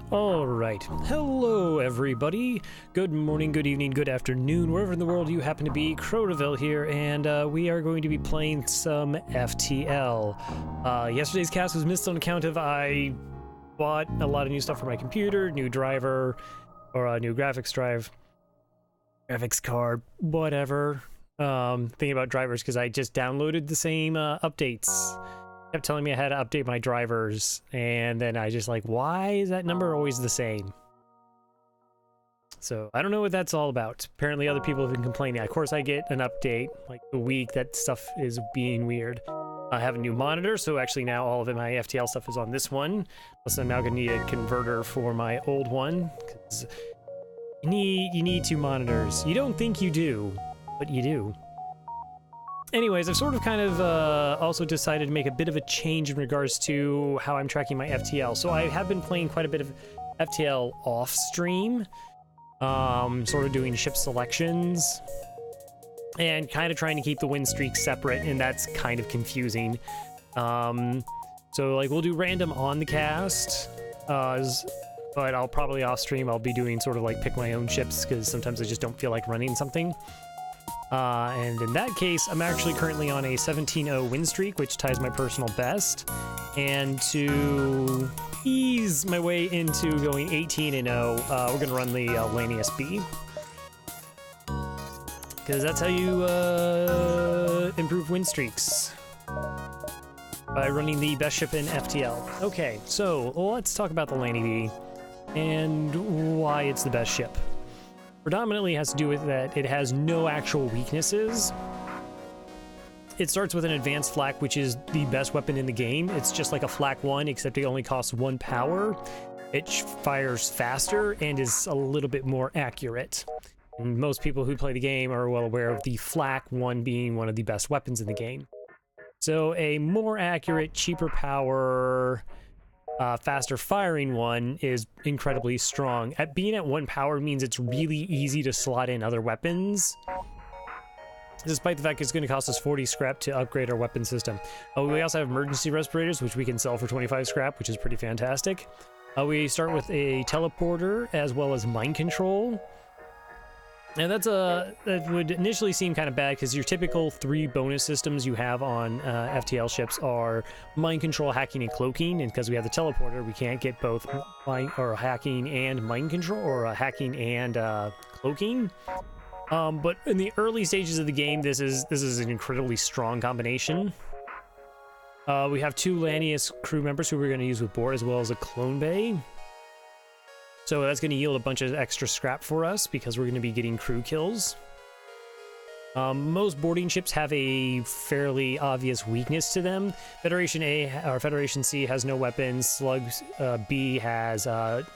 All right. Hello, everybody. Good morning, good evening, good afternoon, wherever in the world you happen to be. Crowdeville here, and we are going to be playing some FTL. Yesterday's cast was missed on account of I bought a lot of new stuff for my computer, new driver, or a new graphics card, whatever. Thinking about drivers because I just downloaded the same updates. Kept telling me I had to update my drivers, and then I just like, why is that number always the same? So I don't know what that's all about. Apparently other people have been complaining. Of course I get an update like the week that stuff is being weird. I have a new monitor, so actually now all of my FTL stuff is on this one. Plus I'm now gonna need a converter for my old one, because you need two monitors. You don't think you do, but you do. Anyways, I've sort of kind of also decided to make a bit of a change in regards to how I'm tracking my FTL. So I have been playing quite a bit of FTL off stream, sort of doing ship selections and kind of trying to keep the win streaks separate, and that's kind of confusing. So like we'll do random on the cast, but I'll probably off stream I'll be doing sort of like pick my own ships because sometimes I just don't feel like running something. And in that case, I'm actually currently on a 17-0 win streak, which ties my personal best. And to ease my way into going 18-0, we're going to run the Lanius B. Because that's how you improve win streaks. By running the best ship in FTL. Okay, so let's talk about the Lanius B and why it's the best ship. Predominantly has to do with that it has no actual weaknesses. It starts with an advanced flak, which is the best weapon in the game. It's just like a flak 1, except it only costs 1 power. It fires faster and is a little bit more accurate. And most people who play the game are well aware of the flak 1 being one of the best weapons in the game. So a more accurate, cheaper power, faster firing one is incredibly strong. Being at 1 power means it's really easy to slot in other weapons, despite the fact it's going to cost us 40 scrap to upgrade our weapon system. We also have emergency respirators, which we can sell for 25 scrap, which is pretty fantastic. We start with a teleporter as well as mind control. And that would initially seem kind of bad because your typical 3 bonus systems you have on FTL ships are mind control, hacking, and cloaking. And because we have the teleporter, we can't get both hacking and mind control, or hacking and cloaking. But in the early stages of the game, this is an incredibly strong combination. We have 2 Lanius crew members who we're going to use with board, as well as a clone bay. So that's going to yield a bunch of extra scrap for us because we're going to be getting crew kills. Most boarding ships have a fairly obvious weakness to them. Federation A or Federation C has no weapons. Slug B has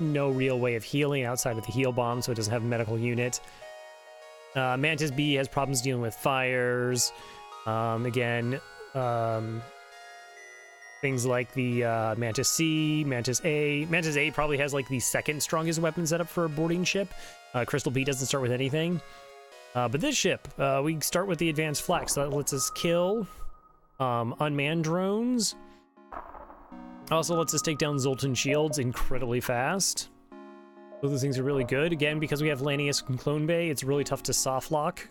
no real way of healing outside of the heal bomb, so it doesn't have a medical unit. Mantis B has problems dealing with fires. Things like the Mantis C, Mantis A. Mantis A probably has like the 2nd strongest weapon setup for a boarding ship. Crystal B doesn't start with anything. But this ship, we start with the advanced flak, so that lets us kill unmanned drones. Also lets us take down Zoltan shields incredibly fast. Both those things are really good. Again, because we have Lanius and Clone Bay, it's really tough to soft lock.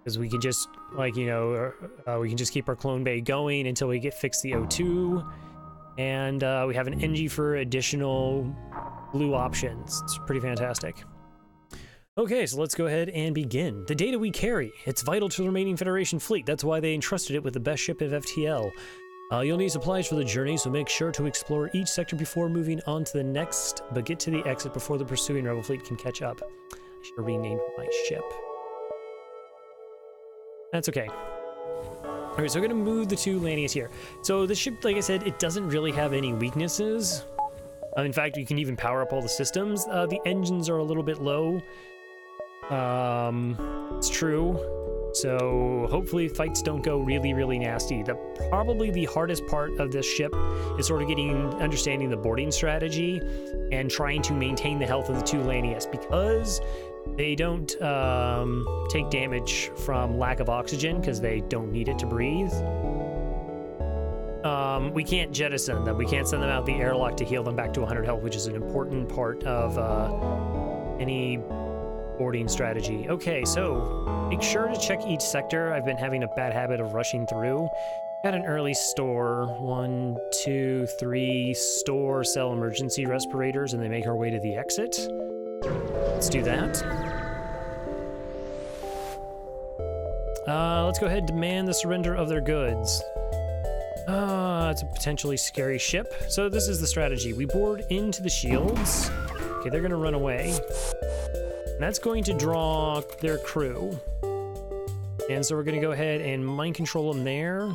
Because we can just, like, you know, we can just keep our clone bay going until we fix the O2. And we have an NG for additional blue options. It's pretty fantastic. Okay, so let's go ahead and begin. The data we carry, it's vital to the remaining Federation fleet. That's why they entrusted it with the best ship of FTL. You'll need supplies for the journey, so make sure to explore each sector before moving on to the next, but get to the exit before the pursuing rebel fleet can catch up. I should rename my ship. That's okay. Alright, so we're going to move the two Lanius here. So the ship, like I said, it doesn't really have any weaknesses. In fact, you can even power up all the systems. The engines are a little bit low. It's true. So hopefully fights don't go really, really nasty. Probably the hardest part of this ship is sort of understanding the boarding strategy and trying to maintain the health of the two Lanius, because they don't take damage from lack of oxygen because they don't need it to breathe. We can't jettison them. We can't send them out the airlock to heal them back to 100 health, which is an important part of any boarding strategy. Okay, so make sure to check each sector. I've been having a bad habit of rushing through. Got an early store. 1, 2, 3 store, sell emergency respirators, and they make our way to the exit. Let's do that. Let's go ahead and demand the surrender of their goods. It's a potentially scary ship. So this is the strategy. We board into the shields. Okay, they're gonna run away. And that's going to draw their crew. And so we're gonna go ahead and mind control them there.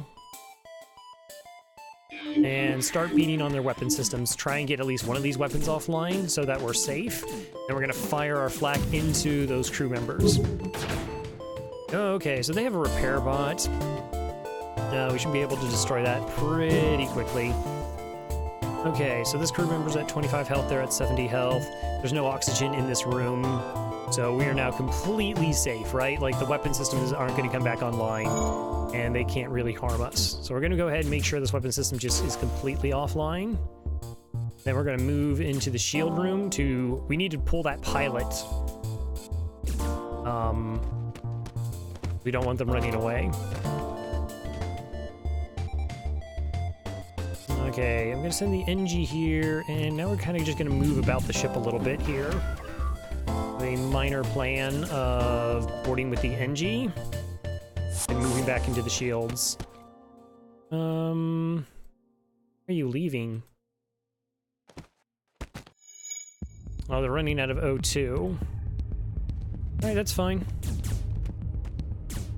And start beating on their weapon systems. Try and get at least one of these weapons offline so that we're safe. And we're gonna fire our flak into those crew members. Okay, so they have a repair bot. We should be able to destroy that pretty quickly. Okay, so this crew member's at 25 health, they're at 70 health. There's no oxygen in this room, so we are now completely safe, right? Like, the weapon systems aren't going to come back online, and they can't really harm us. So we're going to go ahead and make sure this weapon system just is completely offline. Then we're going to move into the shield room to... We need to pull that pilot. We don't want them running away. Okay, I'm gonna send the NG here, and now we're kind of just gonna move about the ship a little bit here. A minor plan of boarding with the NG and moving back into the shields. Are you leaving? Oh, they're running out of O2. Alright, that's fine.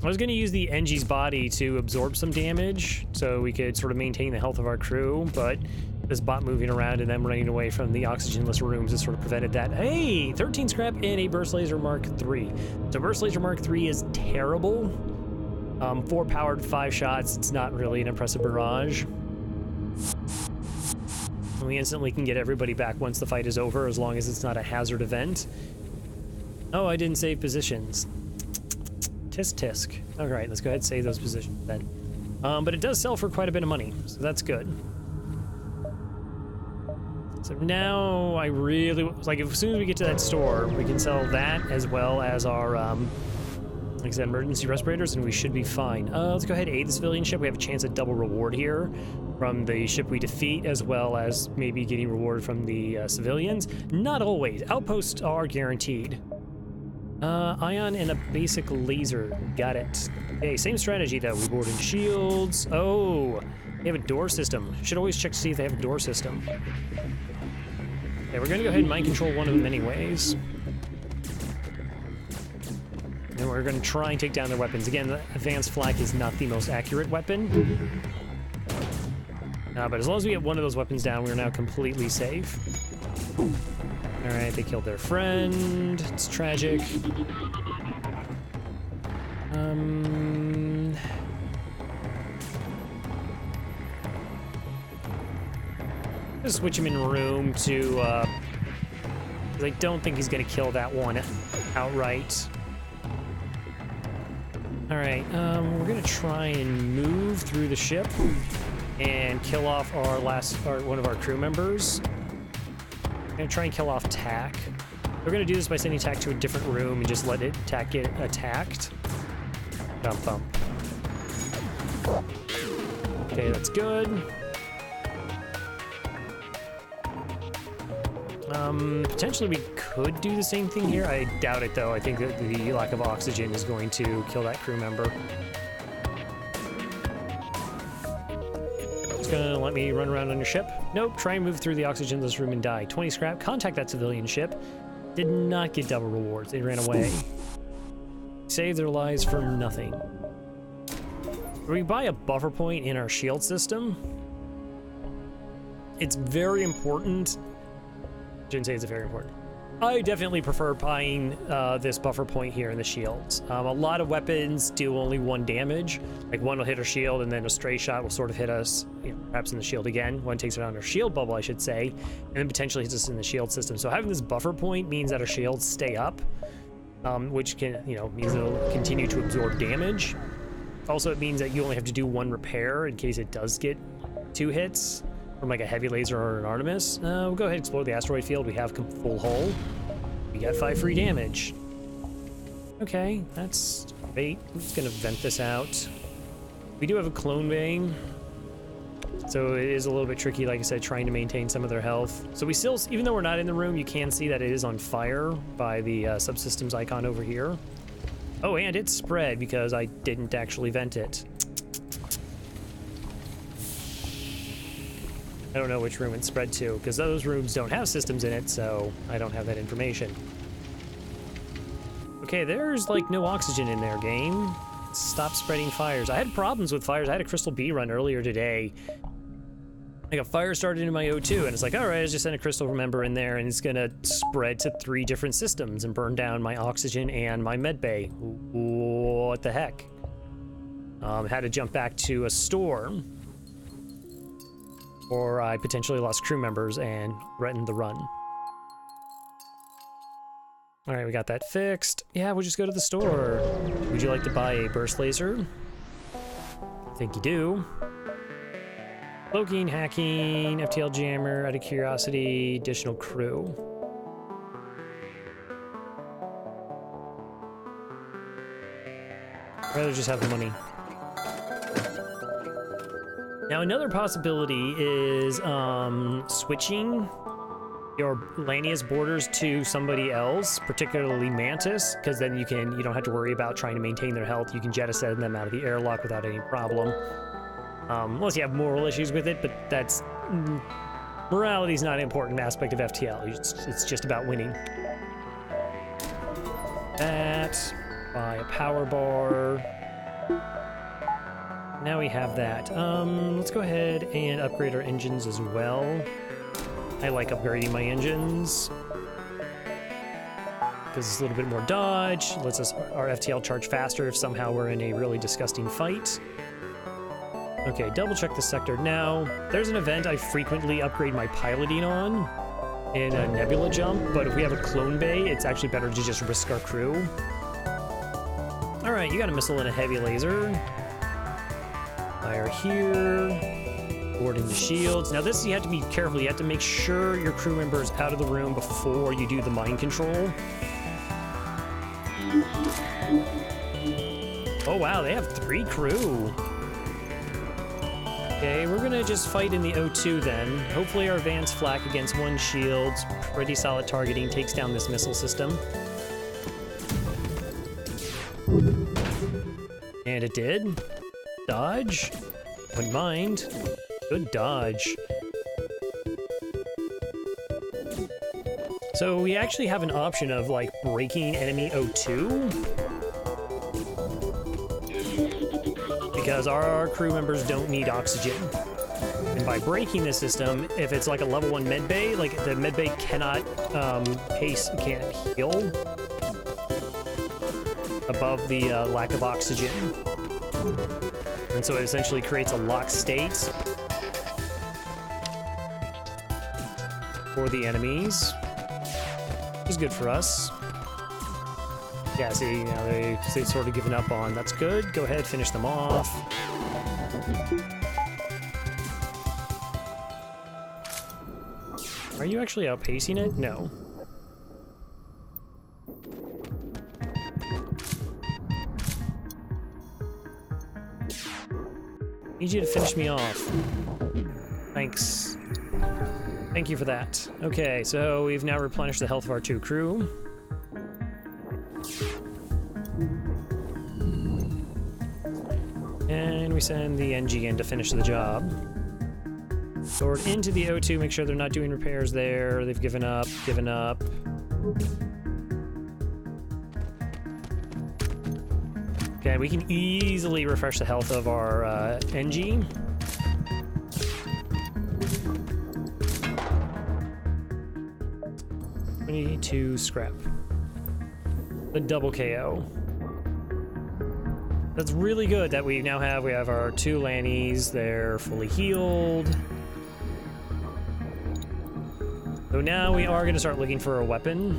I was going to use the NG's body to absorb some damage so we could sort of maintain the health of our crew, but this bot moving around and them running away from the oxygenless rooms has sort of prevented that. Hey! 13 scrap and a Burst Laser Mark III. So Burst Laser Mark III is terrible. 4 powered, 5 shots. It's not really an impressive barrage. We instantly can get everybody back once the fight is over, as long as it's not a hazard event. Oh, I didn't save positions. Tisk tisk. Alright, let's go ahead and save those positions then. But it does sell for quite a bit of money, so that's good. So now I really... Like, as soon as we get to that store, we can sell that as well as our, like I said, emergency respirators, and we should be fine. Let's go ahead and aid the civilian ship. We have a chance at double reward here from the ship we defeat, as well as maybe getting reward from the civilians. Not always. Outposts are guaranteed. Ion and a basic laser. Got it. Okay, same strategy though. We board in shields. Oh, they have a door system. Should always check to see if they have a door system. Okay, we're gonna go ahead and mind control one of them anyways. And we're gonna try and take down their weapons. Again, the advanced flak is not the most accurate weapon. But as long as we get one of those weapons down, we're now completely safe. Alright, they killed their friend. It's tragic. Just switch him in room to, because I don't think he's gonna kill that one outright. Alright, we're gonna try and move through the ship and kill off one of our crew members. I'm gonna try and kill off TAC. We're gonna do this by sending TAC to a different room and just let TAC get attacked. Bump, bump. Okay, that's good. Potentially we could do the same thing here. I doubt it though. I think that the lack of oxygen is going to kill that crew member. it's gonna let me run around on your ship. Nope, try and move through the oxygen in this room and die. 20 scrap, contact that civilian ship. Did not get double rewards, they ran away. Saved their lives for nothing. We buy a buffer point in our shield system. It's very important. Shouldn't say it's very important. I definitely prefer buying this buffer point here in the shields. A lot of weapons do only 1 damage. Like one will hit our shield and then a stray shot will sort of hit us, you know, perhaps in the shield again. One takes it on our shield bubble, I should say, and then potentially hits us in the shield system. So having this buffer point means that our shields stay up, which can, you know, means it'll continue to absorb damage. Also, it means that you only have to do 1 repair in case it does get 2 hits from like a heavy laser or an Artemis. We'll go ahead and explore the asteroid field. We have full hull. We got 5 free damage. Okay, that's great. I'm just gonna vent this out. We do have a clone bay, so it is a little bit tricky, like I said, trying to maintain some of their health. So we still, even though we're not in the room, you can see that it is on fire by the subsystems icon over here. Oh, and it's spread because I didn't actually vent it. I don't know which room it's spread to, because those rooms don't have systems in it, so I don't have that information. Okay, there's like no oxygen in there, game. Stop spreading fires. I had problems with fires. I had a Crystal B run earlier today. Like a fire started in my O2, and it's like, all right, I just sent a Crystal member in there, and it's gonna spread to 3 different systems and burn down my oxygen and my med bay. What the heck? Had to jump back to a store, or I potentially lost crew members and threatened the run. All right, we got that fixed. Yeah, we'll just go to the store. Would you like to buy a burst laser? I think you do. Cloaking, hacking, FTL jammer, out of curiosity, additional crew. I'd rather just have the money. Now, another possibility is switching your Lanius borders to somebody else, particularly Mantis, because then you don't have to worry about trying to maintain their health. You can jettison them out of the airlock without any problem. Unless you have moral issues with it, but that's... morality is not an important aspect of FTL. It's just about winning. That, buy a power bar. Now we have that. Let's go ahead and upgrade our engines as well. I like upgrading my engines because it's a little bit more dodge, lets us our FTL charge faster if somehow we're in a really disgusting fight. Okay, double check the sector. Now, there's an event I frequently upgrade my piloting on in a Nebula jump, but if we have a clone bay, it's actually better to just risk our crew. All right, you got a missile and a heavy laser. Fire here. Boarding the shields. Now this, you have to be careful. You have to make sure your crew member is out of the room before you do the mind control. Oh wow, they have 3 crew. Okay, we're gonna just fight in the O2 then. Hopefully our advanced flak against 1 shield, pretty solid targeting, takes down this missile system. And it did. Dodge. Wouldn't mind. Good dodge. So we actually have an option of like breaking enemy O2. Because our crew members don't need oxygen. And by breaking the system, if it's like a level 1 med bay, like the med bay cannot can't heal above the lack of oxygen. And so it essentially creates a locked state for the enemies, which is good for us. Yeah, see, now they've sort of given up on. That's good. Go ahead, finish them off. Are you actually outpacing it? No. Need you to finish me off. Thanks. Thank you for that. Okay, so we've now replenished the health of our 2 crew. And we send the NG in to finish the job. Forward into the O2, make sure they're not doing repairs there. They've given up, given up. Okay, we can easily refresh the health of our NG. We need to scrap. The double KO. That's really good that we now have, we have our 2 Lanies, they're fully healed. So now we are gonna start looking for a weapon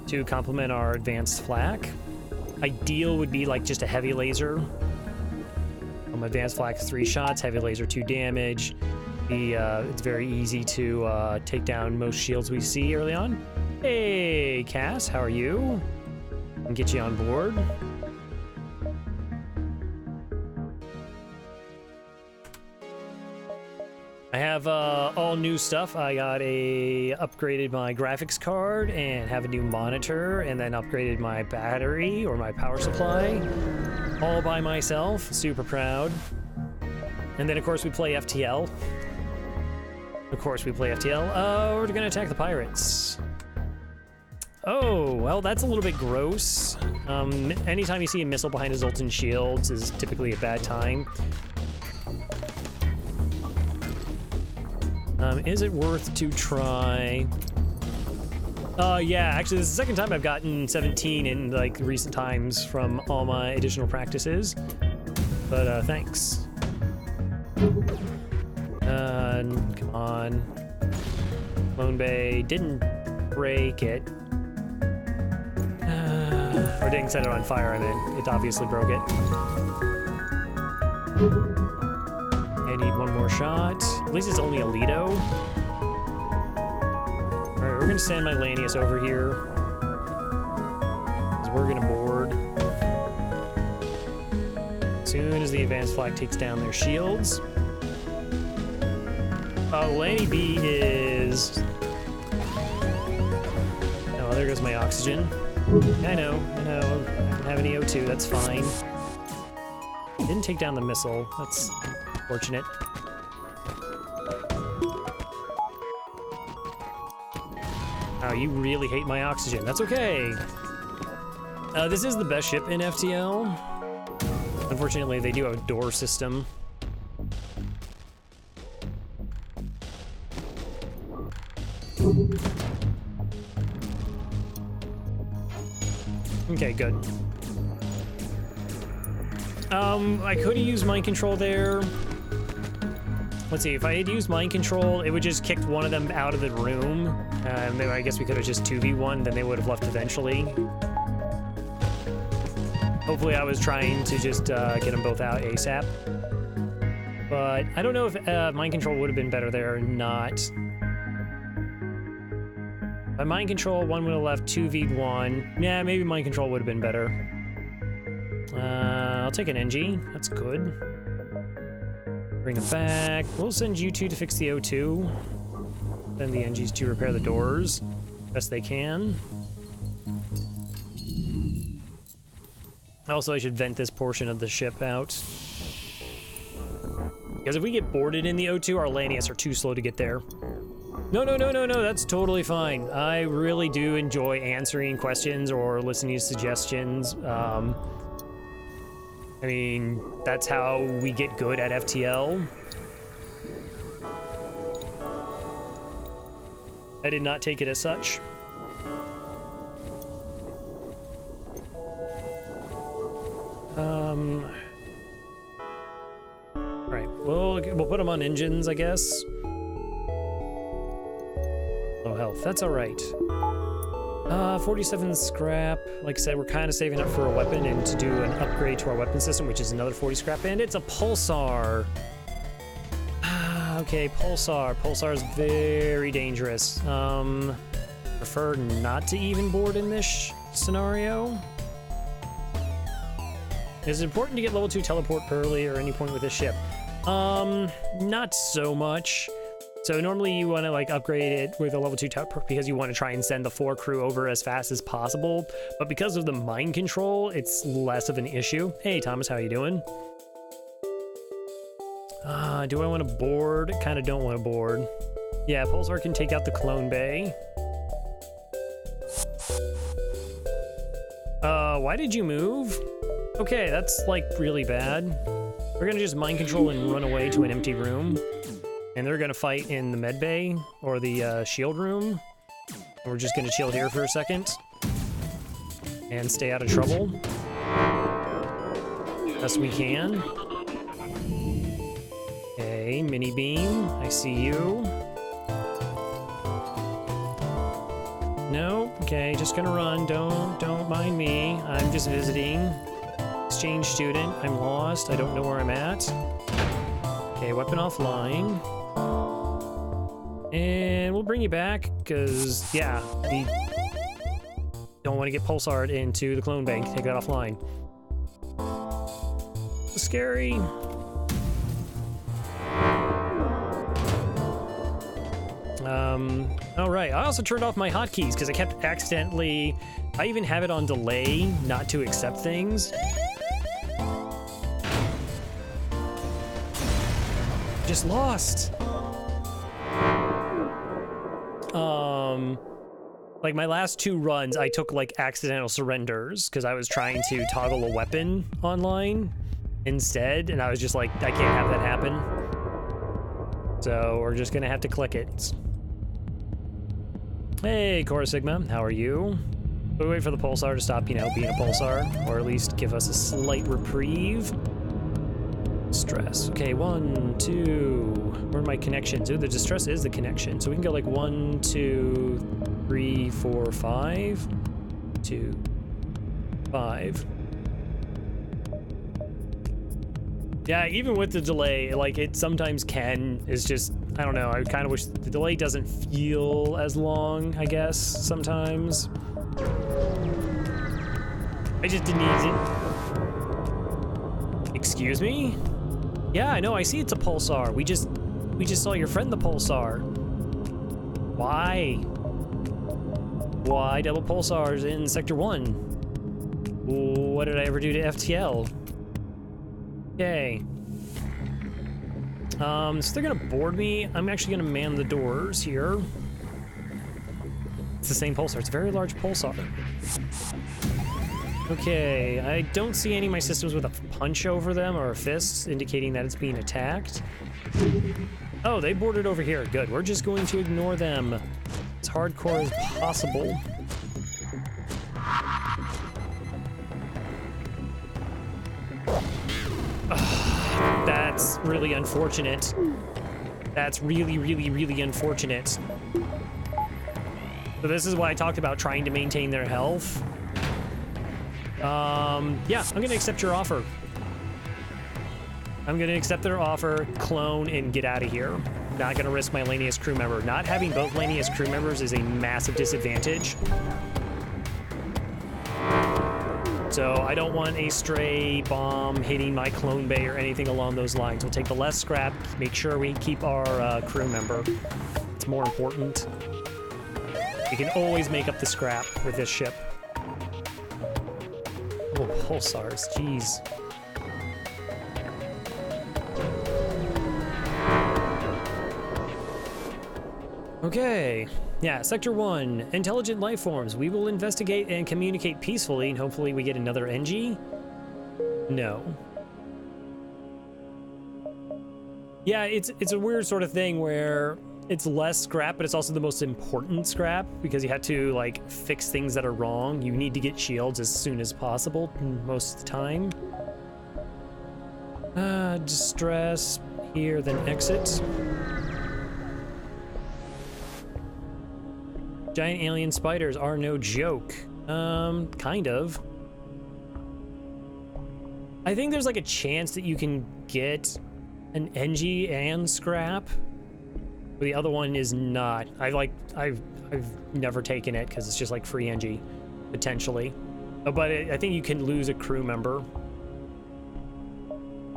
to complement our advanced flak. Ideal would be like just a heavy laser. Advanced flak 3 shots, heavy laser 2 damage. It's very easy to take down most shields we see early on. Hey, Cass, how are you? And get you on board. I have all new stuff. I upgraded my graphics card and have a new monitor, and then upgraded my battery or my power supply all by myself. Super proud. And then of course we play FTL. We're gonna attack the pirates. Oh, well, that's a little bit gross. Anytime you see a missile behind his Zoltan shields is typically a bad time. Is it worth to try? Yeah, actually, this is the second time I've gotten 17 in, like, recent times from all my additional practices. But, thanks. Come on. Lone Bay didn't break it. Or didn't set it on fire, I mean, it obviously broke it. I need one more shot. At least it's only a Lido. Alright, we're gonna send my Lanius over here. Because we're gonna board. As soon as the advanced flag takes down their shields. Lanny B is... Oh, there goes my oxygen. I know. I don't have any O2, that's fine. Didn't take down the missile. That's unfortunate. Oh, you really hate my oxygen. That's okay. This is the best ship in FTL. Unfortunately, they do have a door system. Okay, good. I could have used mind control there. Let's see, if I had used mind control, it would just kicked one of them out of the room. I guess we could have just 2v1, then they would have left eventually. Hopefully I was trying to just get them both out ASAP. But I don't know if mind control would have been better there or not. By mind control, one would have left 2v1. Yeah, maybe mind control would have been better. I'll take an NG. That's good. Bring it back. We'll send you 2 to fix the O2. Then the NGs to repair the doors. Best they can. Also, I should vent this portion of the ship out. Because if we get boarded in the O2, our Lanius are too slow to get there. No, that's totally fine. I really do enjoy answering questions or listening to suggestions. I mean, that's how we get good at FTL. I did not take it as such. Right, we'll put them on engines, I guess. Low health, that's all right. 47 scrap. Like I said, we're kind of saving up for a weapon and to do an upgrade to our weapon system, which is another 40 scrap, and it's a pulsar. Okay, pulsar. Pulsar is very dangerous. Prefer not to even board in this scenario. Is it important to get level 2 teleport early or any point with this ship? Not so much. So normally you want to like upgrade it with a level 2 teleport because you want to try and send the 4 crew over as fast as possible. But because of the mind control, it's less of an issue. Hey Thomas, how you doing? Do I want to board? Kind of don't want to board. Yeah, Pulsar can take out the clone bay. Why did you move? Okay, that's like really bad. We're gonna just mind control and run away to an empty room. And they're gonna fight in the med bay or the shield room. We're just gonna chill here for a second and stay out of trouble. Best we can. Okay, mini beam, I see you. No, okay, just gonna run. Don't mind me. I'm just visiting. Exchange student. I'm lost. I don't know where I'm at. Okay, weapon offline. And we'll bring you back, because, yeah, we don't want to get Pulsar'd into the clone bank. Take that offline. Scary. All right, I also turned off my hotkeys because I kept accidentally, I even have it on delay not to accept things. Just lost. Like my last 2 runs, I took like accidental surrenders because I was trying to toggle a weapon online instead, and I was just like, I can't have that happen. So we're just gonna have to click it. Hey, Core Sigma, how are you? We wait for the Pulsar to stop, you know, being a Pulsar, or at least give us a slight reprieve. Stress. Okay, 1, 2. Where are my connections? Ooh, the distress is the connection. So we can go like 1, 2, 3, 4, 5. 2, 5. Yeah, even with the delay, like it sometimes can, is just, I don't know, I kind of wish the delay doesn't feel as long, I guess, sometimes. I just didn't need it. Excuse me? Yeah, I know, I see it's a Pulsar. We just saw your friend the Pulsar. Why? Why double Pulsars in Sector 1? What did I ever do to FTL? Okay. So they're gonna board me. I'm actually gonna man the doors here. It's the same Pulsar. It's a very large Pulsar. Okay, I don't see any of my systems with a punch over them or a fist indicating that it's being attacked. Oh, they boarded over here. Good. We're just going to ignore them as hardcore as possible. That's really unfortunate. That's really, really, really unfortunate. So this is why I talked about trying to maintain their health. Yeah, I'm gonna accept your offer. I'm gonna accept their offer, clone, and get out of here. Not gonna risk my Lanius crew member. Not having both Lanius crew members is a massive disadvantage. So I don't want a stray bomb hitting my clone bay or anything along those lines. We'll take the less scrap, make sure we keep our crew member. It's more important. You can always make up the scrap with this ship. Oh, Pulsars, jeez. Okay, yeah, Sector 1, intelligent life forms. We will investigate and communicate peacefully, and hopefully we get another NG? No. Yeah, it's a weird sort of thing where it's less scrap, but it's also the most important scrap, because you have to, like, fix things that are wrong. You need to get shields as soon as possible, most of the time. Distress, here, then exit. Giant alien spiders are no joke. Kind of. I think there's like a chance that you can get an NG and scrap. But the other one is not. I've never taken it because it's just like free NG, potentially. But I think you can lose a crew member.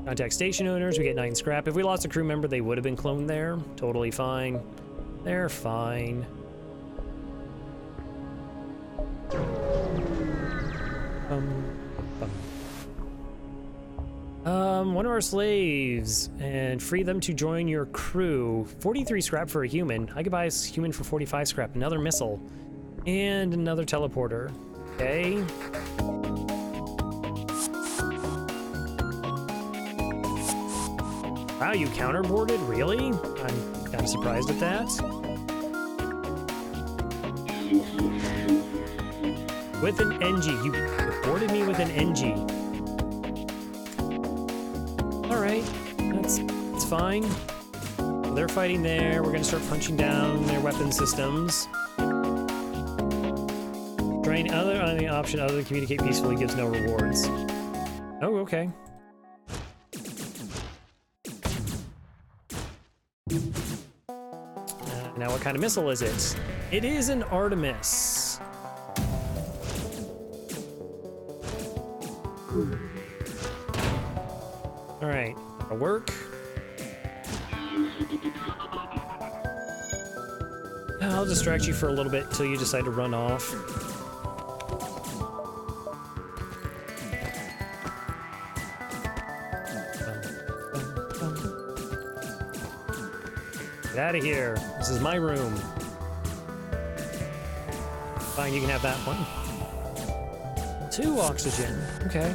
Contact station owners, we get 9 scrap. If we lost a crew member, they would have been cloned there. Totally fine. They're fine. One of our slaves and free them to join your crew. 43 scrap for a human. I could buy a human for 45 scrap. Another missile. And another teleporter. Okay. Wow, you counterboarded? Really? I'm kind of surprised at that. With an NG. You boarded me with an NG. Alright, that's fine. So they're fighting there. We're gonna start punching down their weapon systems. Trying on the option other than communicate peacefully gives no rewards. Oh, okay. Now what kind of missile is it? It is an Artemis. All right, that'll work. I'll distract you for a little bit until you decide to run off. Get out of here. This is my room. Fine, you can have that one. 2 oxygen. Okay.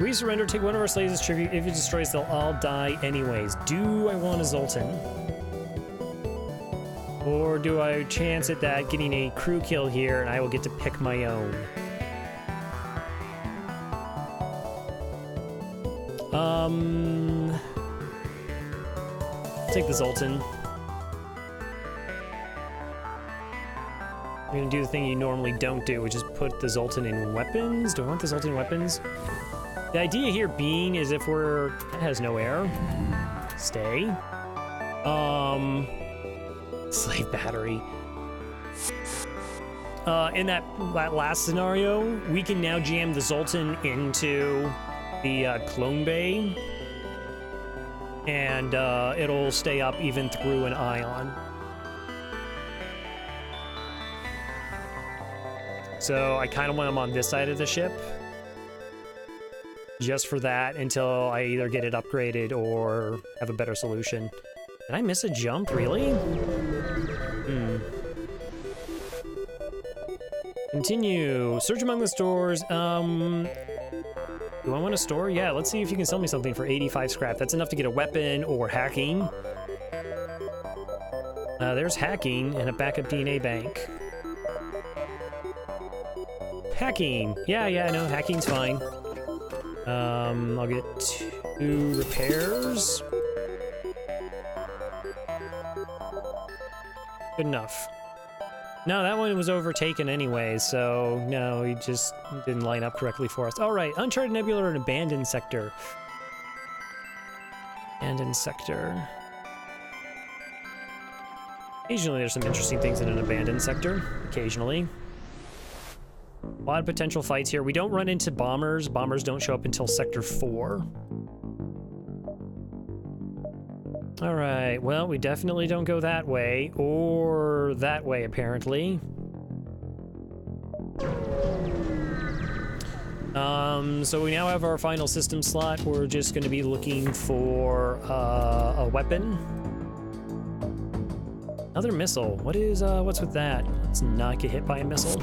We surrender, take one of our slaves as tribute. If it destroys, they'll all die anyways. Do I want a Zoltan? Or do I chance at that getting a crew kill here and I will get to pick my own? Take the Zoltan. I'm gonna do the thing you normally don't do, which is put the Zoltan in weapons. Do I want the Zoltan in weapons? The idea here being is if we're... That has no air. Stay. Slave battery. In that last scenario, we can now jam the Zoltan into the clone bay. And it'll stay up even through an ion. So I kind of want them on this side of the ship. Just for that until I either get it upgraded or have a better solution. Did I miss a jump? Really? Continue. Search among the stores. Do I want a store? Yeah, let's see if you can sell me something for 85 scrap. That's enough to get a weapon or hacking. There's hacking and a backup DNA bank. Hacking. Yeah, no, hacking's fine. I'll get 2 repairs. Good enough. No, that one was overtaken anyway, so no, he just didn't line up correctly for us. All right, Uncharted Nebula or an abandoned sector. Abandoned sector. Occasionally there's some interesting things in an abandoned sector. Occasionally. A lot of potential fights here. We don't run into bombers. Bombers don't show up until Sector 4. All right, well, we definitely don't go that way, or that way, apparently. So we now have our final system slot. We're just going to be looking for a weapon. Another missile. What's with that? Let's not get hit by a missile.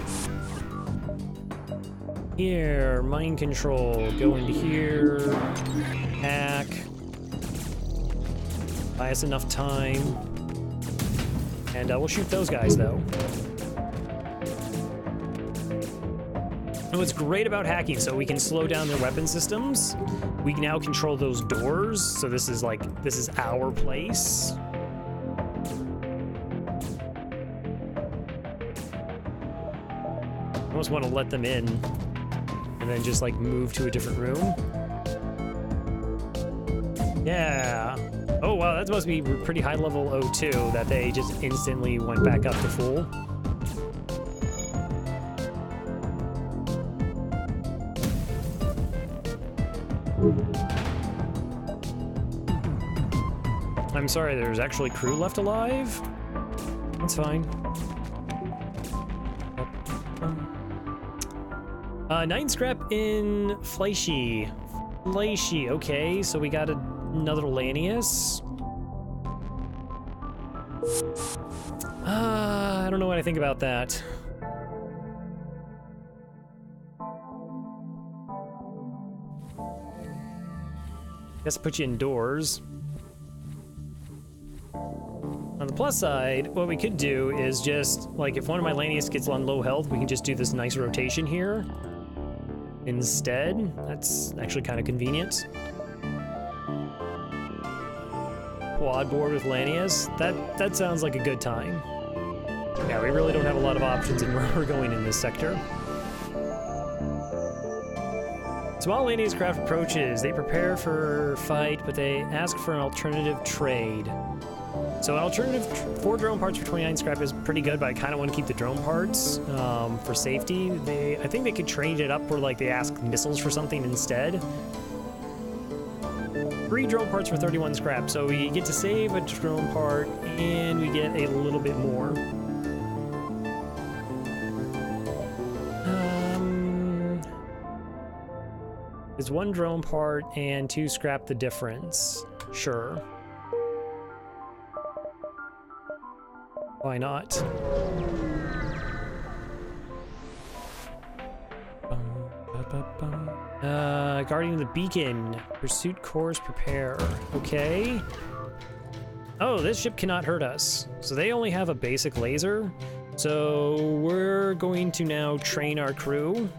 Here, mind control, go into here, hack, buy us enough time, and we'll shoot those guys, though. And what's great about hacking, so we can slow down their weapon systems, we can now control those doors, so this is our place. I almost want to let them in. And then just, like, move to a different room. Yeah. Oh, wow, that must be pretty high level O2 that they just instantly went back up to full. I'm sorry, there's actually crew left alive? That's fine. 9 scrap in Fleishy. Fleishy, okay, so we got another Lanius. I don't know what I think about that. Guess put you indoors. On the plus side, what we could do is just, like, if one of my Lanius gets on low health, we can just do this nice rotation here instead. That's actually kind of convenient. Quad board with Lanius. That sounds like a good time. Yeah, we really don't have a lot of options in where we're going in this sector. So while Lanius craft approaches, they prepare for fight, but they ask for an alternative trade. So an alternative 4 drone parts for 29 scrap is pretty good, but I kind of want to keep the drone parts for safety. I think they could trade it up where, like, they ask missiles for something instead. 3 drone parts for 31 scrap, so we get to save a drone part and we get a little bit more. Is 1 drone part and 2 scrap the difference? Sure. Why not? Guarding the beacon. Pursuit course prepare. Okay. Oh, this ship cannot hurt us. So they only have a basic laser. So we're going to now train our crew.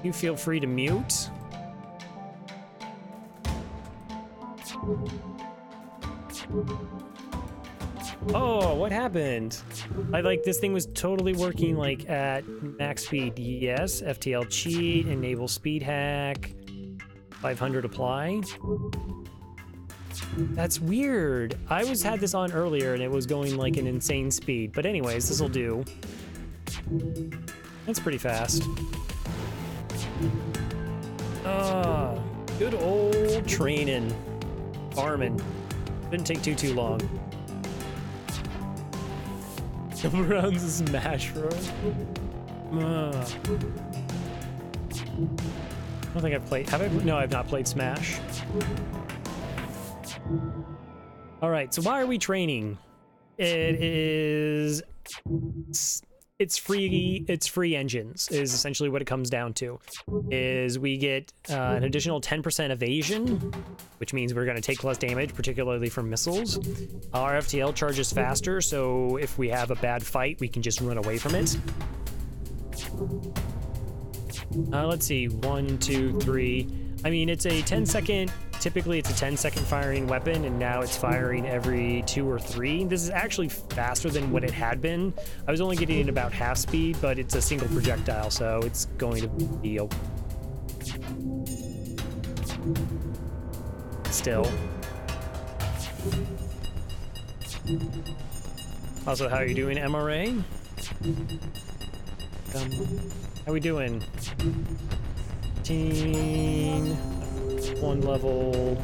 You feel free to mute. Oh, what happened? This thing was totally working, like, at max speed. Yes, FTL cheat, enable speed hack, 500 apply. That's weird. I had this on earlier and it was going like an insane speed. But anyways, this'll do. That's pretty fast. Good old training. Farming. Didn't take too long. Double rounds of Smash, bro. I don't think I've played. Have I? No, I've not played Smash. All right, so why are we training? It's free engines is essentially what it comes down to. Is we get an additional 10% evasion, which means we're going to take less damage, particularly from missiles. Our FTL charges faster, so if we have a bad fight, we can just run away from it. Let's see, 1, 2, 3. I mean, it's a 10-second. Typically, it's a 10-second firing weapon, and now it's firing every 2 or 3. This is actually faster than what it had been. I was only getting it about half speed, but it's a single projectile, so it's going to be still. Also, how are you doing, MRA? How we doing? 1 level.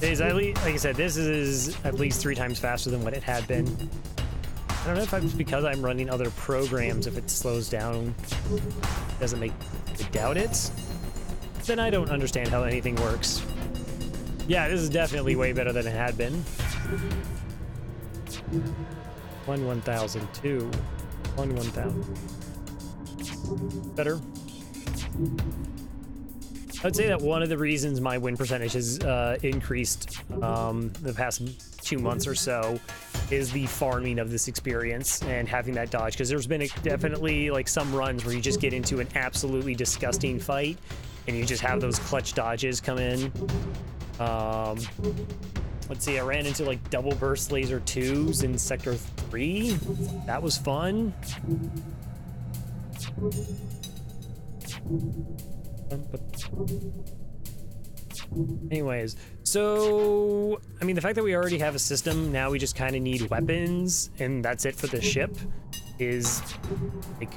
Like I said, this is at least 3 times faster than what it had been. I don't know if it's because I'm running other programs. If it slows down, doesn't make. I doubt it. Then I don't understand how anything works. Yeah, this is definitely way better than it had been. 1,000, 2, 1,000. Better. I'd say that one of the reasons my win percentage has increased the past 2 months or so is the farming of this experience and having that dodge, because there's been definitely like some runs where you just get into an absolutely disgusting fight and you just have those clutch dodges come in. Let's see, I ran into like double burst laser 2s in sector 3. That was fun. Anyways, so I mean, the fact that we already have a system, now we just kind of need weapons and that's it for the ship is like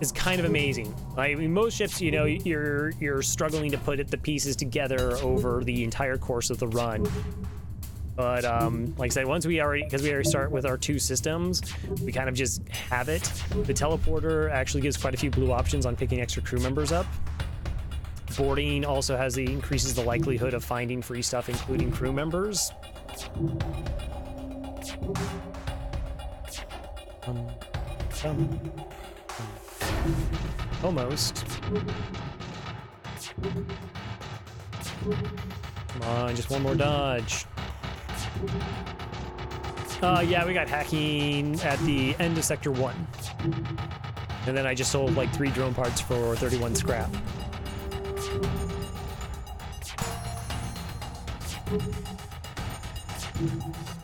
is kind of amazing. I mean, most ships, you know, you're struggling to put the pieces together over the entire course of the run. But like I said, once because we already start with our 2 systems, we kind of just have it. The teleporter actually gives quite a few blue options on picking extra crew members up. Boarding also increases the likelihood of finding free stuff, including crew members. Almost. Come on, just one more dodge. Yeah, we got hacking at the end of Sector 1. And then I just sold like 3 drone parts for 31 scrap.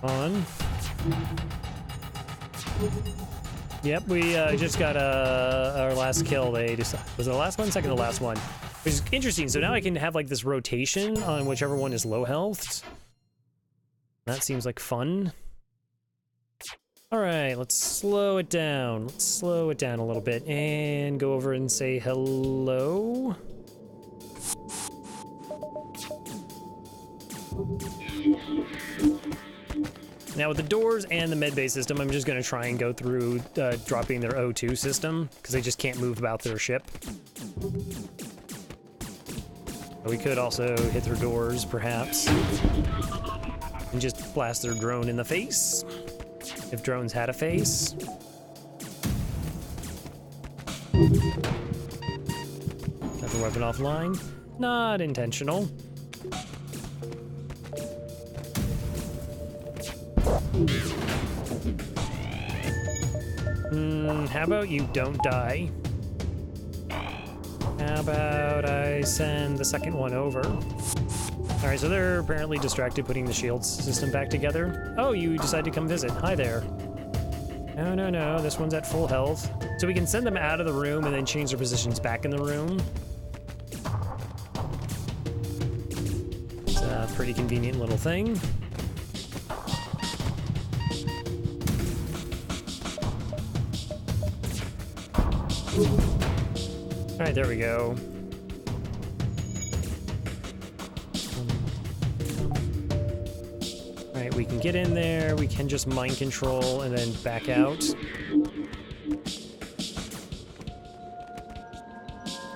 On. Yep, we just got our last kill. Was it the last one? Second to last one. Which is interesting. So now I can have like this rotation on whichever one is low health. That seems like fun. All right, let's slow it down. Let's slow it down a little bit and go over and say hello. Now with the doors and the medbay system, I'm just going to try and go through dropping their O2 system because they just can't move about their ship. We could also hit their doors, perhaps, and just blast their drone in the face, if drones had a face. Got the weapon offline. Not intentional. How about you don't die? How about I send the second one over? All right, so they're apparently distracted putting the shield system back together. Oh, you decided to come visit. Hi there. No, this one's at full health. So we can send them out of the room and then change their positions back in the room. It's a pretty convenient little thing. All right, there we go. All right, we can get in there. We can just mind control and then back out.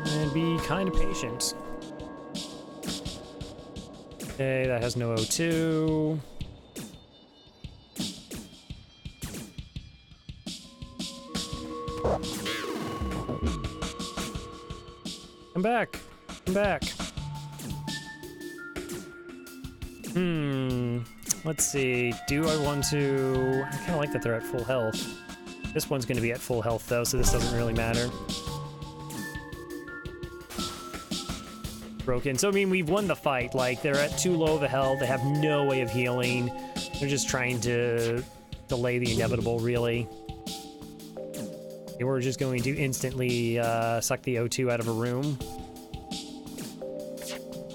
And be kind of patient. Okay, that has no O2. Come back. Come back. Let's see. Do I want to... I kind of like that they're at full health. This one's going to be at full health, though, so this doesn't really matter. Broken. So, I mean, we've won the fight. Like, they're at too low of a health. They have no way of healing. They're just trying to delay the inevitable, really. We're just going to instantly suck the O2 out of a room.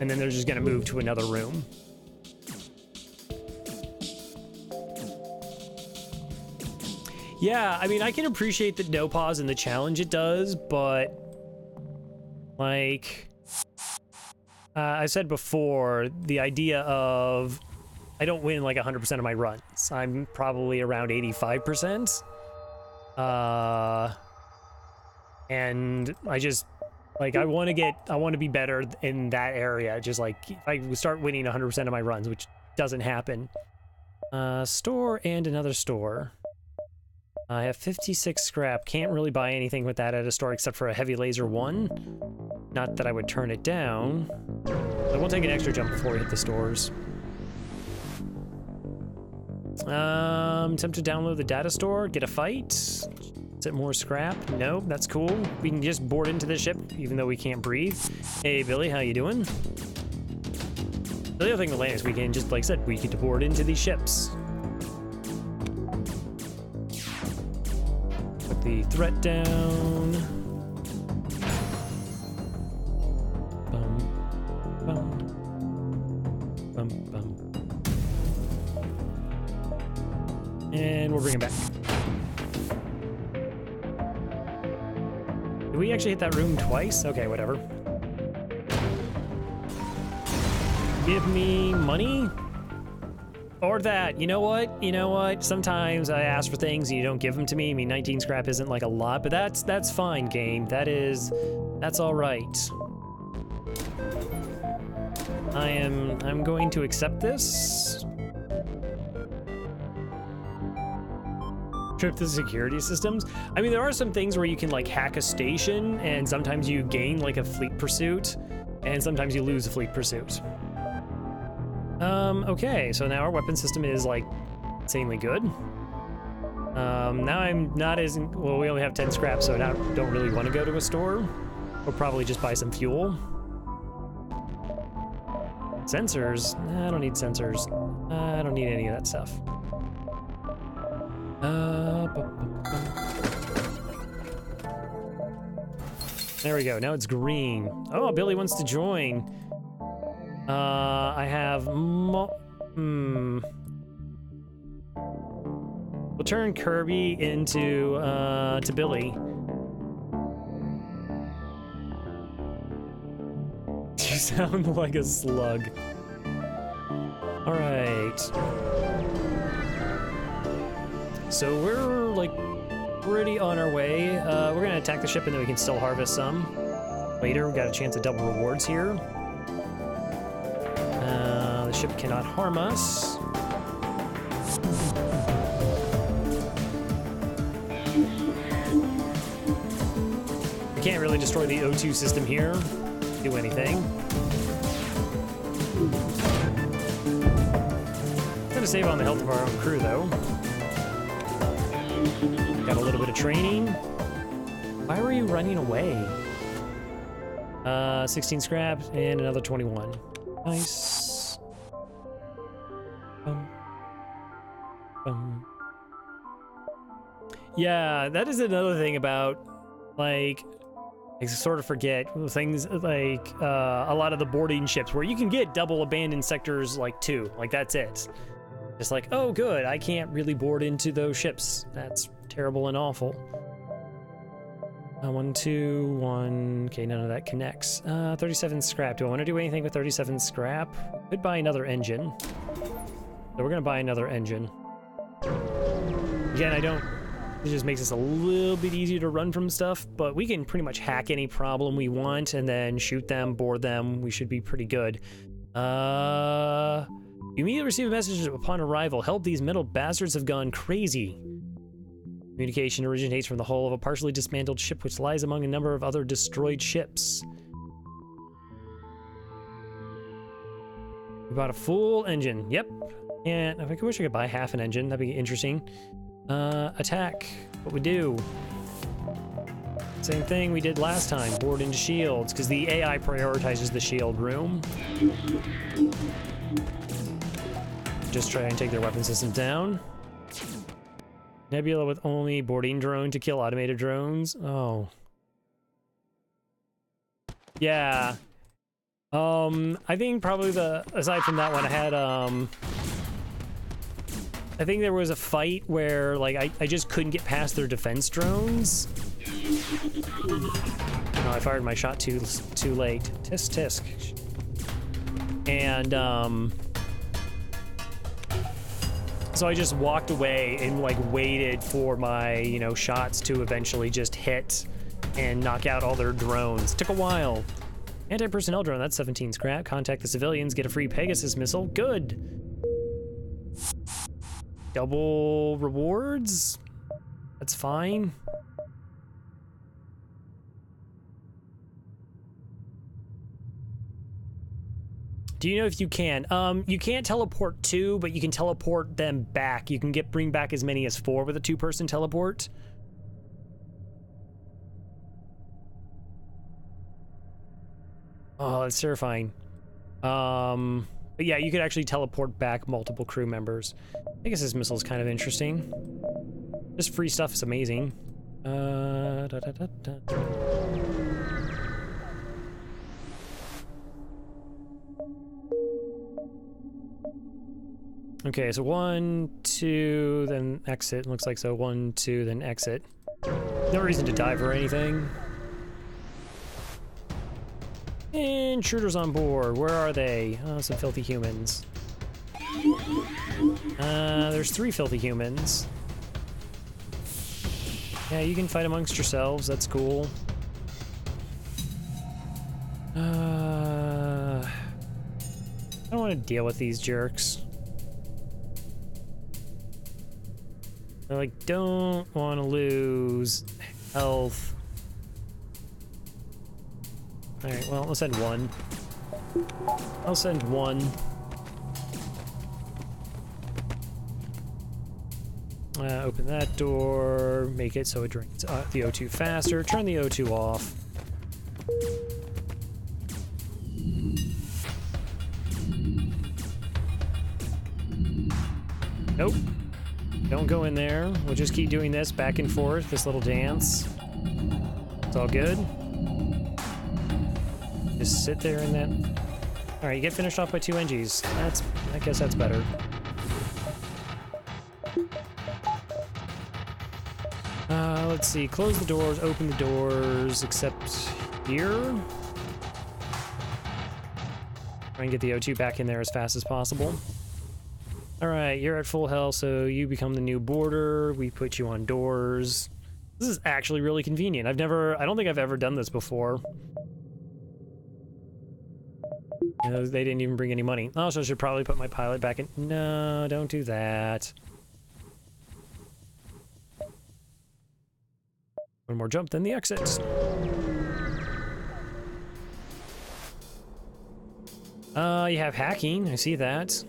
And then they're just going to move to another room. Yeah, I mean, I can appreciate the no pause and the challenge it does, but... Like... I said before, the idea of... I don't win like 100% of my runs. I'm probably around 85%. And I just, like, I want to be better in that area. Just like, if I start winning 100% of my runs, which doesn't happen. Store and another store. I have 56 scrap. Can't really buy anything with that at a store except for a heavy laser 1. Not that I would turn it down. I will take an extra jump before we hit the stores. Attempt to download the data store, get a fight. Is it more scrap? Nope, that's cool. We can just board into the ship, even though we can't breathe. Hey, Billy, how you doing? The other thing with Lanius, we can just, like I said, we get to board into these ships. Put the threat down. Bum, bum, bum, bum. And we'll bring it back. Did we actually hit that room twice? Okay, whatever. Give me money? Or that, you know what? You know what? Sometimes I ask for things and you don't give them to me. I mean, 19 scrap isn't like a lot, but that's fine, game. That's all right. I'm going to accept this. Trip to security systems. I mean, there are some things where you can like hack a station, and sometimes you gain like a fleet pursuit, and sometimes you lose a fleet pursuit. Okay, so now our weapon system is like insanely good. Now I'm not as, well, we only have 10 scraps, so I don't really want to go to a store. We'll probably just buy some fuel. Sensors? Nah, I don't need sensors. I don't need any of that stuff. There we go, now it's green. Oh, Billy wants to join. I have we'll turn Kirby into to Billy. You sound like a slug. All right. So we're like pretty on our way. We're gonna attack the ship and then we can still harvest some later. We got a chance of double rewards here. The ship cannot harm us. We can't really destroy the O2 system here. Do anything. Gonna save on the health of our own crew though. Got a little bit of training. Why were you running away? 16 scraps and another 21. Nice. Yeah, that is another thing about, like, I sort of forget things like a lot of the boarding ships where you can get double abandoned sectors like 2. Like, that's it. Just like, oh, good, I can't really board into those ships. That's terrible and awful. 1, 2, 1. Okay, none of that connects. 37 scrap. Do I want to do anything with 37 scrap? Could buy another engine. So we're going to buy another engine. Again, it just makes us a little bit easier to run from stuff, but we can pretty much hack any problem we want and then shoot them, board them. We should be pretty good. You immediately receive a message upon arrival. Help, these metal bastards have gone crazy. Communication originates from the hull of a partially dismantled ship which lies among a number of other destroyed ships. We bought a full engine. Yep. And I wish I could buy half an engine. That'd be interesting. Attack. What we do? Same thing we did last time. Board into shields, because the AI prioritizes the shield room. Just try and take their weapon system down. Nebula with only boarding drone to kill automated drones. Oh. Yeah. I think probably aside from that one, I had, I think there was a fight where, like, I just couldn't get past their defense drones. Oh, I fired my shot too late. Tisk, tisk. And, so I just walked away and, like, waited for my, you know, shots to eventually just hit and knock out all their drones. Took a while. Anti-personnel drone, that's 17 scrap. Contact the civilians, get a free Pegasus missile. Good. Double rewards? That's fine. Do you know if you can? You can't teleport 2, but you can teleport them back. You can bring back as many as 4 with a 2-person teleport. Oh, that's terrifying. But yeah, you could actually teleport back multiple crew members. I guess this missile is kind of interesting. Just free stuff is amazing. Okay, so 1, 2, then exit. Looks like so 1, 2, then exit. No reason to dive or anything. Intruders on board. Where are they? Oh, some filthy humans. There's 3 filthy humans. Yeah, you can fight amongst yourselves. That's cool. I don't want to deal with these jerks. I like don't want to lose health. All right, well, let's send 1. I'll send 1. Open that door, make it so it drains the O2 faster, turn the O2 off. Nope. Don't go in there. We'll just keep doing this back and forth, this little dance. It's all good. Just sit there in that. All right, you get finished off by 2 NGs. I guess that's better. Let's see, close the doors, open the doors, except here. Try and get the O2 back in there as fast as possible. All right, you're at full health, so you become the new boarder. We put you on doors. This is actually really convenient. I don't think I've ever done this before. You know, they didn't even bring any money. Also, I should probably put my pilot back in. No, don't do that. One more jump, then the exits. You have hacking, I see that.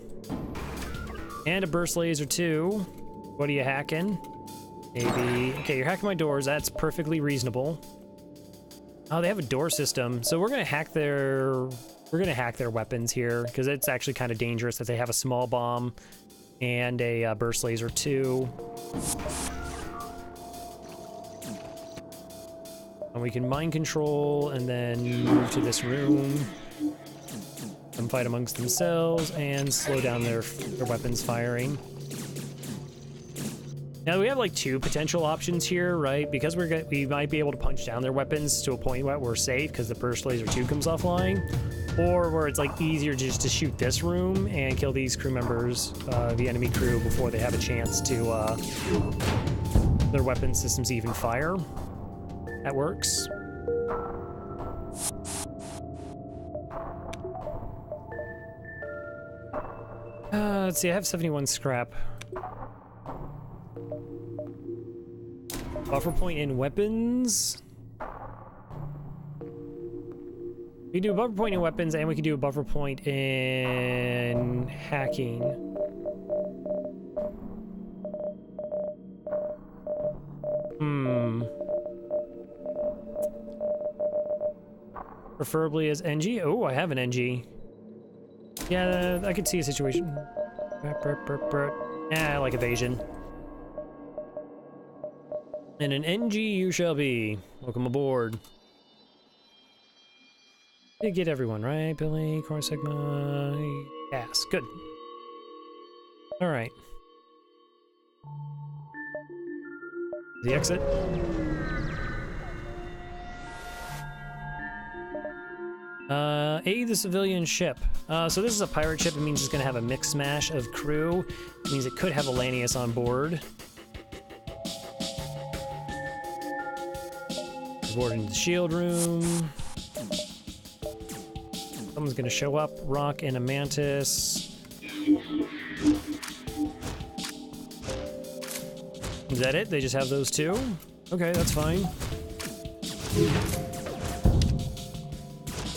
And a burst laser too. What are you hacking? Maybe, okay, you're hacking my doors, that's perfectly reasonable. Oh, they have a door system, so we're gonna hack their weapons here, because it's actually kind of dangerous that they have a small bomb and a burst laser too. And we can mind control and then move to this room. Them fight amongst themselves and slow down their weapons firing. Now we have like 2 potential options here, right? Because we might be able to punch down their weapons to a point where we're safe because the burst laser 2 comes offline, or where it's like easier just to shoot this room and kill these crew members, the enemy crew, before they have a chance to their weapon systems even fire. That works. Let's see, I have 71 scrap. Buffer point in weapons. We can do a buffer point in weapons, and we can do a buffer point in hacking. Preferably as NG. Oh, I have an NG. Yeah, I could see a situation. Yeah, I like evasion. And an NG you shall be. Welcome aboard. Did get everyone, right? Billy, Core Sigma, Gas. Good. All right. The exit. Aid the civilian ship. So this is a pirate ship. It means it's going to have a mix smash of crew. It means it could have a Lanius on board. Board into the shield room. Someone's going to show up. Rock and a Mantis. Is that it? They just have those 2? Okay, that's fine.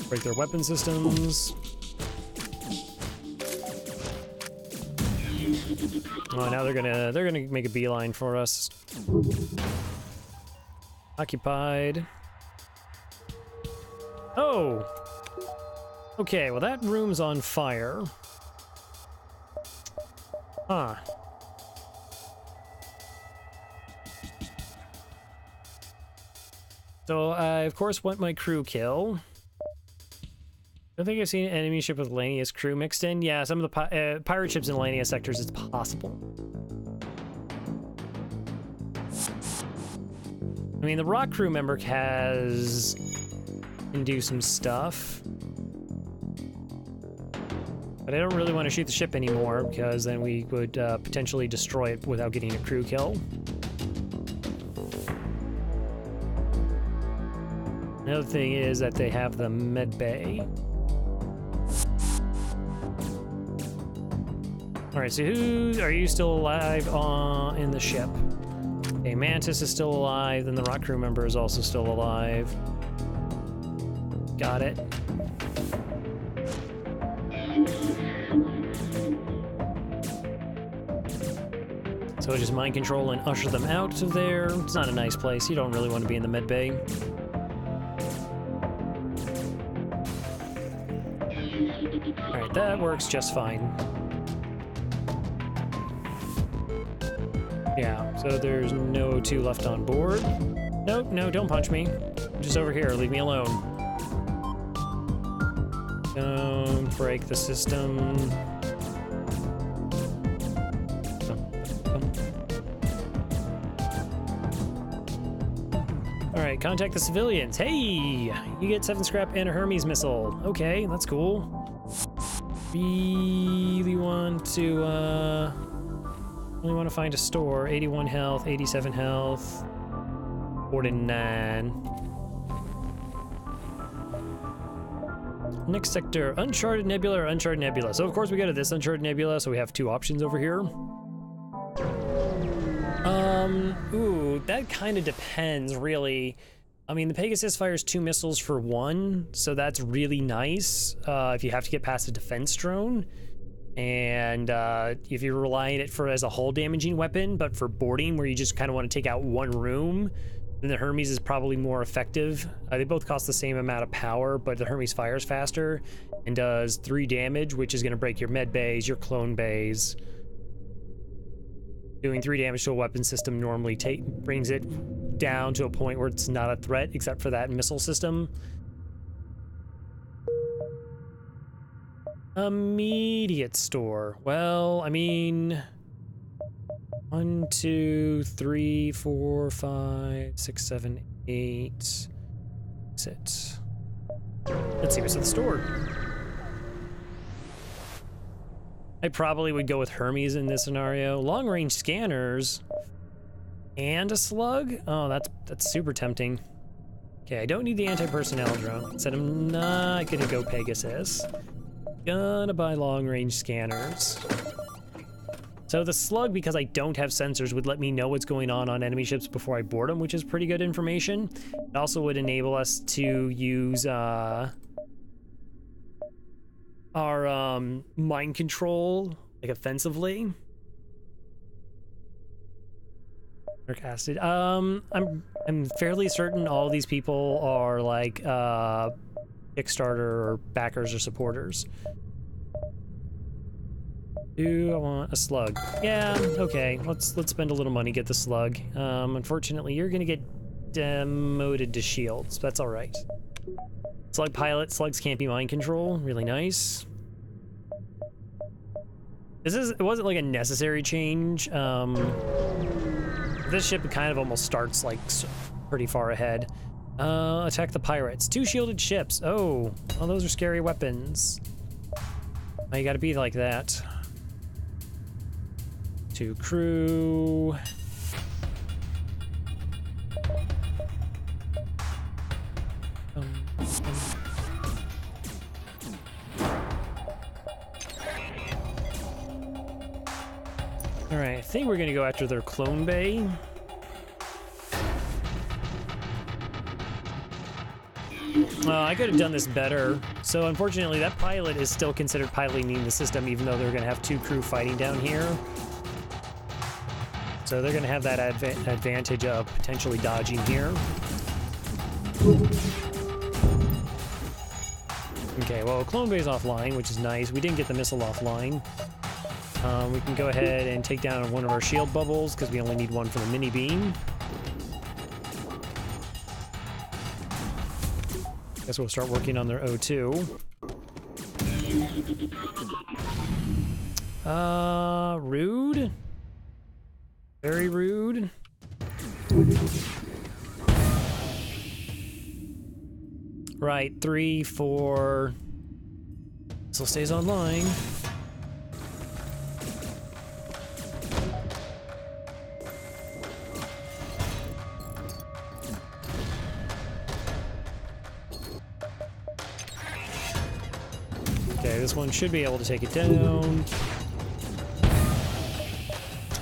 Break their weapon systems. Oh, now they're gonna make a beeline for us. Occupied. Oh! Okay, well that room's on fire. Huh. So I, of course, want my crew kill. I don't think I've seen an enemy ship with Lanius crew mixed in. Yeah, some of the pirate ships in Lanius sectors, it's possible. I mean, the rock crew member can do some stuff. But I don't really want to shoot the ship anymore, because then we would potentially destroy it without getting a crew kill. Another thing is that they have the med bay. Alright, so who are you still alive in the ship? Okay, Mantis is still alive, then the rock crew member is also still alive. Got it. So I just mind control and usher them out of there. It's not a nice place. You don't really want to be in the med bay. Alright, that works just fine. Yeah, so there's no O2 left on board. Nope, no, don't punch me. I'm just over here, leave me alone. Don't break the system. Alright, contact the civilians. Hey! You get 7 scrap and a Hermes missile. Okay, that's cool. Really want to, only want to find a store. 81 health, 87 health, 49. Next sector, Uncharted Nebula or Uncharted Nebula. So of course we go to this Uncharted Nebula, so we have 2 options over here. Ooh, that kind of depends, really. I mean, the Pegasus fires 2 missiles for 1, so that's really nice if you have to get past a defense drone. And if you're relying it for as a hull damaging weapon, but for boarding where you just kind of want to take out 1 room, then the Hermes is probably more effective. They both cost the same amount of power, but the Hermes fires faster and does 3 damage, which is going to break your med bays, your clone bays. Doing 3 damage to a weapon system normally brings it down to a point where it's not a threat, except for that missile system. Immediate store. Well, I mean, 1, 2, 3, 4, 5, 6, 7, 8. That's it. Let's see what's at the store. I probably would go with Hermes in this scenario. Long-range scanners and a slug? Oh, that's super tempting. Okay, I don't need the anti-personnel drone. Said I'm not gonna go Pegasus. Gonna buy long-range scanners. So the slug, because I don't have sensors, would let me know what's going on enemy ships before I board them, which is pretty good information. It also would enable us to use our mind control, like, offensively. Dark acid. I'm fairly certain all these people are like Kickstarter or backers or supporters. Do I want a slug? Yeah, okay. Let's spend a little money, get the slug. Unfortunately, you're gonna get demoted to shields. That's all right. Slug pilot. Slugs can't be mind control. Really nice. It wasn't like a necessary change. This ship kind of almost starts like pretty far ahead. Attack the pirates. 2 shielded ships. Oh, those are scary weapons. Oh, you gotta be like that. 2 crew. All right, I think we're gonna go after their clone bay. I could have done this better. So unfortunately, that pilot is still considered piloting the system, even though they're gonna have 2 crew fighting down here. So they're gonna have that advantage of potentially dodging here. Okay, well, clone bay's offline, which is nice. We didn't get the missile offline. We can go ahead and take down one of our shield bubbles, because we only need 1 for the mini beam. Guess we'll start working on their O2. Rude. Very rude. Right, 3, 4, Still stays online. Okay, this one should be able to take it down.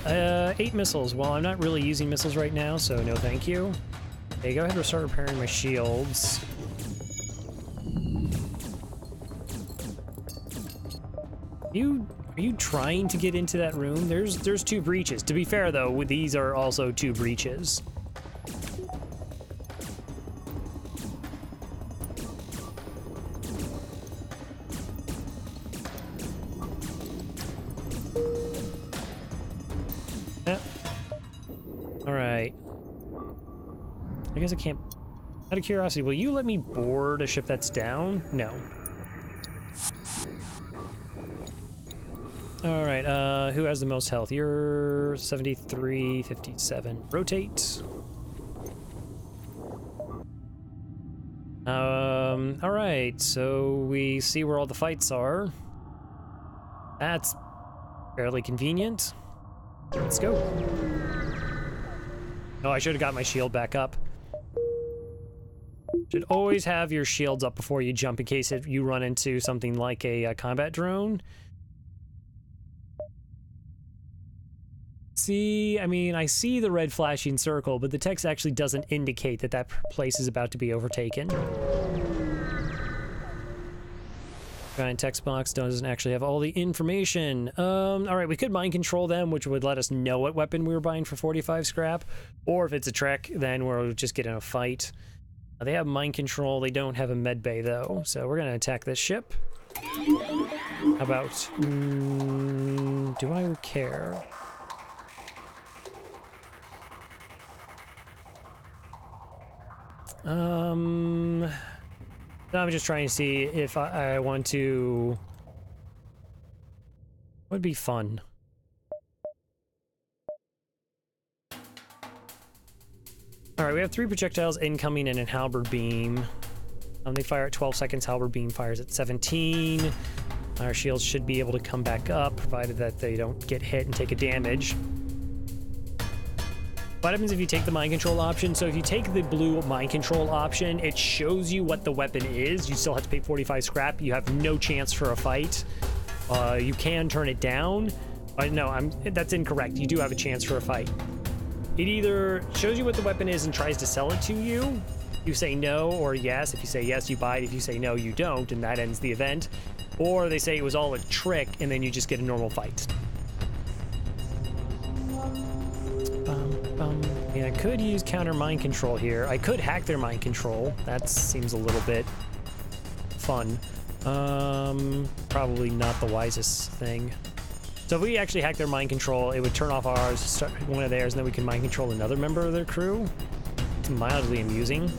8 missiles. Well, I'm not really using missiles right now, so no thank you. Okay, go ahead and start repairing my shields. Are you trying to get into that room? There's 2 breaches. To be fair, though, these are also 2 breaches. Alright. I guess I can't... Out of curiosity, will you let me board a ship that's down? No. Alright, who has the most health? You're 73, 57. Rotate. Alright, so we see where all the fights are. That's fairly convenient. Let's go. Oh, I should have got my shield back up. Should always have your shields up before you jump in case you run into something like a combat drone. See, I mean, I see the red flashing circle, but the text actually doesn't indicate that that place is about to be overtaken. Giant text box doesn't actually have all the information. All right, we could mind control them, which would let us know what weapon we were buying for 45 scrap. Or if it's a trek, then we'll just get in a fight. They have mind control. They don't have a med bay, though. So we're going to attack this ship. How about... do I care? I'm just trying to see if I want to... What would be fun? Alright, we have 3 projectiles incoming and a halberd beam. They fire at 12 seconds, halberd beam fires at 17. Our shields should be able to come back up, provided that they don't get hit and take a damage. What happens if you take the mind control option? So if you take the blue mind control option, it shows you what the weapon is. You still have to pay 45 scrap. You have no chance for a fight. You can turn it down. No, that's incorrect. You do have a chance for a fight. It either shows you what the weapon is and tries to sell it to you. You say no or yes. If you say yes, you buy it. If you say no, you don't, and that ends the event. Or they say it was all a trick, and then you just get a normal fight. I mean, I could use counter mind control here. I could hack their mind control. That seems a little bit fun. Probably not the wisest thing. So if we actually hack their mind control, it would turn off ours, start one of theirs, and then we can mind control another member of their crew. It's mildly amusing.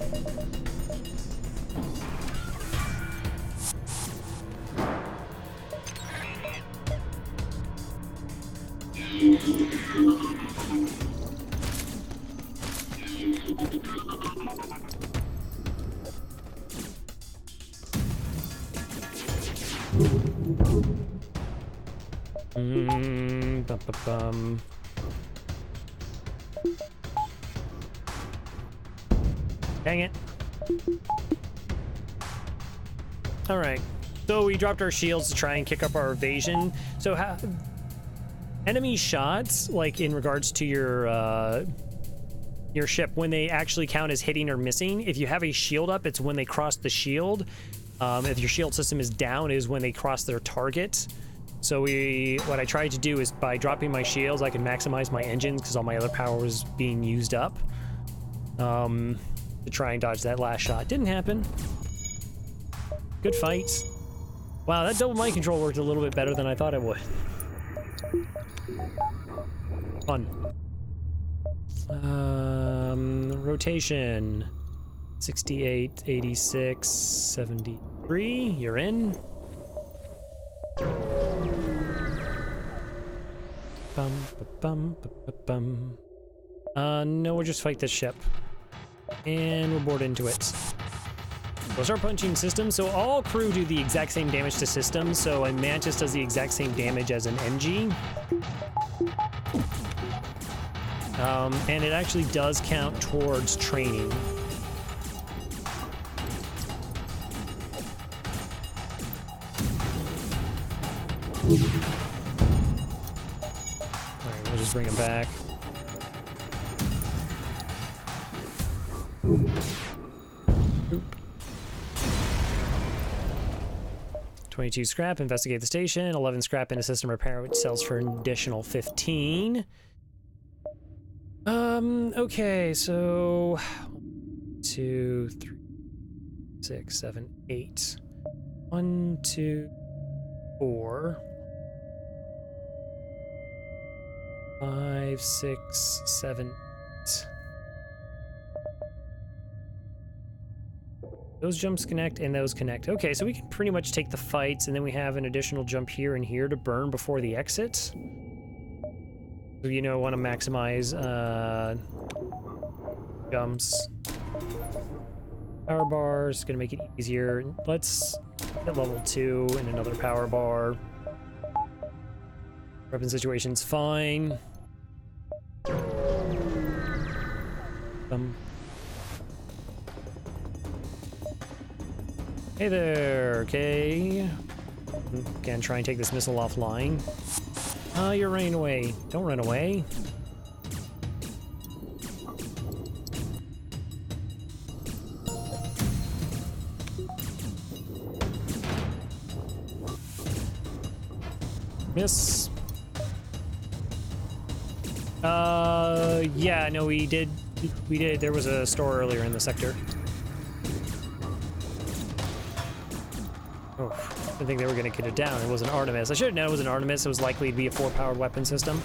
Dang it. All right. So we dropped our shields to try and kick up our evasion. So enemy shots, like in regards to your ship, when they actually count as hitting or missing, if you have a shield up, it's when they cross the shield. If your shield system is down, it is when they cross their target. So what I tried to do is by dropping my shields, I can maximize my engines because all my other power was being used up. To try and dodge that last shot. Didn't happen. Good fight. Wow, that double mind control worked a little bit better than I thought it would. Fun. Rotation. 68, 86, 73. You're in. No, we'll just fight this ship. And we'll board into it. We'll start punching systems. So all crew do the exact same damage to systems. So a Mantis does the exact same damage as an NG. And it actually does count towards training. Alright, we'll just bring him back. Oop. 22 scrap, investigate the station. 11 scrap into system repair, which sells for an additional 15. Okay, so 2, 3, 6, 7, 8. 1, 2, 4, 5, 6, 7, 8. Those jumps connect and those connect. Okay, so we can pretty much take the fights, and then we have an additional jump here and here to burn before the exit. So, you know, want to maximize jumps. Power bar is going to make it easier. Let's get level 2 and another power bar. Weapon situation's fine. Hey there, okay. Again, try and take this missile offline. You're running away. Don't run away. Miss. Yeah, no, we did. There was a store earlier in the sector. Oh, I didn't think they were going to get it down. It was an Artemis. I should have known it was an Artemis. It was likely to be a 4-powered weapon system.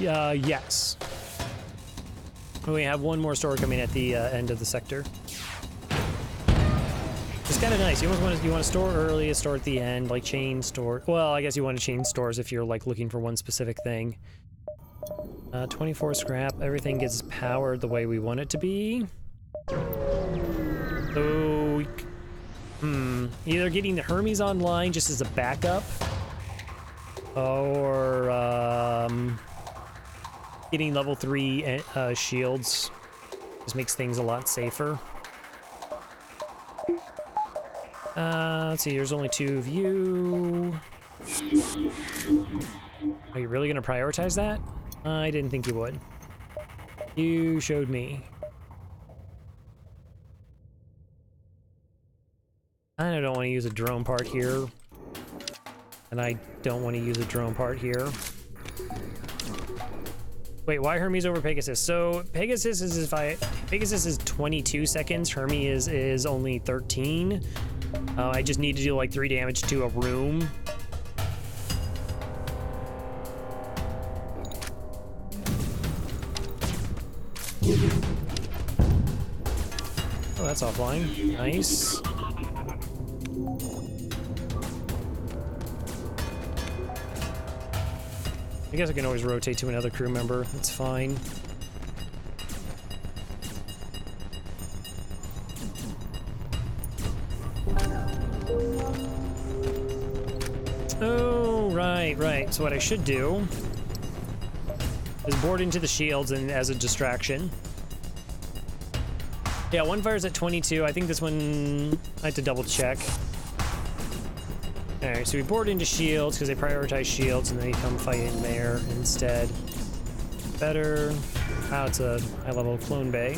Yes. We have one more store coming at the end of the sector. It's kind of nice. You want to store early, a store at the end, like chain store. Well, I guess you want to chain stores if you're like looking for one specific thing. 24 scrap. Everything gets powered the way we want it to be. So, either getting the Hermes online just as a backup, or getting level 3 shields just makes things a lot safer. Let's see, there's only 2 of you. Are you really gonna prioritize that? I didn't think you would. You showed me. I don't want to use a drone part here. And I don't want to use a drone part here. Wait, why Hermes over Pegasus? So Pegasus is Pegasus is 22 seconds, Hermes is only 13. I just need to do like 3 damage to a room. Oh, that's offline. Nice. I guess I can always rotate to another crew member. It's fine. Oh, right. So what I should do is board into the shields and as a distraction. Yeah, one fires at 22. I think this one, I have to double check. Alright, so we board into shields because they prioritize shields and they come fight in there instead. Better. Wow, it's a high-level clone bay.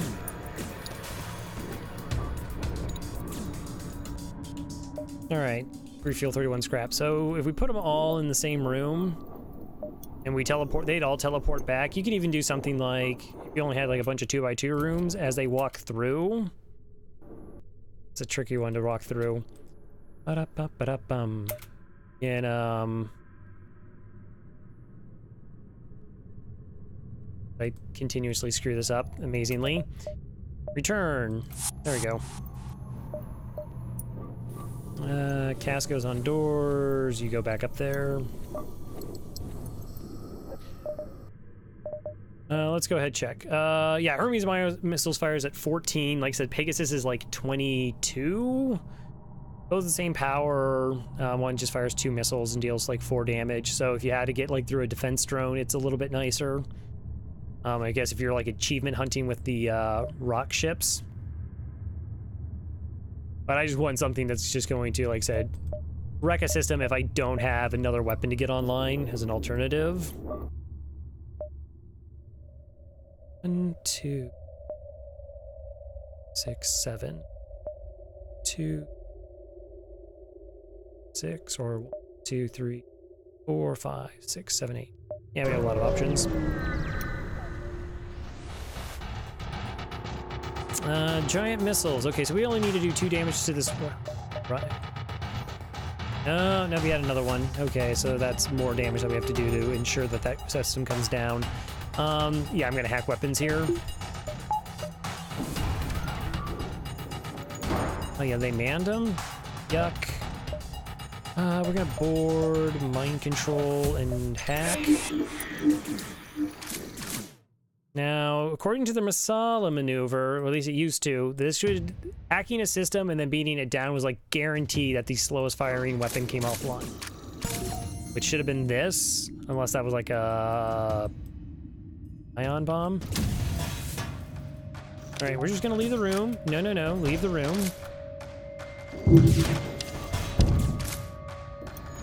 Alright, refuel 31 scrap. So if we put them all in the same room and we teleport, they'd all teleport back. You can even do something like, if you only had like a bunch of 2x2 rooms, as they walk through. It's a tricky one to walk through. Ba-da-ba-ba-da-bum. And, I continuously screw this up, amazingly. Return. There we go. Cast goes on doors. You go back up there. Let's go ahead check. Yeah, Hermes missiles fires at 14. Like I said, Pegasus is like 22. Both the same power. One just fires 2 missiles and deals like 4 damage. So if you had to get like through a defense drone, it's a little bit nicer. I guess if you're like achievement hunting with the rock ships. But I just want something that's just going to, like I said, wreck a system if I don't have another weapon to get online as an alternative. 1, 2, 6, 7, 2, 6, or 1, 2, 3, 4, 5, 6, 7, 8. Yeah, we have a lot of options. Giant missiles. Okay, so we only need to do 2 damage to this. Right. No, we had another one. Okay, so that's more damage that we have to do to ensure that that system comes down. Yeah, I'm gonna hack weapons here. Oh yeah, they manned them? Yuck. We're gonna board, mind control, and hack. Now, according to the Masala maneuver, or at least it used to, hacking a system and then beating it down was like guaranteed that the slowest firing weapon came offline. Which should have been this, unless that was like a ion bomb. All right, we're just gonna leave the room. No, leave the room.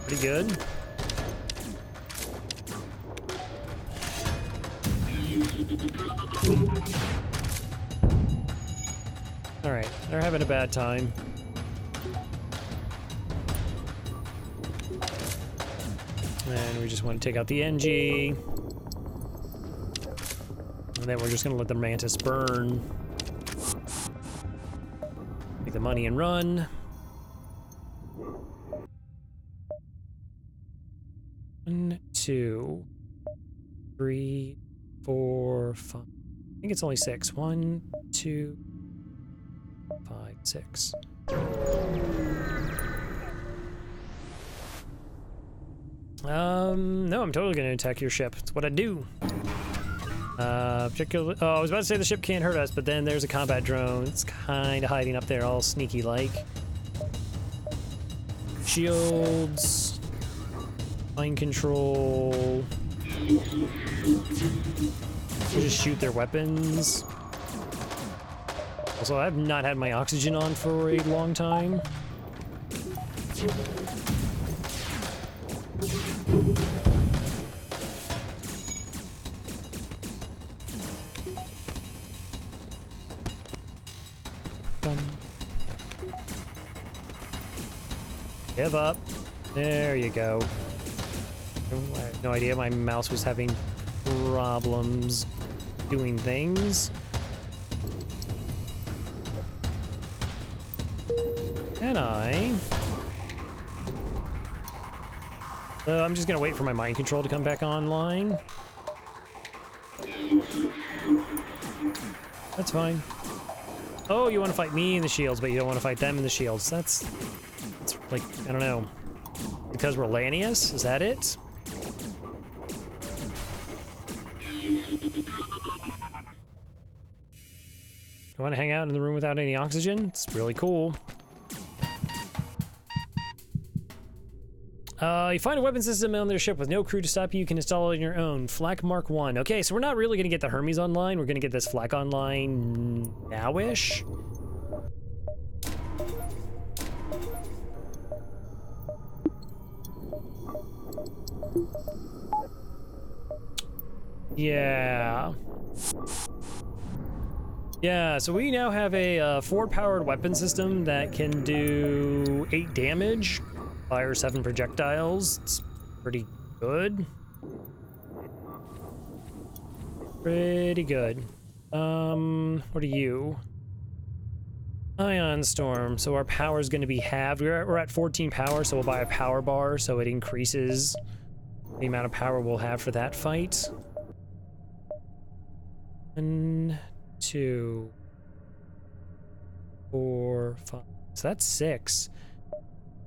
Pretty good. All right, they're having a bad time. And we just want to take out the NG. And then we're just gonna let the Mantis burn. Take the money and run. 1, 2, 3, 4, 5. I think it's only 6. 1, 2, 5, 6. No, I'm totally gonna attack your ship. It's what I do. Particularly, I was about to say the ship can't hurt us, but then there's a combat drone. It's kind of hiding up there, all sneaky-like. Shields. Mind control. We'll just shoot their weapons. Also, I've not had my oxygen on for a long time. Give up. There you go. I have no idea my mouse was having problems doing things. Can I? I'm just gonna wait for my mind control to come back online. That's fine. Oh, you want to fight me in the shields, but you don't want to fight them in the shields. That's like, I don't know. Because we're Lanius? Is that it? You want to hang out in the room without any oxygen? It's really cool. You find a weapon system on their ship with no crew to stop you. You can install it on your own. Flak Mark 1. Okay, so we're not really going to get the Hermes online. We're going to get this Flak online now-ish. Yeah. Yeah, so we now have a 4-powered weapon system that can do 8 damage, fire 7 projectiles. It's pretty good. Pretty good. What are you? Ion Storm. So our power is going to be halved. We're at 14 power, so we'll buy a power bar, so it increases the amount of power we'll have for that fight. 1, 2, 4, 5. So that's 6.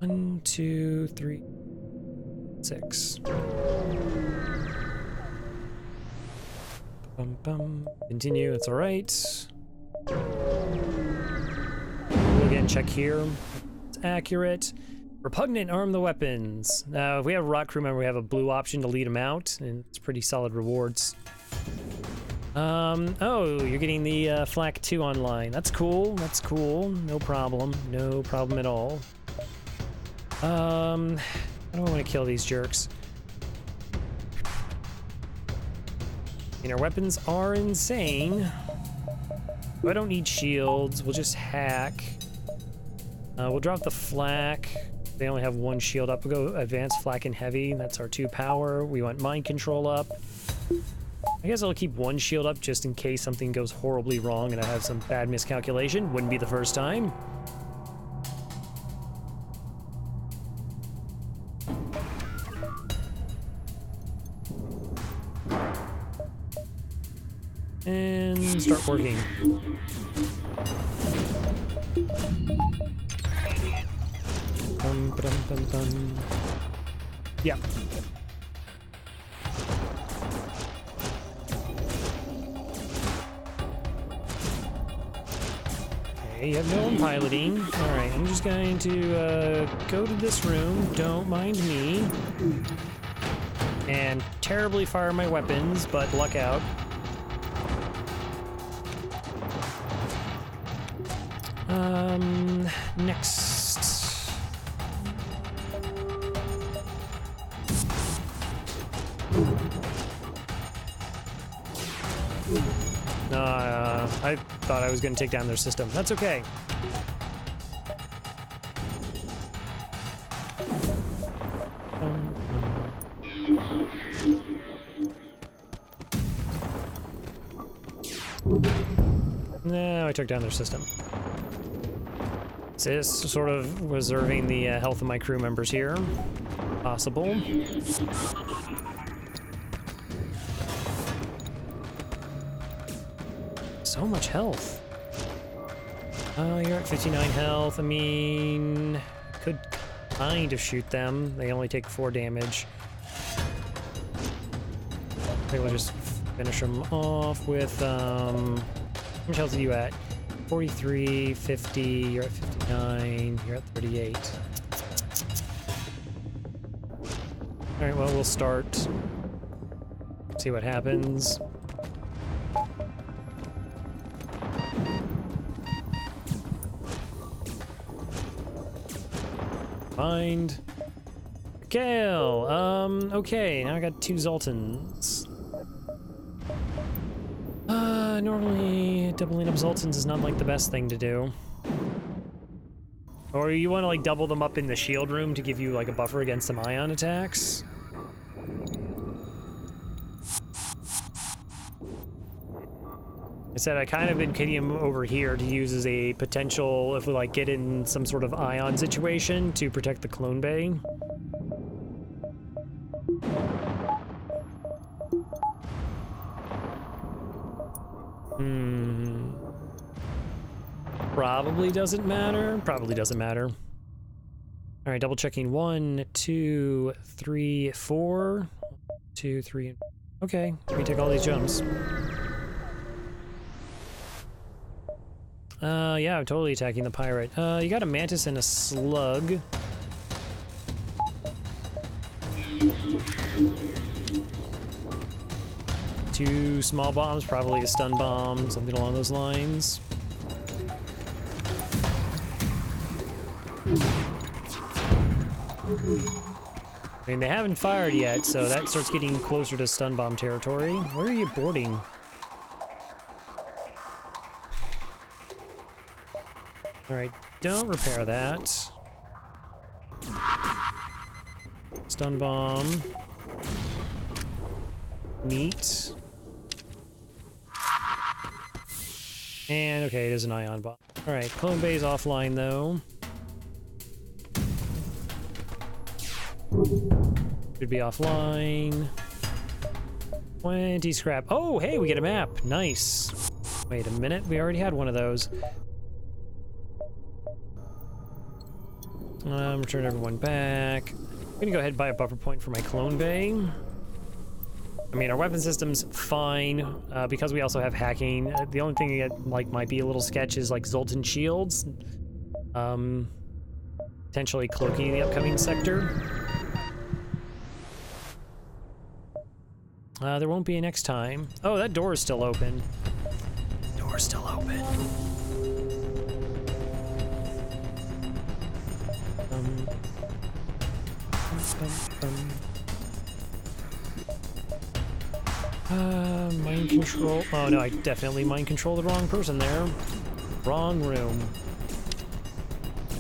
1, 2, 3, 6. Continue, it's alright. We'll again check here. It's accurate. Repugnant, arm the weapons. Now, if we have a rock crew member, we have a blue option to lead them out, and it's pretty solid rewards. Oh, you're getting the Flak 2 online. That's cool, that's cool. No problem. No problem at all. I don't want to kill these jerks. And our weapons are insane. I don't need shields. We'll just hack. We'll drop the flak. They only have one shield up. We'll go advanced flak and heavy. That's our 2 power. We want mind control up. I guess I'll keep one shield up just in case something goes horribly wrong and I have some bad miscalculation. Wouldn't be the first time. And start working. Yeah. Okay, you have no one piloting. Alright, I'm just going to go to this room. Don't mind me. And terribly fire my weapons, but luck out. Next. I thought I was going to take down their system. That's okay. No, I took down their system. So this sort of reserving the health of my crew members here. Possible. So much health. Oh, you're at 59 health. I mean, could kind of shoot them. They only take 4 damage. I think we'll just finish them off with, how much health are you at? 43, 50, you're at 59, you're at 38. Alright, well, we'll start. See what happens. Find. Kale! Okay, now I got 2 Zoltans. Normally doubling up Zoltans is not like the best thing to do. Or you want to like double them up in the shield room to give you like a buffer against some ion attacks. I said I kind of been kitting him over here to use as a potential if we like get in some sort of ion situation to protect the clone bay. Probably doesn't matter. Probably doesn't matter. All right, double checking. 1, 2, 3, 4. 2, 3. Okay, we take all these jumps. Yeah, I'm totally attacking the pirate. You got a mantis and a slug. Two small bombs, probably a stun bomb, something along those lines. I mean, they haven't fired yet, so that starts getting closer to stun bomb territory. Where are you boarding? Alright, don't repair that. Stun bomb. Neat. And okay, it is an ion bomb. Alright, clone bay's offline though. Should be offline. 20 scrap. Oh, hey, we get a map. Nice. Wait a minute, we already had one of those. Return everyone back. I'm gonna go ahead and buy a buffer point for my clone bay. I mean, our weapon system's fine, because we also have hacking. The only thing that, like, might be a little sketch is, like, Zoltan shields. Potentially cloaking the upcoming sector. There won't be a next time. Oh, that door is still open. Door's still open. Mind control. Oh no, I definitely mind control the wrong person there. Wrong room.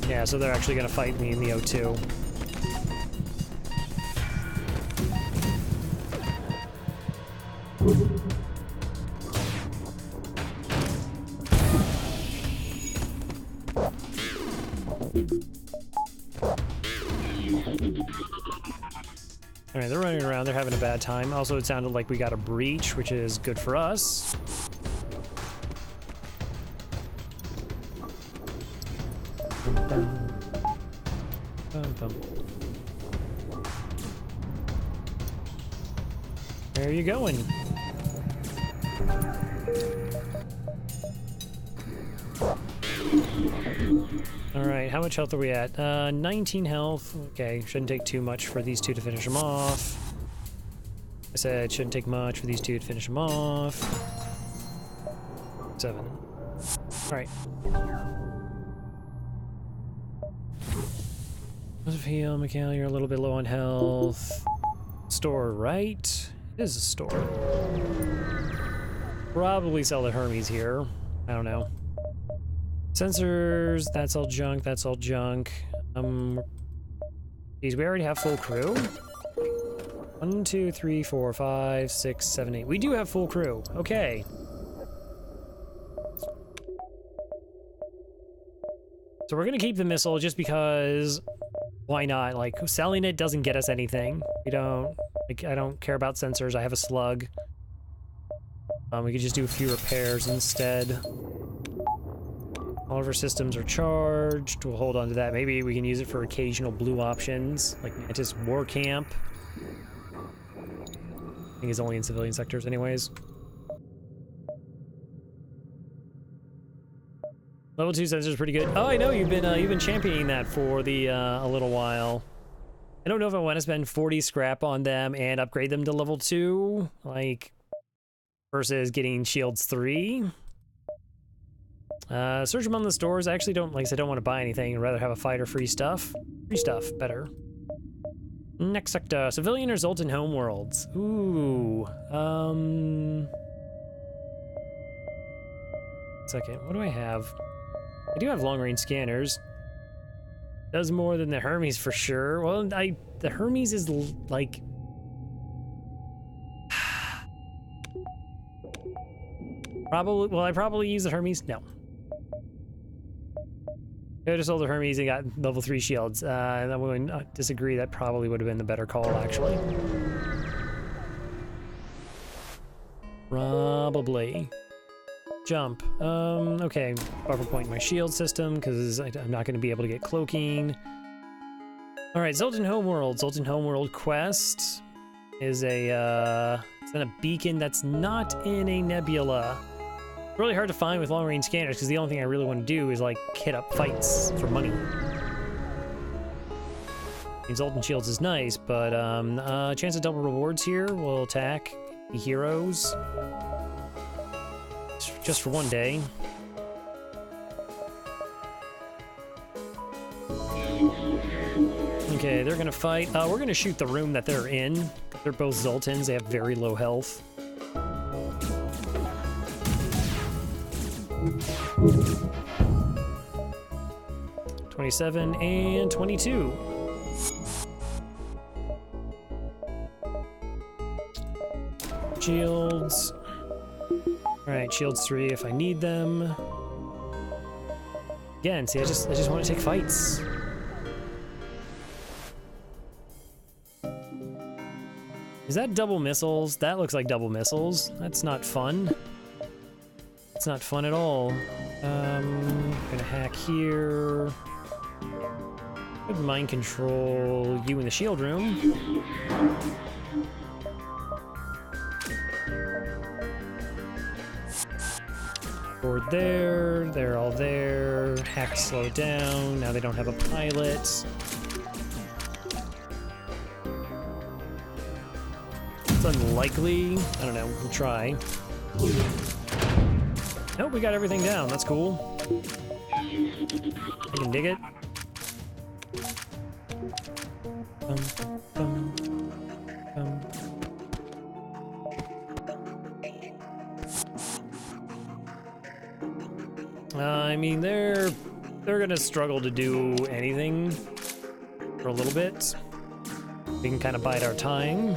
Yeah, so they're actually gonna fight me in the O2. Alright, they're running around, they're having a bad time. Also, it sounded like we got a breach, which is good for us. Where are you going? Alright, how much health are we at? 19 health. Okay, shouldn't take too much for these two to finish them off. I said shouldn't take much for these two to finish them off. 7. Alright. Positive heal, Mikhail, you're a little bit low on health. Store, right? It is a store. Probably sell the Hermes here. I don't know. Sensors, that's all junk, that's all junk. Geez, we already have full crew? 1, 2, 3, 4, 5, 6, 7, 8. We do have full crew. Okay. So we're gonna keep the missile just because why not? Like, selling it doesn't get us anything. We don't, like, I don't care about sensors. I have a slug. We could just do a few repairs instead. All of our systems are charged. We'll hold on to that. Maybe we can use it for occasional blue options, like Mantis War Camp. I think it's only in civilian sectors anyways. Level 2 sensor is pretty good. Oh, I know you've been championing that for the a little while. I don't know if I want to spend 40 scrap on them and upgrade them to level 2, like, versus getting shields 3. Search among the stores. I actually don't, like I said, don't want to buy anything. I'd rather have a fighter free stuff. Free stuff, better. Next sector, civilian or Zoltan homeworlds. Ooh, second, what do I have? I do have long-range scanners. Does more than the Hermes for sure. Well, the Hermes is like... Probably, will I probably use the Hermes? No. I just sold the Hermes and got level 3 shields. And I wouldn't disagree, that probably would have been the better call, actually. Probably. Jump. Okay. Buffer point my shield system, because I'm not going to be able to get cloaking. Alright, Zoltan Homeworld. Zoltan Homeworld quest is a, it's in a beacon that's not in a nebula. Really hard to find with long-range scanners, because the only thing I really want to do is, like, hit up fights for money. Zoltan Shields is nice, but, chance of double rewards here. We'll attack the heroes. Just for one day. Okay, they're gonna fight. We're gonna shoot the room that they're in. They're both Zoltans. They have very low health. $27 and $22. Shields. Alright, shields 3 if I need them. Again, see, I just want to take fights. Is that double missiles? That looks like double missiles. That's not fun. It's not fun at all. Gonna hack here. Good mind control you in the shield room. Board there, they're all there. Hack slow down. Now they don't have a pilot. It's unlikely. I don't know. We'll try. Nope, we got everything down. That's cool. I can dig it. I mean, they're gonna struggle to do anything for a little bit. We can kind of bide our time.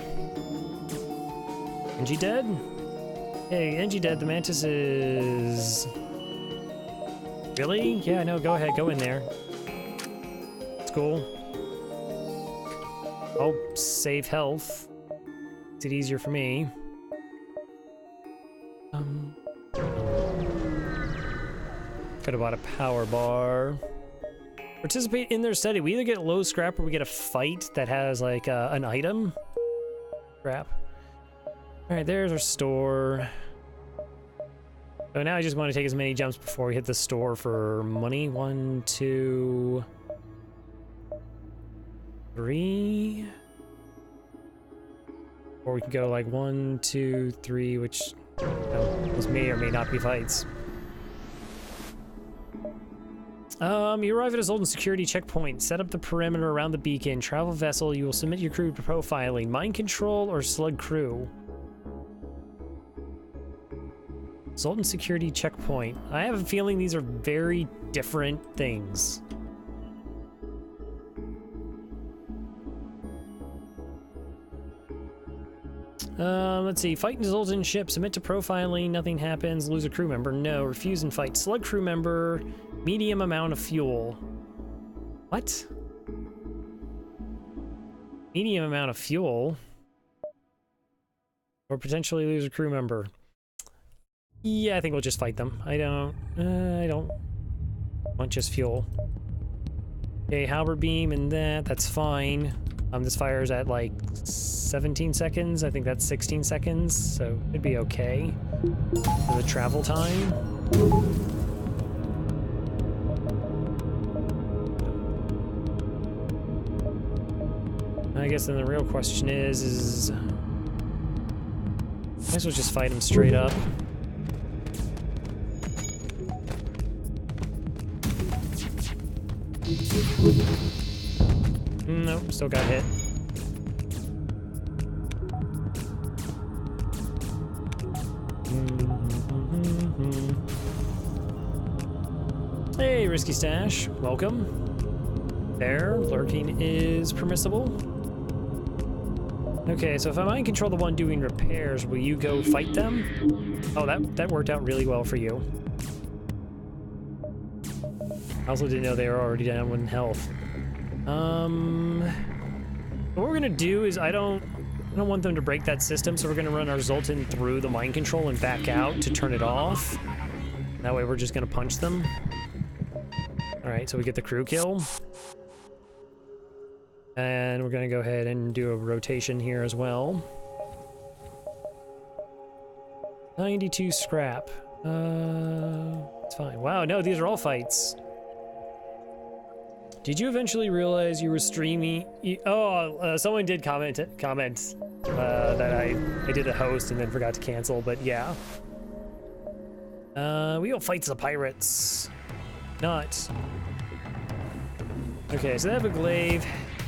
Engie dead? Hey, Engie dead. The Mantis is... Really? Yeah, no, go ahead. Go in there. It's cool. Oh, save health. Makes it easier for me. Could have bought a power bar. Participate in their study. We either get low scrap or we get a fight that has like an item. Scrap. All right, there's our store. So now I just want to take as many jumps before we hit the store for money. 1, 2, 3. Or we can go like 1, 2, 3, which those may or may not be fights. You arrive at a Zoltan security checkpoint. Set up the perimeter around the beacon. Travel vessel. You will submit your crew to profiling. Mind control or slug crew? Zoltan security checkpoint. I have a feeling these are very different things. Let's see. Fight in Zoltan ship. Submit to profiling. Nothing happens. Lose a crew member. No. Refuse and fight. Slug crew member. Medium amount of fuel. What? Medium amount of fuel? Or potentially lose a crew member. Yeah, I think we'll just fight them. I don't want just fuel. Okay, halberd beam and that's fine. This fires at like 17 seconds. I think that's 16 seconds, so it'd be okay for the travel time. I guess then the real question is I guess we'll just fight him straight up. Nope, still got hit. Hey, Risky Stash, welcome. There, lurking is permissible. Okay, so if I mind control the one doing repairs, will you go fight them? Oh, that worked out really well for you. I also didn't know they were already down 1 health. What we're gonna do is I don't want them to break that system, so we're gonna run our Zoltan through the mind control and back out to turn it off. That way we're just gonna punch them. Alright, so we get the crew kill. And we're gonna go ahead and do a rotation here as well. 92 scrap. It's fine. Wow, no, these are all fights. Did you eventually realize you were streaming? Someone did comment that I did a host and then forgot to cancel, but yeah. We go fight the pirates. Not. Okay, so they have a glaive.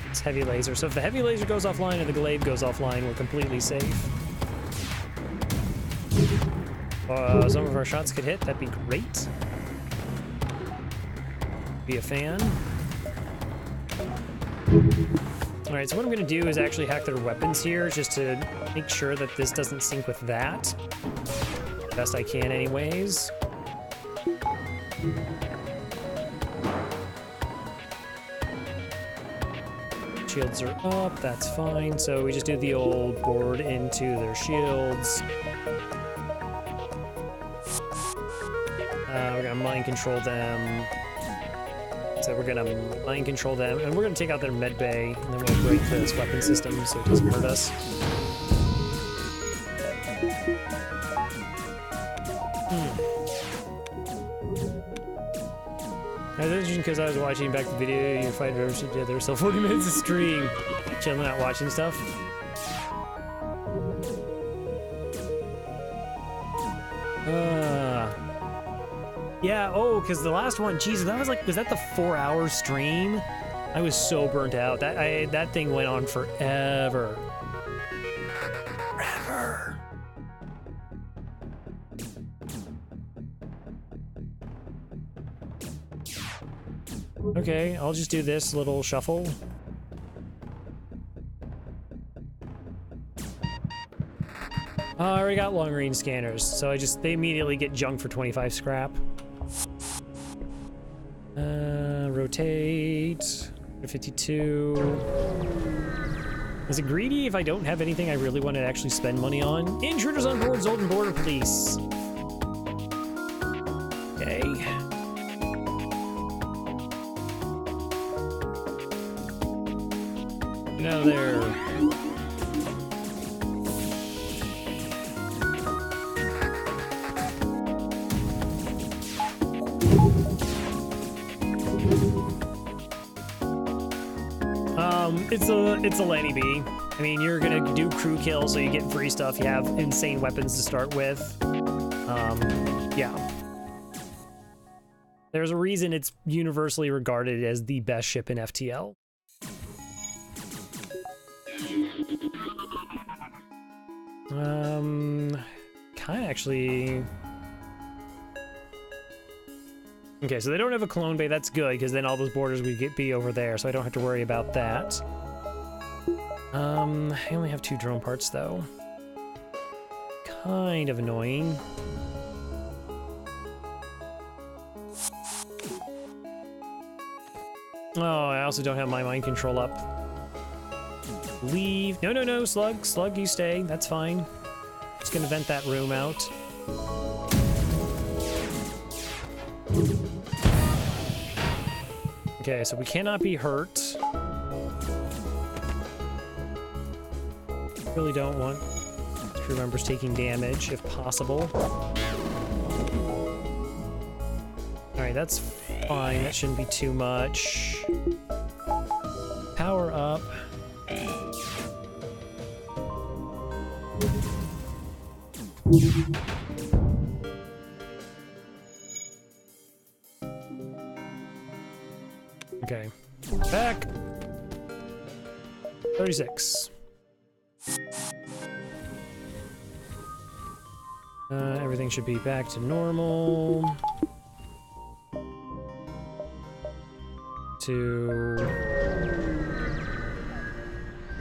It's heavy laser. So if the heavy laser goes offline and the glaive goes offline, we're completely safe. Some of our shots could hit. That'd be great. Be a fan. Alright, so what I'm going to do is actually hack their weapons here, just to make sure that this doesn't sync with that. Best I can anyways. Shields are up, that's fine. So we just do the old board into their shields. We're going to mind control them. So we're gonna mind control them, and we're gonna take out their med bay, and then we'll break this weapon system so it doesn't hurt us. I was interested because I was watching back the video you fight together, there was still 40 minutes of stream. Chilling out watching stuff. Yeah, oh, because the last one, Jesus, that was like, was that the 4-hour stream? I was so burnt out. That thing went on forever. Forever. Okay, I'll just do this little shuffle. I already got long range scanners, so they immediately get junk for 25 scrap. Rotate. 52. Is it greedy if I don't have anything I really want to actually spend money on? Intruders on board, Zoltan Border Police. Okay. Get out of there. It's a Lanny B. I mean, you're gonna do crew kills, so you get free stuff. You have insane weapons to start with. Yeah. There's a reason it's universally regarded as the best ship in FTL. Kinda actually... Okay, so they don't have a clone bay. That's good, because then all those borders would be over there, so I don't have to worry about that. I only have 2 drone parts, though. Kind of annoying. Oh, I also don't have my mind control up. Leave. No, no, no, Slug. Slug, you stay. That's fine. Just gonna vent that room out. Okay, so we cannot be hurt. Really don't want crew members taking damage, if possible. Alright, that's fine. That shouldn't be too much. Power up. Okay. Back. 36. Everything should be back to normal. I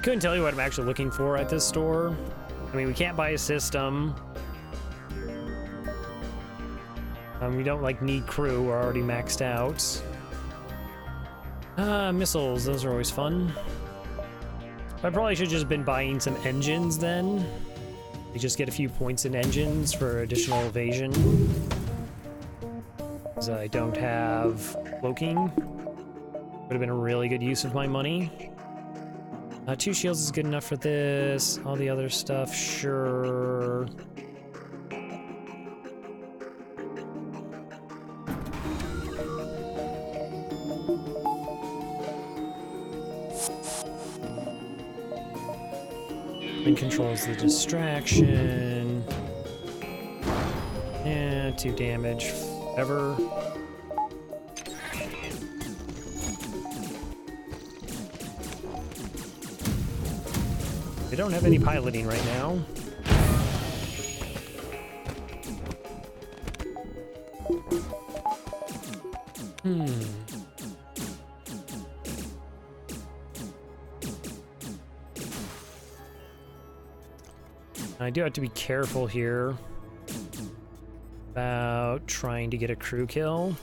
couldn't tell you what I'm actually looking for at this store. I mean, we can't buy a system. We don't, like, need crew. We're already maxed out. Missiles. Those are always fun. I probably should have just been buying some engines then. You just get a few points in engines for additional evasion. Because I don't have cloaking. Would have been a really good use of my money. 2 shields is good enough for this. All the other stuff, sure. And controls the distraction. And 2 damage. Ever. They don't have any piloting right now. I do have to be careful here about trying to get a crew kill.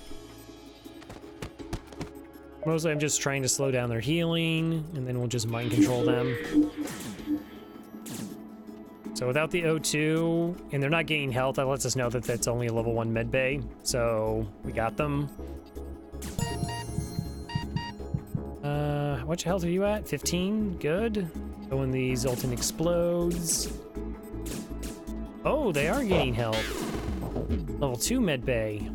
Mostly I'm just trying to slow down their healing, and then we'll just mind control them. So without the O2, and they're not gaining health, that lets us know that that's only a level 1 med bay. So we got them. How much health are you at? 15? Good. So when the Zoltan explodes... Oh, they are gaining health. Level 2 med bay.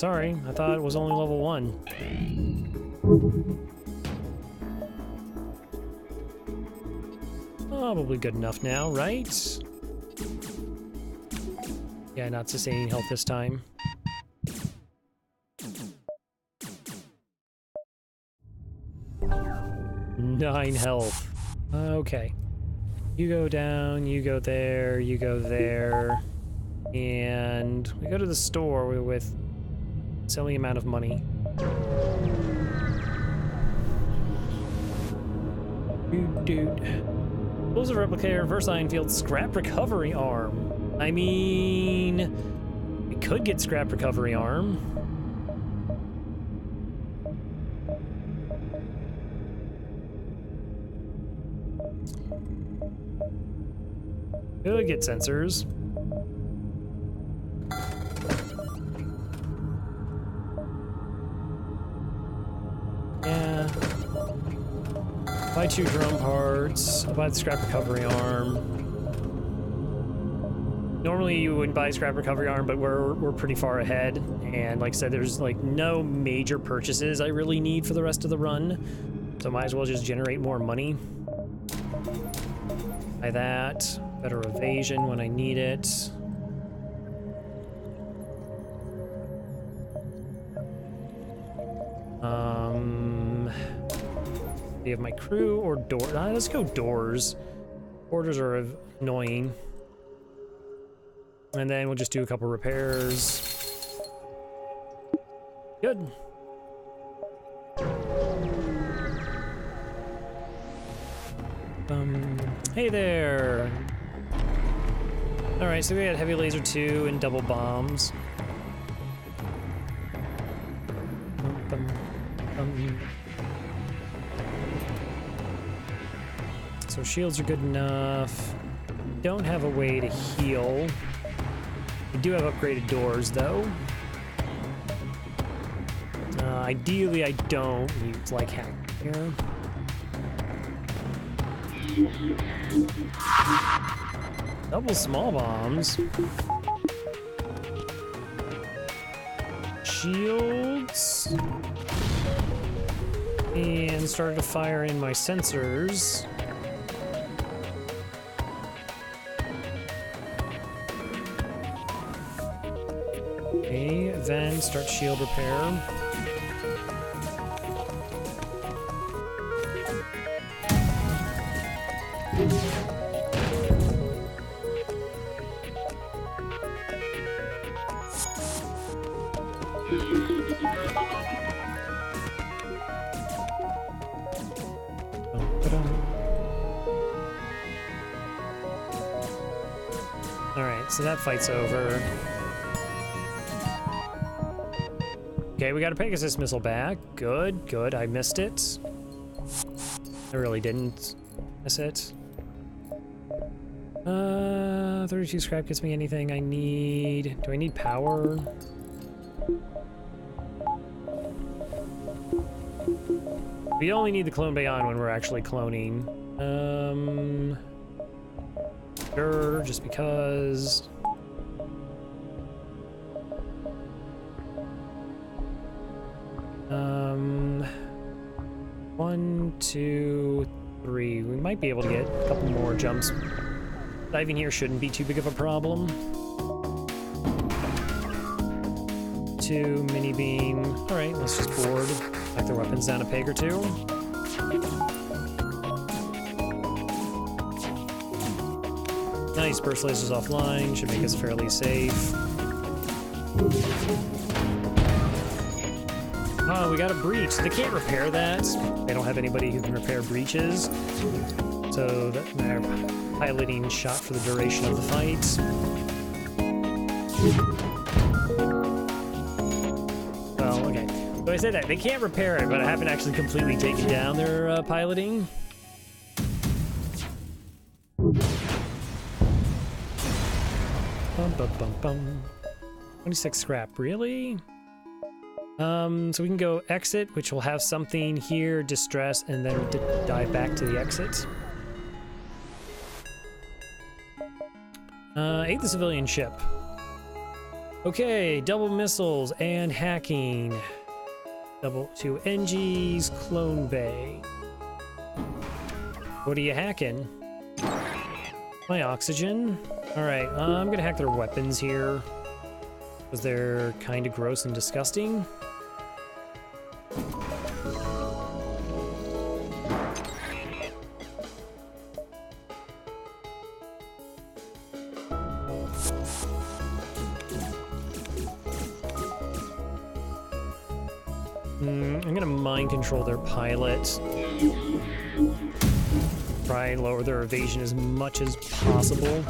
Sorry, I thought it was only level 1. Probably good enough now, right? Yeah, not sustaining health this time. Nine health. Okay. You go down, you go there, you go there. And we go to the store with a silly amount of money. Dude. Explosive replicator, reverse ion field, scrap recovery arm. I mean, we could get scrap recovery arm. Could get sensors. Yeah. Buy 2 drum parts. I'll buy the scrap recovery arm. Normally you wouldn't buy scrap recovery arm, but we're pretty far ahead. And like I said, there's like no major purchases I really need for the rest of the run. So might as well just generate more money. Buy that. Better evasion when I need it. Do you have my crew or door? Let's go doors. Borders are annoying. And then we'll just do a couple repairs. Good. Hey there. All right, so we got heavy laser 2 and double bombs. So shields are good enough. Don't have a way to heal. We do have upgraded doors, though. Ideally, I don't use like hack here. Double small bombs. Shields. And started to fire in my sensors. Okay, then start shield repair. Alright, so that fight's over. Okay, we got a Pegasus missile back. Good, good. I missed it. I really didn't miss it. 32 scrap gets me anything I need. Do I need power? We only need the clone bay on when we're actually cloning. Sure, just because. One, two, three. We might be able to get a couple more jumps. Diving here shouldn't be too big of a problem. 2, mini beam. All right, let's just board. Knock their weapons down a peg or 2. Nice, burst lasers offline. Should make us fairly safe. Oh, we got a breach. They can't repair that. They don't have anybody who can repair breaches. So they're piloting shot for the duration of the fight. Well, okay. So I said that. They can't repair it, but I haven't actually completely taken down their piloting. Bum, bum, bum, bum. 26 scrap, really? So we can go exit, which will have something here, distress, and then dive back to the exit. Ate the civilian ship. Okay, double missiles and hacking. Double 2 NGs, clone bay. What are you hacking? My oxygen. All right, I'm gonna hack their weapons here because they're kind of gross and disgusting. I'm gonna mind control their pilot. Try and lower their evasion as much as possible.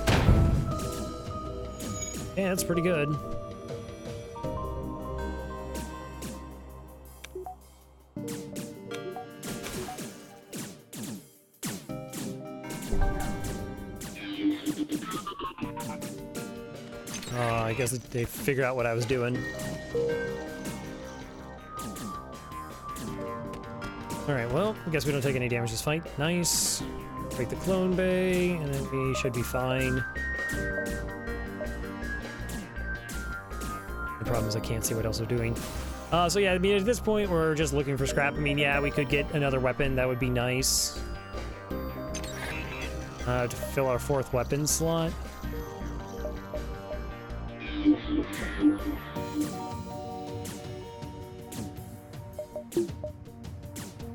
Yeah, that's pretty good. I guess they figured out what I was doing. Alright, well, I guess we don't take any damage this fight. Nice. Break the clone bay, and then we should be fine. The problem is I can't see what else they're doing. So yeah, I mean, at this point, we're just looking for scrap. I mean, yeah, we could get another weapon. That would be nice. To fill our 4th weapon slot.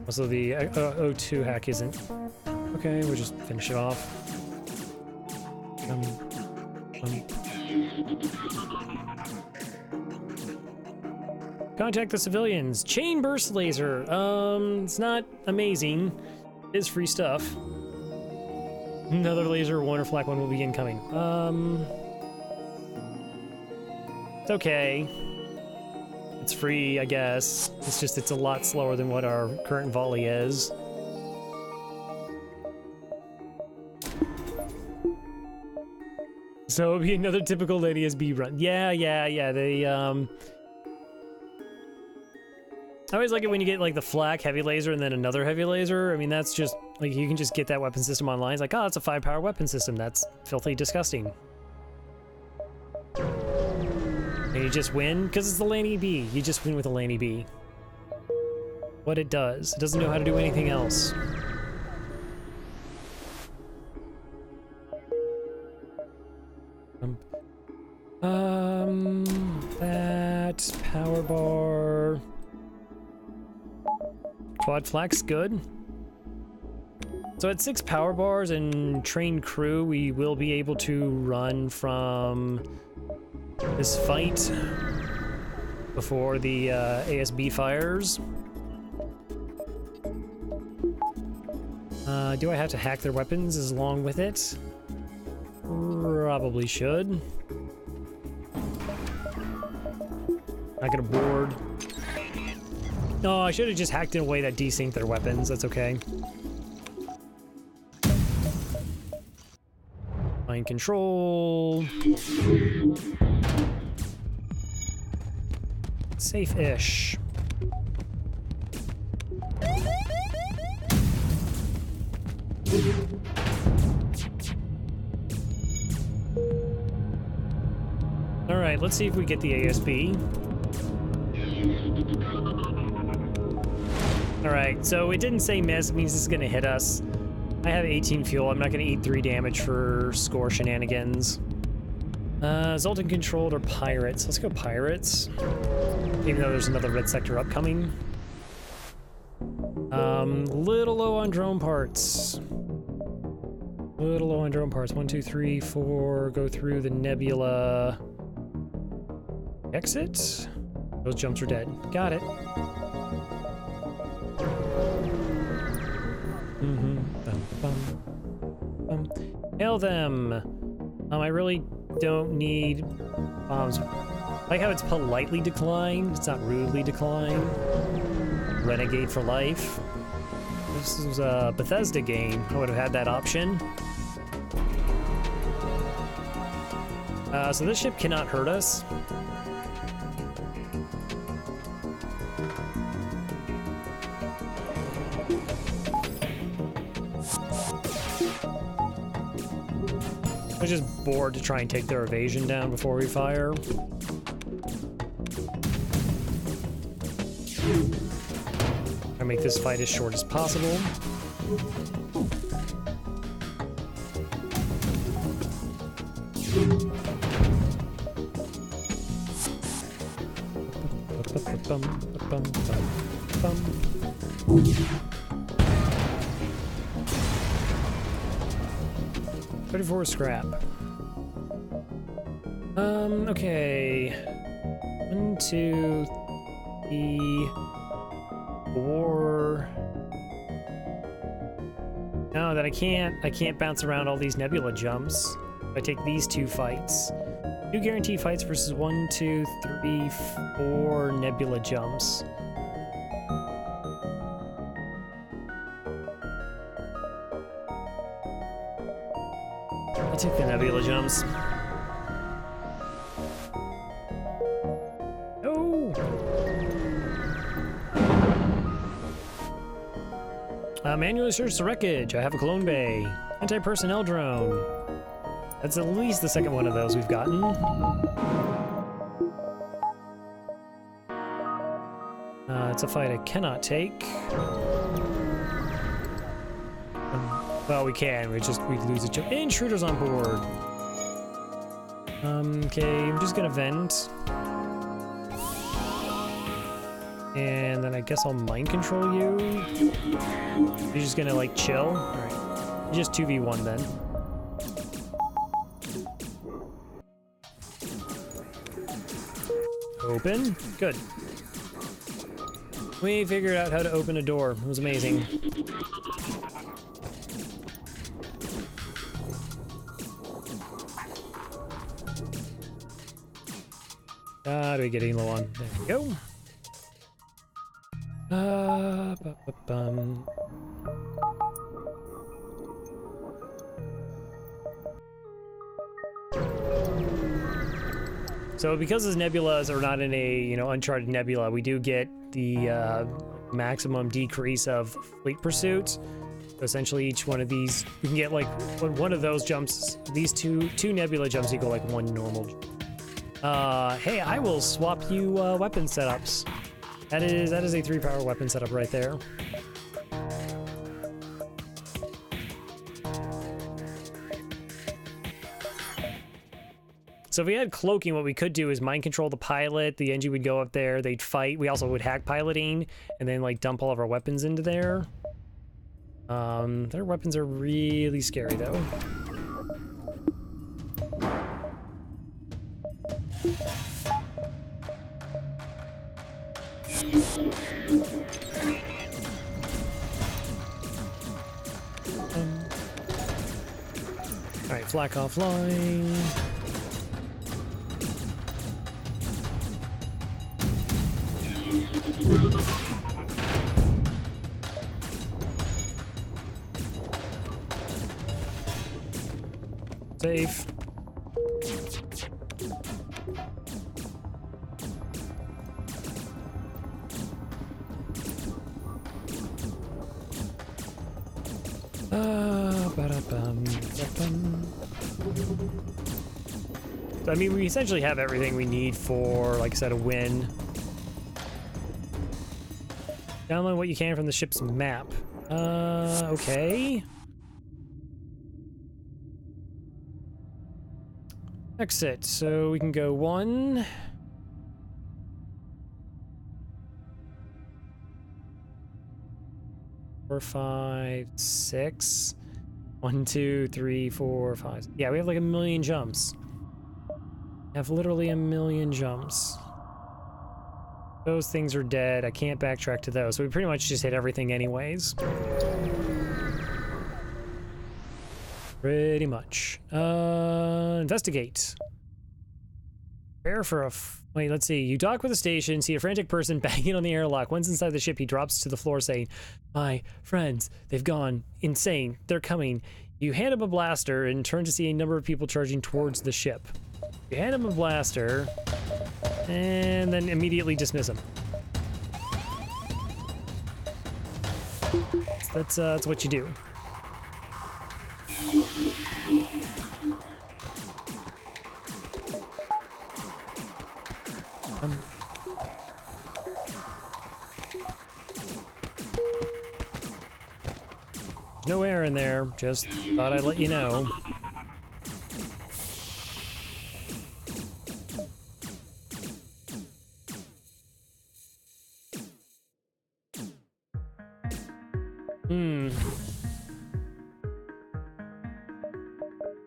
Also, the O2 hack isn't... Okay, we'll just finish it off. Contact the civilians. Chain burst laser. It's not amazing. It is free stuff. Another laser, one or flak one will be incoming. It's okay. It's free, I guess. It's just, it's a lot slower than what our current volley is. So it'll be another typical Lanius B run. Yeah, they, I always like it when you get, like, the flak heavy laser and then another heavy laser. I mean, that's just, like, you can just get that weapon system online. It's like, oh, it's a 5-power weapon system. That's filthy disgusting. And you just win? Because it's the Lanius B. You just win with a Lanius B. What it does. It doesn't know how to do anything else. That power bar. Quad flak's good. So at 6 power bars and trained crew, we will be able to run from this fight before the ASB fires. Do I have to hack their weapons as along with it? Probably should. Not gonna board. No, I should have just hacked in a way that desynced their weapons. That's okay. Mind control. Safe-ish. All right, let's see if we get the ASB. All right, so it didn't say miss. It means this is gonna hit us. I have 18 fuel. I'm not gonna eat 3 damage for score shenanigans. Zoltan controlled or pirates. Let's go pirates. Even though there's another red sector upcoming. Little low on drone parts. Little low on drone parts. 1, 2, 3, 4. Go through the nebula. Exit. Those jumps are dead. Got it. Hail them. I really don't need bombs. I like how it's politely declined. It's not rudely declined. Renegade for life. This is a Bethesda game. I would have had that option. So this ship cannot hurt us. I'm just bored to try and take their evasion down before we fire. I make this fight as short as possible. Ready for scrap. Okay. 1, 2, 3, 4. No, that I can't bounce around all these nebula jumps. If I take these 2 fights. 2 guaranteed fights versus 1, 2, 3, 4 nebula jumps. I'll take the nebula jumps. Oh! Manually search the wreckage. I have a clone bay. Anti-personnel drone. That's at least the second one of those we've gotten. It's a fight I cannot take. Well, we can. We lose a jump. Intruders on board. Okay, I'm just gonna vent. And then I guess I'll mind control you. You're just gonna like chill? Alright. Just 2v1 then. Open. Good. We figured out how to open a door. It was amazing. Do we get any low on? There we go. So because his nebulas are not in a, you know, uncharted nebula, we do get the maximum decrease of fleet pursuit. So essentially each one of these, we can get like one of those jumps, these two nebula jumps equal like 1 normal. Hey, I will swap you weapon setups. That is a 3-power weapon setup right there. So if we had cloaking, what we could do is mind control the pilot, the NG would go up there, they'd fight. We also would hack piloting and then like dump all of our weapons into there. Their weapons are really scary though. Alright, flak offline. Safe. So, I mean, we essentially have everything we need for, like I said, a win. Download what you can from the ship's map. Okay. Exit. So we can go 1. Four, 5, 6. 1, 2, 3, 4, 5. Yeah, we have like 1,000,000 jumps. We have literally 1,000,000 jumps. Those things are dead. I can't backtrack to those. So we pretty much just hit everything anyways. Pretty much. Investigate. Prepare for a... Wait, let's see. You dock with the station, see a frantic person banging on the airlock. Once inside the ship, he drops to the floor saying, "My friends, they've gone insane. They're coming." You hand him a blaster and turn to see a number of people charging towards the ship. You hand him a blaster and then immediately dismiss him. That's what you do. No air in there. Just thought I'd let you know.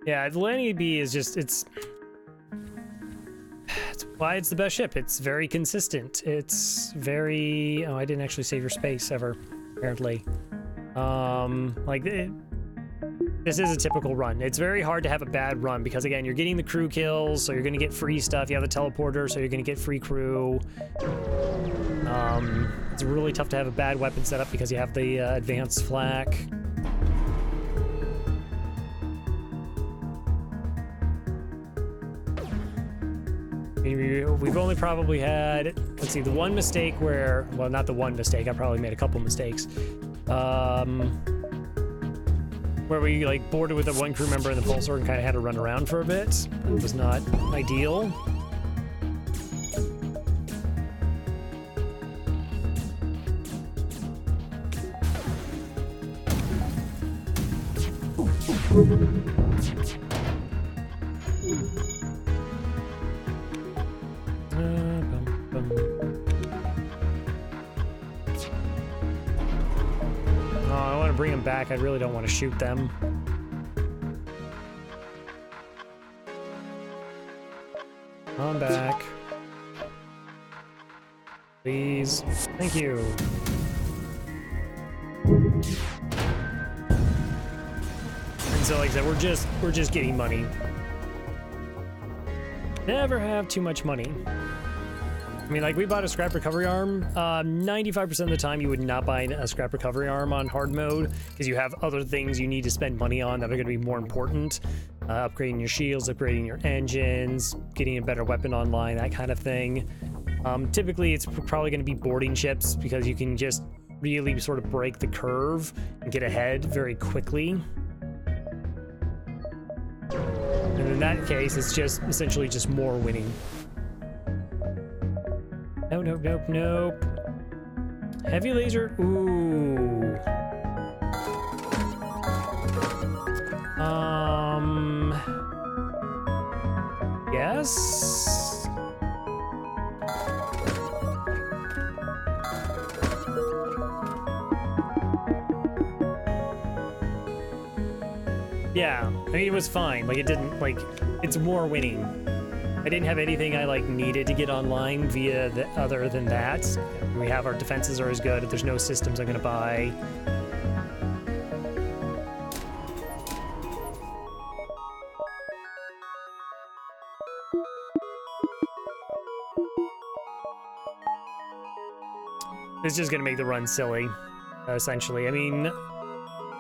Yeah, the Lanius B is just, it's why it's the best ship. It's very consistent. It's very, oh, I didn't actually save your space ever, apparently. This is a typical run. It's very hard to have a bad run because, again, you're getting the crew kills, so you're going to get free stuff. You have the teleporter, so you're going to get free crew. It's really tough to have a bad weapon setup because you have the advanced flak. We've only probably had, let's see, the one mistake where, well, not the one mistake, I probably made a couple mistakes. Where we like boarded with a one crew member in the pulsar and kind of had to run around for a bit. It was not ideal. Bring them back. I really don't want to shoot them. Come back. Please. Thank you. And so like I said, we're just getting money. Never have too much money. I mean, like, we bought a scrap recovery arm. 95% of the time, you would not buy a scrap recovery arm on hard mode because you have other things you need to spend money on that are going to be more important. Upgrading your shields, upgrading your engines, getting a better weapon online, that kind of thing. Typically, it's probably going to be boarding ships because you can just really sort of break the curve and get ahead very quickly. And in that case, it's just essentially just more winning. No, nope, nope, nope. Heavy laser. Ooh. Yes. Yeah, I mean, it was fine. Like, it didn't, like, it's more winning. I didn't have anything I like needed to get online via the other than that. We have our defenses are as good. There's no systems I'm gonna buy. It's just gonna make the run silly, essentially. I mean,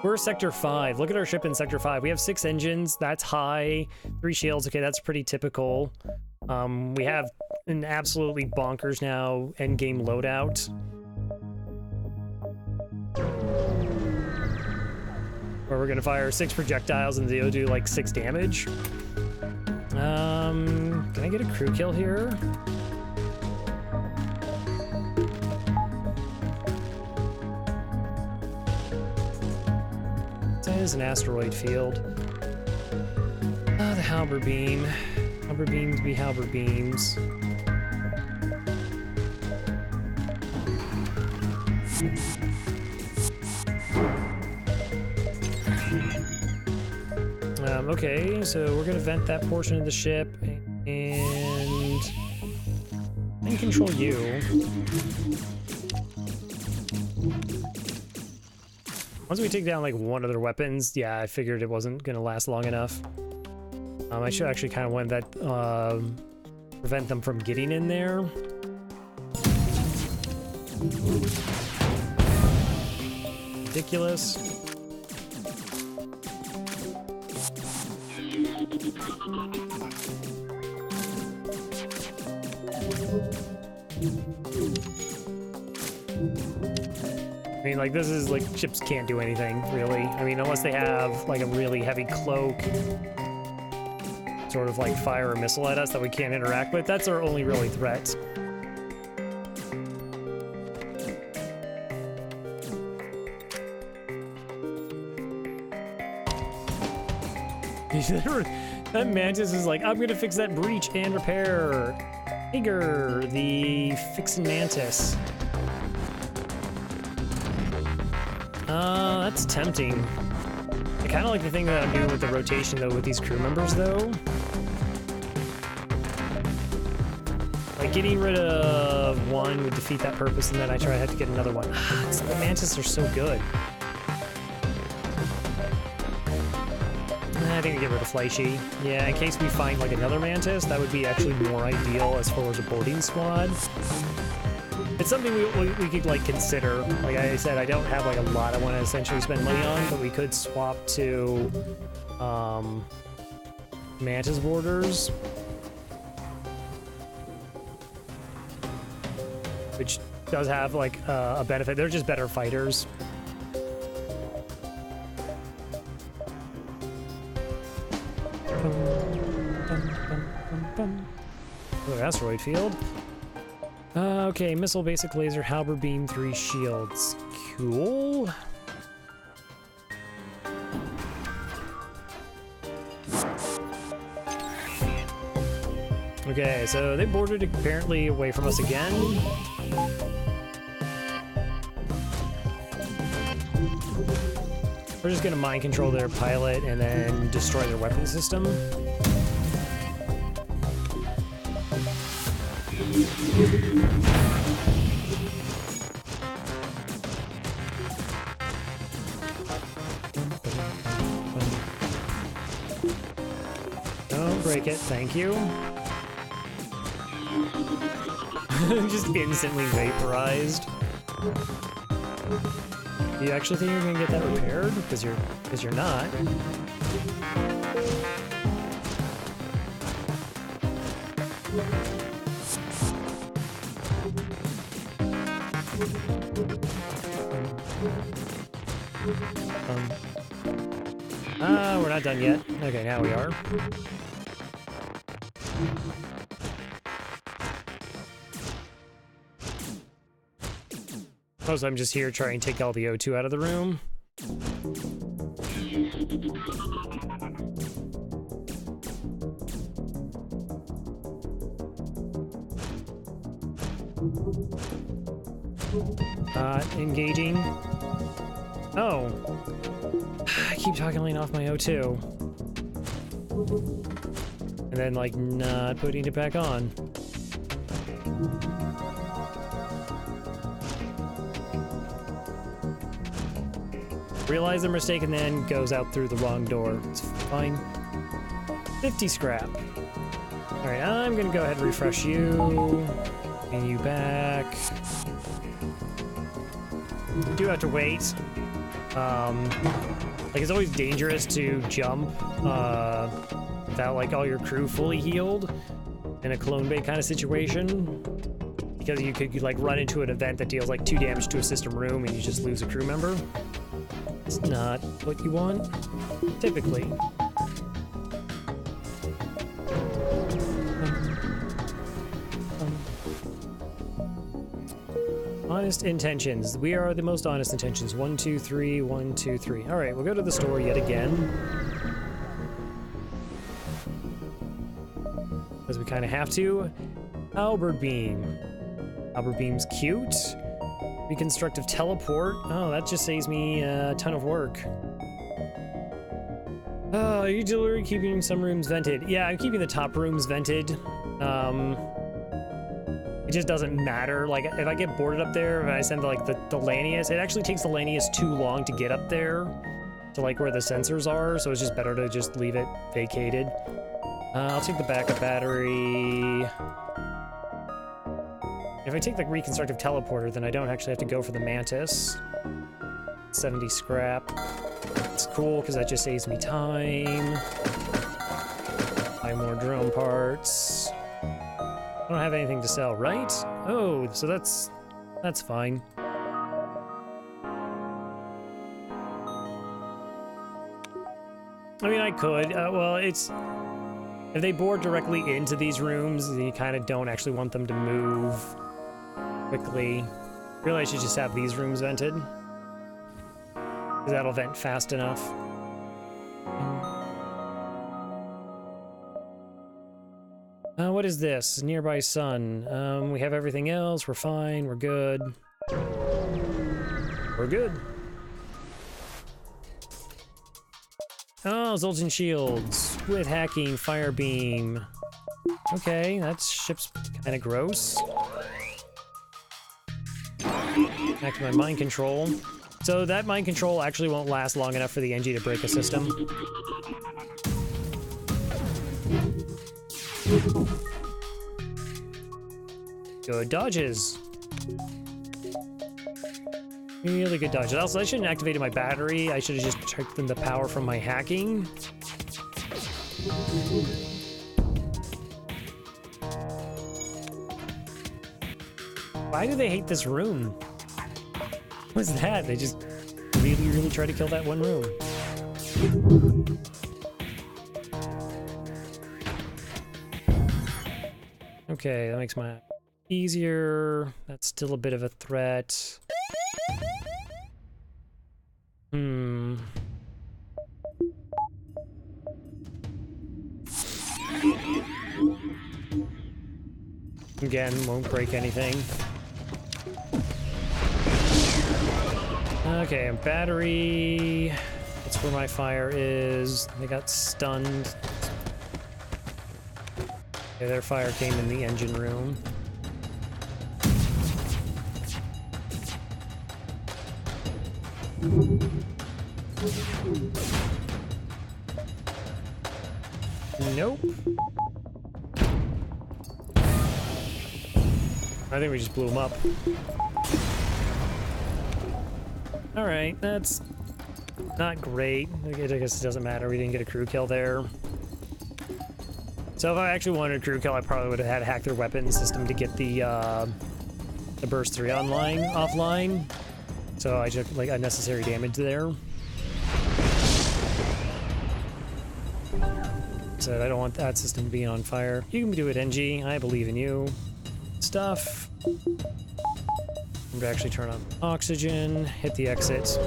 we're Sector 5. Look at our ship in Sector 5. We have 6 engines. That's high. 3 shields. Okay, that's pretty typical. We have an absolutely bonkers now endgame loadout. Where we're gonna fire 6 projectiles and they'll do like 6 damage. Can I get a crew kill here? That is an asteroid field. The halberd beam. Halberd beams be halberd beams. Okay, so we're gonna vent that portion of the ship and control you. Once we take down like one of their weapons, yeah, I figured it wasn't gonna last long enough. I should actually kind of want that prevent them from getting in there. Ridiculous. I mean, like, this is, like, ships can't do anything, really. I mean, unless they have, like, a really heavy cloak, sort of, like, fire a missile at us that we can't interact with. That's our only really threat. That mantis is like, I'm gonna fix that breach and repair. Tigger, the fixin' mantis. That's tempting. I kind of like the thing that I'm doing with the rotation, though, with these crew members, though. Like, getting rid of one would defeat that purpose, and then I have to get another one. The mantis are so good. I think I get rid of Fleishy. Yeah, in case we find, like, another mantis, that would be actually more ideal as far as a boarding squad. It's something we could, like, consider. Like I said, I don't have, like, a lot I want to essentially spend money on, but we could swap to, mantis boarders. Which does have, like, a benefit. They're just better fighters. Oh, asteroid field. Okay, missile, basic laser, halberd beam, 3 shields. Cool. Okay, so they boarded apparently away from us again. We're just gonna mind control their pilot and then destroy their weapon system. Don't break it, thank you. Just instantly vaporized. You actually think you're gonna get that repaired? Because you're not. We're not done yet. Okay, now we are. Suppose I'm just here trying to take all the O2 out of the room. Engaging. Oh. I keep toggling off my O2. And then, like, not putting it back on. Realize their mistake and then goes out through the wrong door. It's fine. 50 scrap. Alright, I'm gonna go ahead and refresh you. And you back. Do have to wait. Like, it's always dangerous to jump without, like, all your crew fully healed in a clone bait kind of situation. Because you could, like, run into an event that deals, like, 2 damage to a system room and you just lose a crew member. It's not what you want, typically. Honest intentions. We are the most honest intentions. 1, 2, 3, 1, 2, 3. All right, we'll go to the store yet again. Because we kind of have to. Halberd beam. Halberd beam's cute. Reconstructive teleport. Oh, that just saves me a ton of work. Oh, are you deliberately keeping some rooms vented? Yeah, I'm keeping the top rooms vented. It just doesn't matter. Like, if I get boarded up there and I send, like, the Lanius, it actually takes the Lanius too long to get up there to, like, where the sensors are, so it's just better to just leave it vacated. I'll take the backup battery. If I take the reconstructive teleporter, then I don't actually have to go for the mantis. 70 scrap. It's cool, because that just saves me time. Buy more drone parts. I don't have anything to sell, right? Oh, so that's fine. I mean, I could. Well, it's... If they board directly into these rooms, you kind of don't actually want them to move quickly. Really, I should just have these rooms vented. Because that'll vent fast enough. What is this? Nearby sun. We have everything else. We're fine. We're good. We're good. Oh, Zoltan shields with hacking, fire beam. Okay, that ship's kind of gross. Back to my mind control. So that mind control actually won't last long enough for the NG to break a system. Good dodges. Really good dodges. Also, I shouldn't have activated my battery. I should have just checked in the power from my hacking. Why do they hate this room? What's that? They just really try to kill that one room. Okay, that makes my easier. That's still a bit of a threat. Again, won't break anything. Okay, battery. That's where my fire is. They got stunned. Okay, their fire came in the engine room. Nope. I think we just blew him up. Alright, that's not great. I guess it doesn't matter. We didn't get a crew kill there. So if I actually wanted a crew kill, I probably would have had to hack their weapon system to get the burst 3 offline. So I took like unnecessary damage there. So I don't want that system to be on fire. You can do it, NG. I believe in you. Stuff. I'm gonna actually turn on oxygen, hit the exit.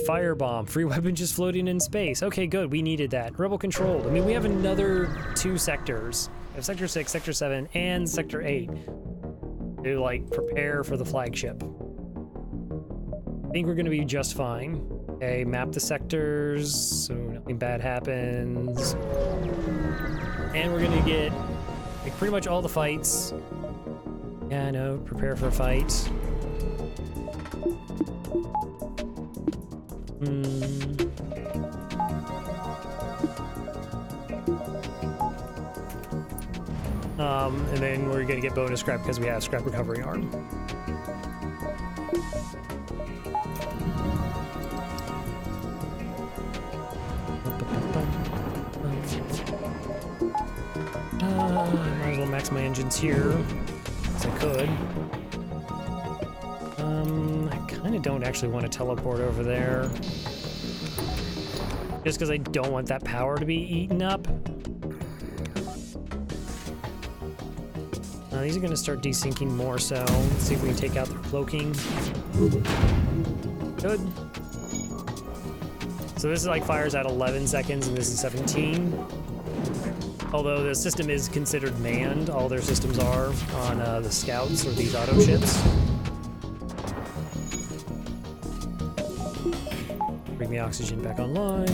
Firebomb, free weapon just floating in space. Okay, good, we needed that. Rebel controlled. I mean, we have another 2 sectors. We have Sector 6, Sector 7, and Sector 8 to, like, prepare for the flagship. I think we're gonna be just fine. Okay, map the sectors so nothing bad happens. And we're gonna get like pretty much all the fights. Yeah, I know, prepare for a fight. And then we're gonna get bonus scrap because we have scrap recovery arm. Might as well max my engines here, as I could. I kind of don't actually want to teleport over there. Just because I don't want that power to be eaten up. These are going to start desyncing more so. Let's see if we can take out their cloaking. Good. So this is like fires at 11 seconds and this is 17. Although the system is considered manned, all their systems are on the scouts or these auto ships. Bring the oxygen back online.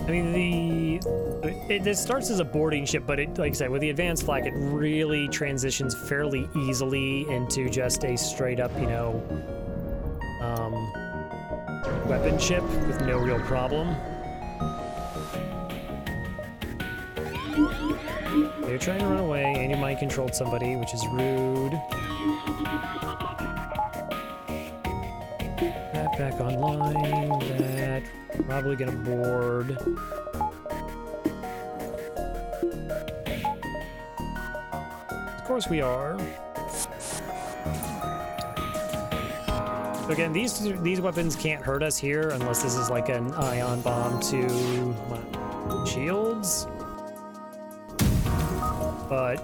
I mean, this starts as a boarding ship, but it, like I said, with the advanced flag, it really transitions fairly easily into just a straight up, you know, weapon ship with no real problem. You're trying to run away, and you mind controlled somebody, which is rude. That back online. That probably gonna board. Of course we are. So again, these weapons can't hurt us here unless this is like an ion bomb to my shields. But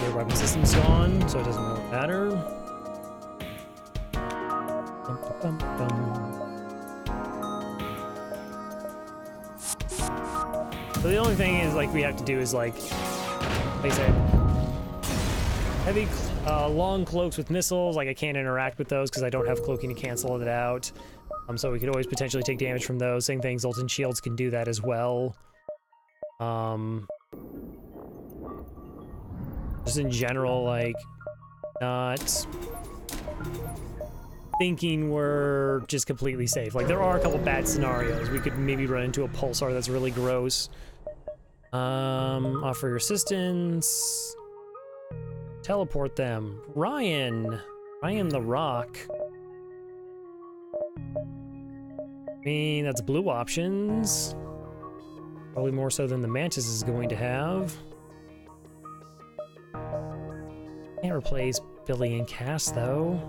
their weapon system's gone, so it doesn't really matter. Bum, bum, bum. So the only thing is, like, we have to do is, like I said, heavy, long cloaks with missiles. Like, I can't interact with those because I don't have cloaking to cancel it out. So we could always potentially take damage from those. Same thing, Zoltan shields can do that as well. Just in general, like, not thinking we're just completely safe. Like, there are a couple bad scenarios. We could maybe run into a pulsar that's really gross. Offer your assistance. Teleport them. Ryan the Rock. I mean, that's blue options. Probably more so than the Mantis is going to have. Can't replace Billy and Cass, though.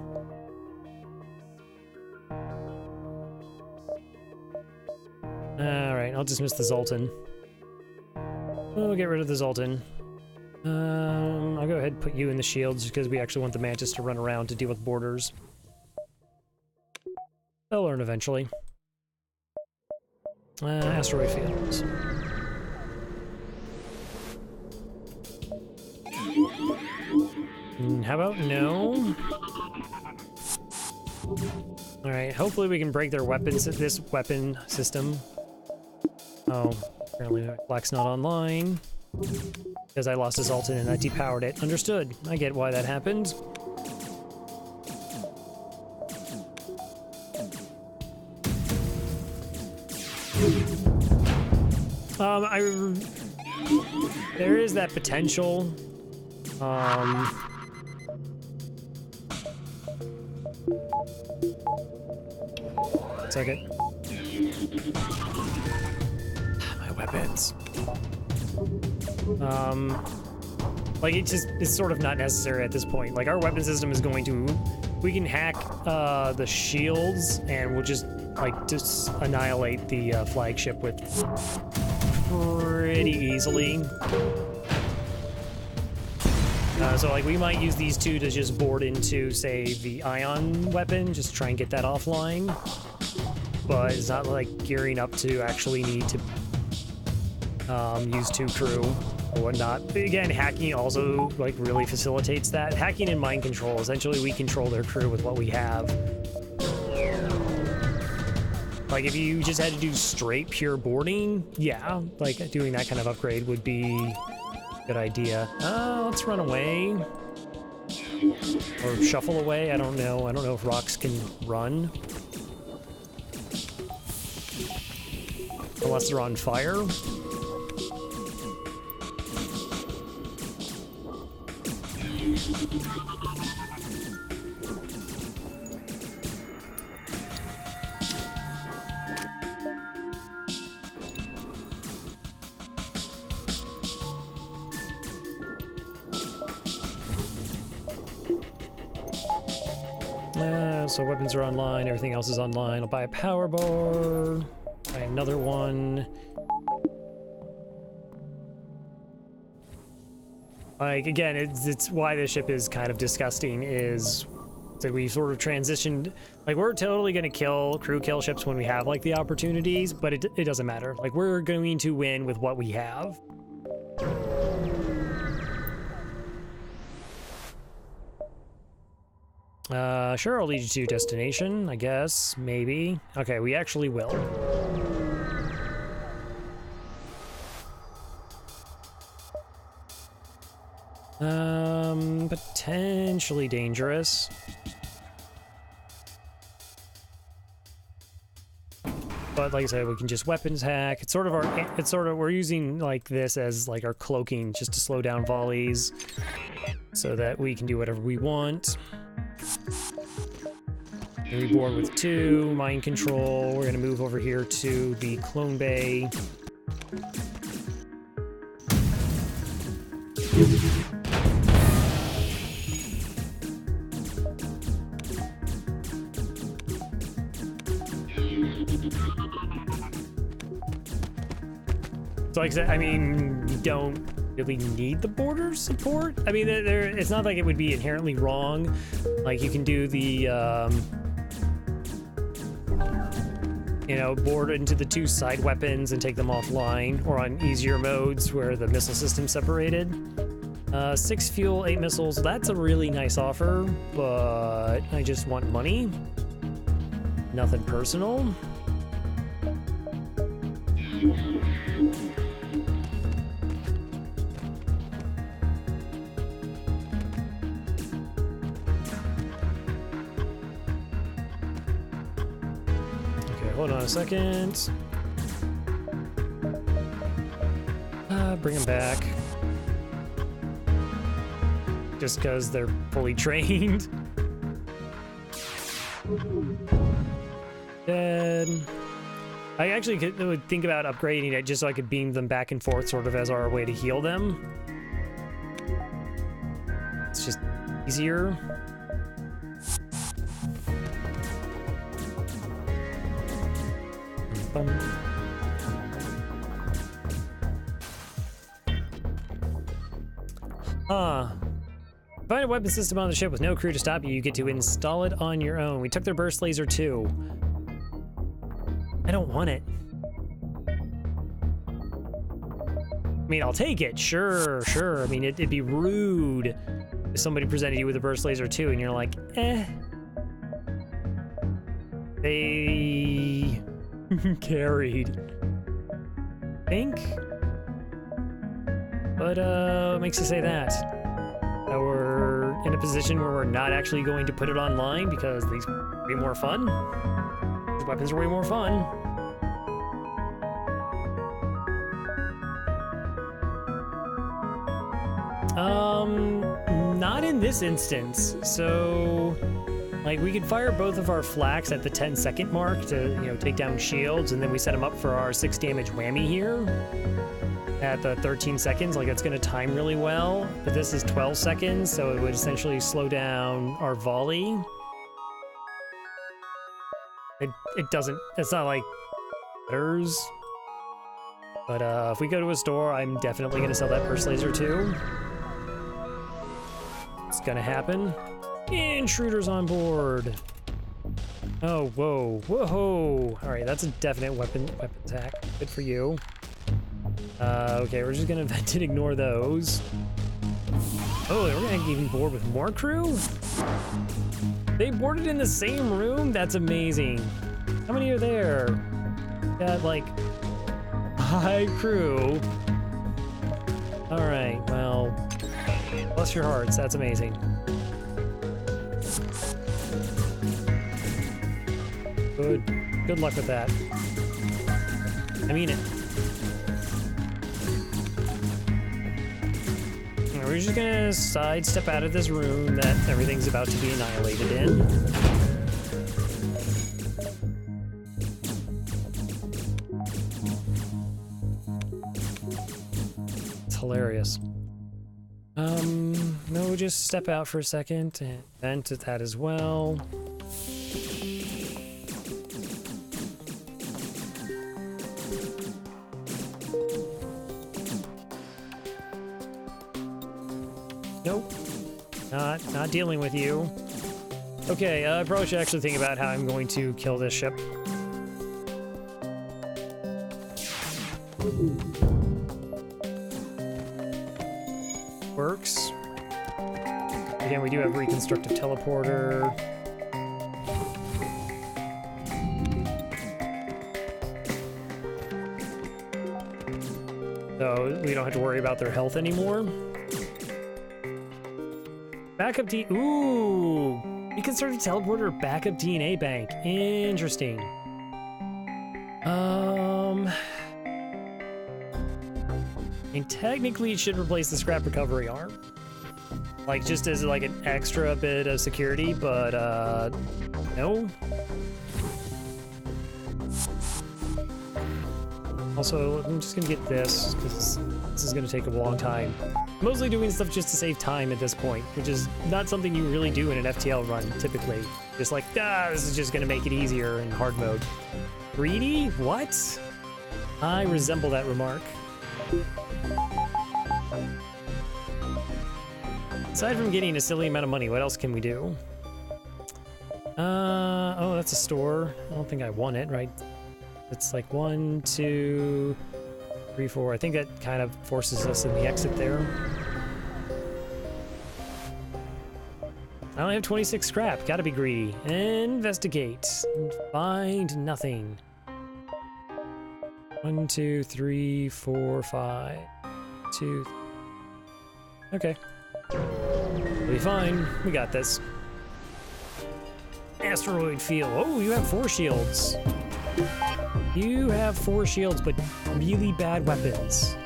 Alright, I'll dismiss the Zoltan. We'll get rid of the Zoltan. I'll go ahead and put you in the shields because we actually want the Mantis to run around to deal with borders. They'll learn eventually. Asteroid fields. How about no? Alright, hopefully we can break their weapons, this weapon system. Oh, apparently Black's not online. Because I lost a Zoltan and I depowered it. Understood. I get why that happened. There is that potential. Second. My weapons. Like, it's sort of not necessary at this point. Like, our weapon system is going to, we can hack the shields and we'll just annihilate the flagship with pretty easily. So like, we might use these two to just board into, say, the ion weapon, just try and get that offline. But it's not like gearing up to actually need to use 2 crew or whatnot. Again, hacking also like really facilitates that. Hacking and mind control, essentially we control their crew with what we have. Like, if you just had to do straight pure boarding, yeah, like doing that kind of upgrade would be a good idea. Let's run away. Or shuffle away, I don't know. I don't know if rocks can run. Unless they're on fire. So weapons are online, everything else is online. I'll buy a power bar, buy another one. Like, again, it's why this ship is kind of disgusting, is that we sort of transitioned. Like, we're totally going to crew kill ships when we have, like, the opportunities, but it doesn't matter. Like, we're going to win with what we have. Sure, I'll lead you to your destination, I guess, maybe. Okay, we actually will. Potentially dangerous. But like I said, we can just weapons hack. It's sort of we're using like this as like our cloaking just to slow down volleys so that we can do whatever we want. And we board with 2, mind control. We're gonna move over here to the clone bay. So like I said, I mean, we don't really need the border support. I mean, it's not like it would be inherently wrong. Like, you can do the you know, board into the 2 side weapons and take them offline, or on easier modes where the missile system's separated. 6 fuel, 8 missiles. That's a really nice offer, but I just want money. Nothing personal. Okay, hold on a second. Bring them back. Just because they're fully trained. Then I actually would think about upgrading it just so I could beam them back and forth sort of as our way to heal them. It's just easier. Find a weapon system on the ship with no crew to stop you. You get to install it on your own. We took their burst laser too. I don't want it. I mean, I'll take it. Sure. I mean, it'd be rude if somebody presented you with a burst laser too and you're like, eh. They carried. Think? But, what makes you say that? That we're in a position where we're not actually going to put it online because these are way more fun. These weapons are way more fun. Not in this instance. So, like, we could fire both of our flaks at the 10-second mark to, you know, take down shields, and then we set them up for our 6 damage whammy here at the 13 seconds. Like, it's going to time really well, but this is 12 seconds, so it would essentially slow down our volley. It doesn't, it's not like matters. But if we go to a store, I'm definitely going to sell that burst laser too. It's going to happen. Intruders on board. Oh, whoa. All right, that's a definite weapon attack. Good for you. Okay, we're just gonna vent and ignore those. Oh, we're gonna even board with more crew? They boarded in the same room? That's amazing. How many are there? Got like 5 crew. All right, well, bless your hearts, that's amazing. Good luck with that. I mean it. We're just gonna sidestep out of this room that everything's about to be annihilated in. It's hilarious. No, just step out for a second and vent at that as well. Nope. Not dealing with you. Okay, I probably should actually think about how I'm going to kill this ship. Works. Again, we do have reconstructive teleporter. So we don't have to worry about their health anymore. Backup ooh! Reconstructed teleporter, backup DNA bank. Interesting. And technically it should replace the scrap recovery arm. Like, just as like an extra bit of security, but no. Also, I'm just gonna get this, because this is gonna take a long time. Mostly doing stuff just to save time at this point, which is not something you really do in an FTL run, typically. Just like, this is just gonna make it easier in hard mode. Greedy? What? I resemble that remark. Aside from getting a silly amount of money, what else can we do? Oh, that's a store. I don't think I want it, right? It's like 1, 2, 3, 4. I think that kind of forces us in the exit there. I only have 26 scrap. Gotta be greedy. Investigate. And find nothing. 1, 2, 3, 4, 5. 2. Okay. We'll be fine. We got this. Asteroid field. Oh, you have 4 shields. You have 4 shields, but really bad weapons.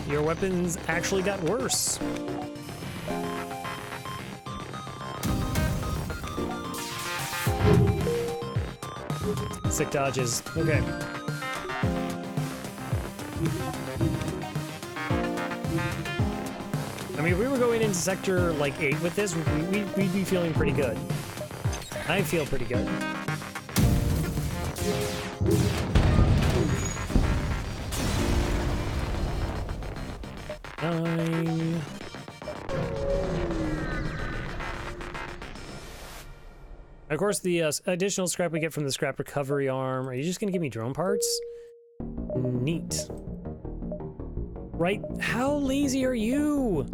Your weapons actually got worse. Sick dodges. Okay. I mean, if we were going into sector like 8 with this, we'd be feeling pretty good. I feel pretty good. Nine. Of course, the additional scrap we get from the scrap recovery arm. Are you just gonna give me drone parts? Neat. Right? How lazy are you?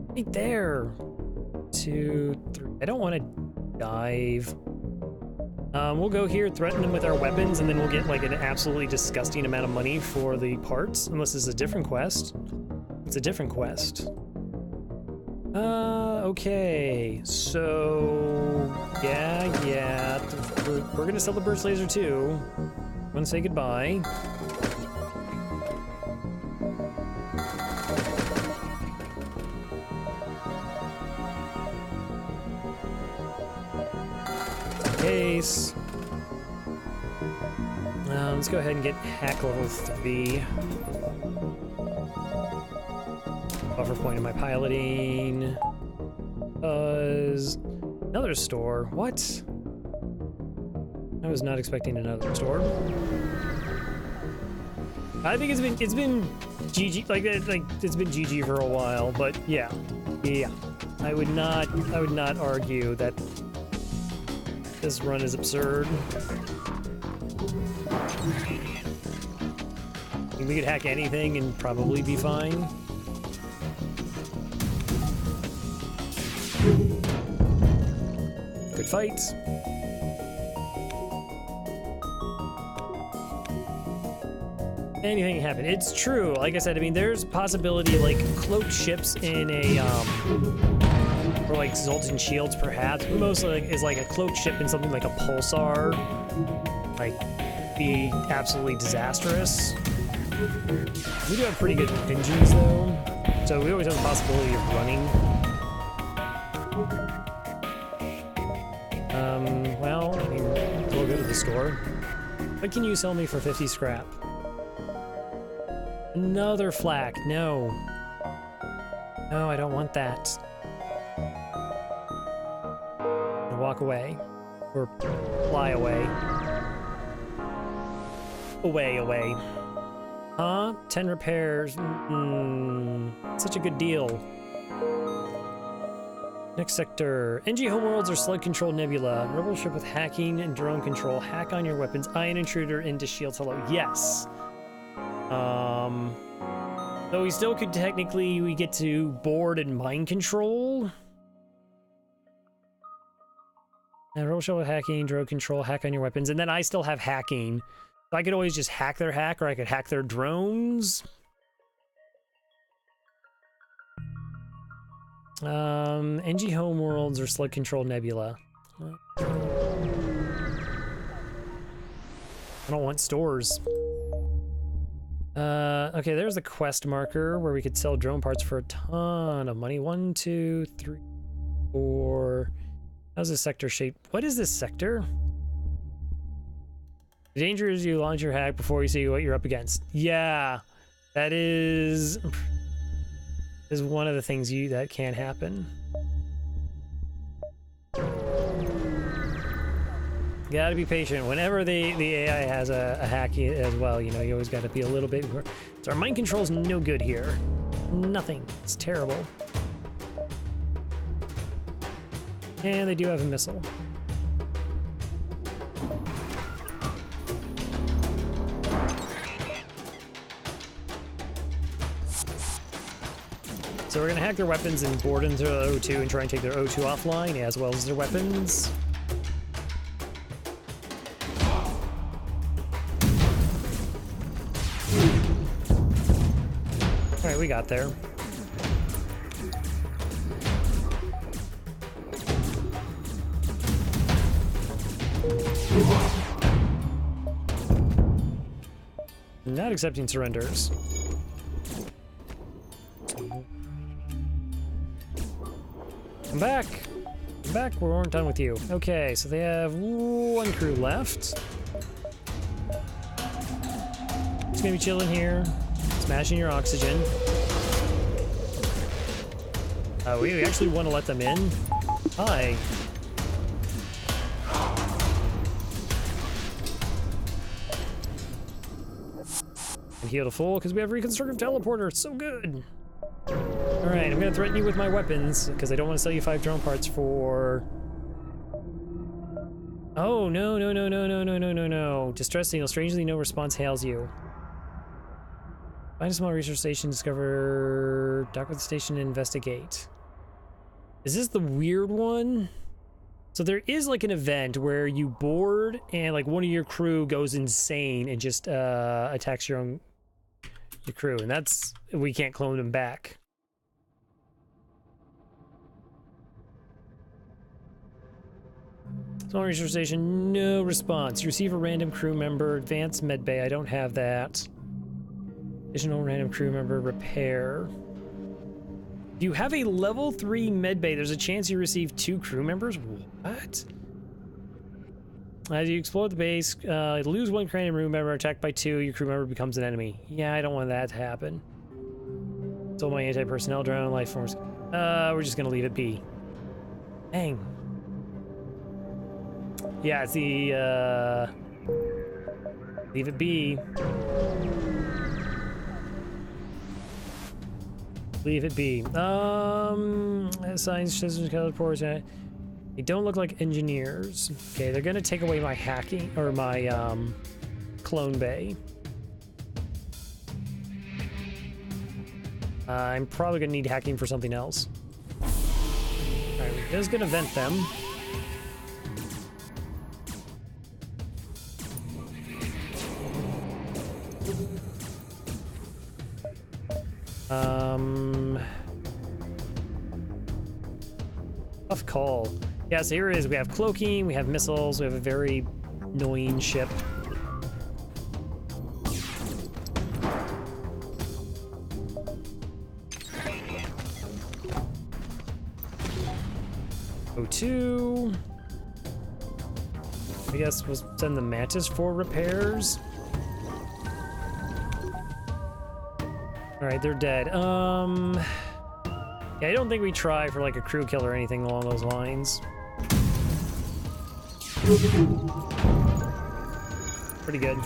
Right there. 2, 3. I don't want to dive. We'll go here, threaten them with our weapons, and then we'll get like an absolutely disgusting amount of money for the parts, unless it's a different quest. It's a different quest. Okay, so yeah, we're gonna sell the burst laser too. I'm gonna say goodbye. Case. Let's go ahead and get hack level 3. Buffer point in my piloting. Another store. What? I was not expecting another store. I think it's been GG, like it's been GG for a while, but yeah. I would not argue that this run is absurd. I mean, we could hack anything and probably be fine. Good fight. Anything can happen. It's true. Like I said, I mean, there's possibility like cloaked ships in a or like Zoltan shields, perhaps. But mostly like, is like a cloaked ship in something like a pulsar, like be absolutely disastrous. We do have pretty good engines though, so we always have the possibility of running. Well, I mean, we'll go to the store. What can you sell me for 50 scrap? Another flak. No. No, I don't want that. I'll walk away. Or fly away. Away. Huh? 10 repairs. Such a good deal. Next sector. NG homeworlds or slug control nebula. Rebel ship with hacking and drone control. Hack on your weapons. Ion intruder into shields. Hello. Yes. Though we still could technically, we get to board and mind control. And rebel ship with hacking, drone control, hack on your weapons. And then I still have hacking. So I could always just hack their hack, or I could hack their drones. NG homeworlds or slug control nebula. I don't want stores. Okay, there's the quest marker where we could sell drone parts for a ton of money. 1, 2, 3, 4. How's this sector shaped? What is this sector? The danger is you launch your hack before you see what you're up against. Yeah, that is one of the things that can happen. Gotta be patient. Whenever the AI has a hack as well, you know, you always gotta be a little bit... So our mind control's no good here. Nothing. It's terrible. And they do have a missile. So we're gonna hack their weapons and board into their O2 and try and take their O2 offline, as well as their weapons. Alright, we got there. Not accepting surrenders. Come back! Come back, we weren't done with you. Okay, so they have one crew left. Just gonna be chilling here, smashing your oxygen. We actually want to let them in. Hi. And heal to full because we have reconstructive teleporter. It's so good. Alright, I'm gonna threaten you with my weapons, because I don't want to sell you 5 drone parts for... Oh, no, no, no, no, no, no, no, no, no. Distress signal. Strangely, no response hails you. Find a small research station, discover... Dock with the station, and investigate. Is this the weird one? So there is like an event where you board, and like one of your crew goes insane and just attacks your crew, and that's... We can't clone them back. Small research station, no response. You receive a random crew member, advanced medbay. I don't have that. Additional random crew member, repair. Do you have a level 3 medbay? There's a chance you receive 2 crew members? What? As you explore the base, lose 1 random crew member, attacked by 2, your crew member becomes an enemy. Yeah, I don't want that to happen. Stole my anti-personnel drone, life forms. We're just gonna leave it be. Dang. Yeah, it's the, leave it be. Leave it be. Science, systems, color ports. They don't look like engineers. Okay, they're gonna take away my hacking, or my, clone bay. I'm probably gonna need hacking for something else. Alright, we're just gonna vent them. Tough call. Yeah, so here it is. We have cloaking, we have missiles, we have a very annoying ship. O2. I guess we'll send the Mantis for repairs. Alright, they're dead. Yeah, I don't think we try for like a crew kill or anything along those lines. Pretty good.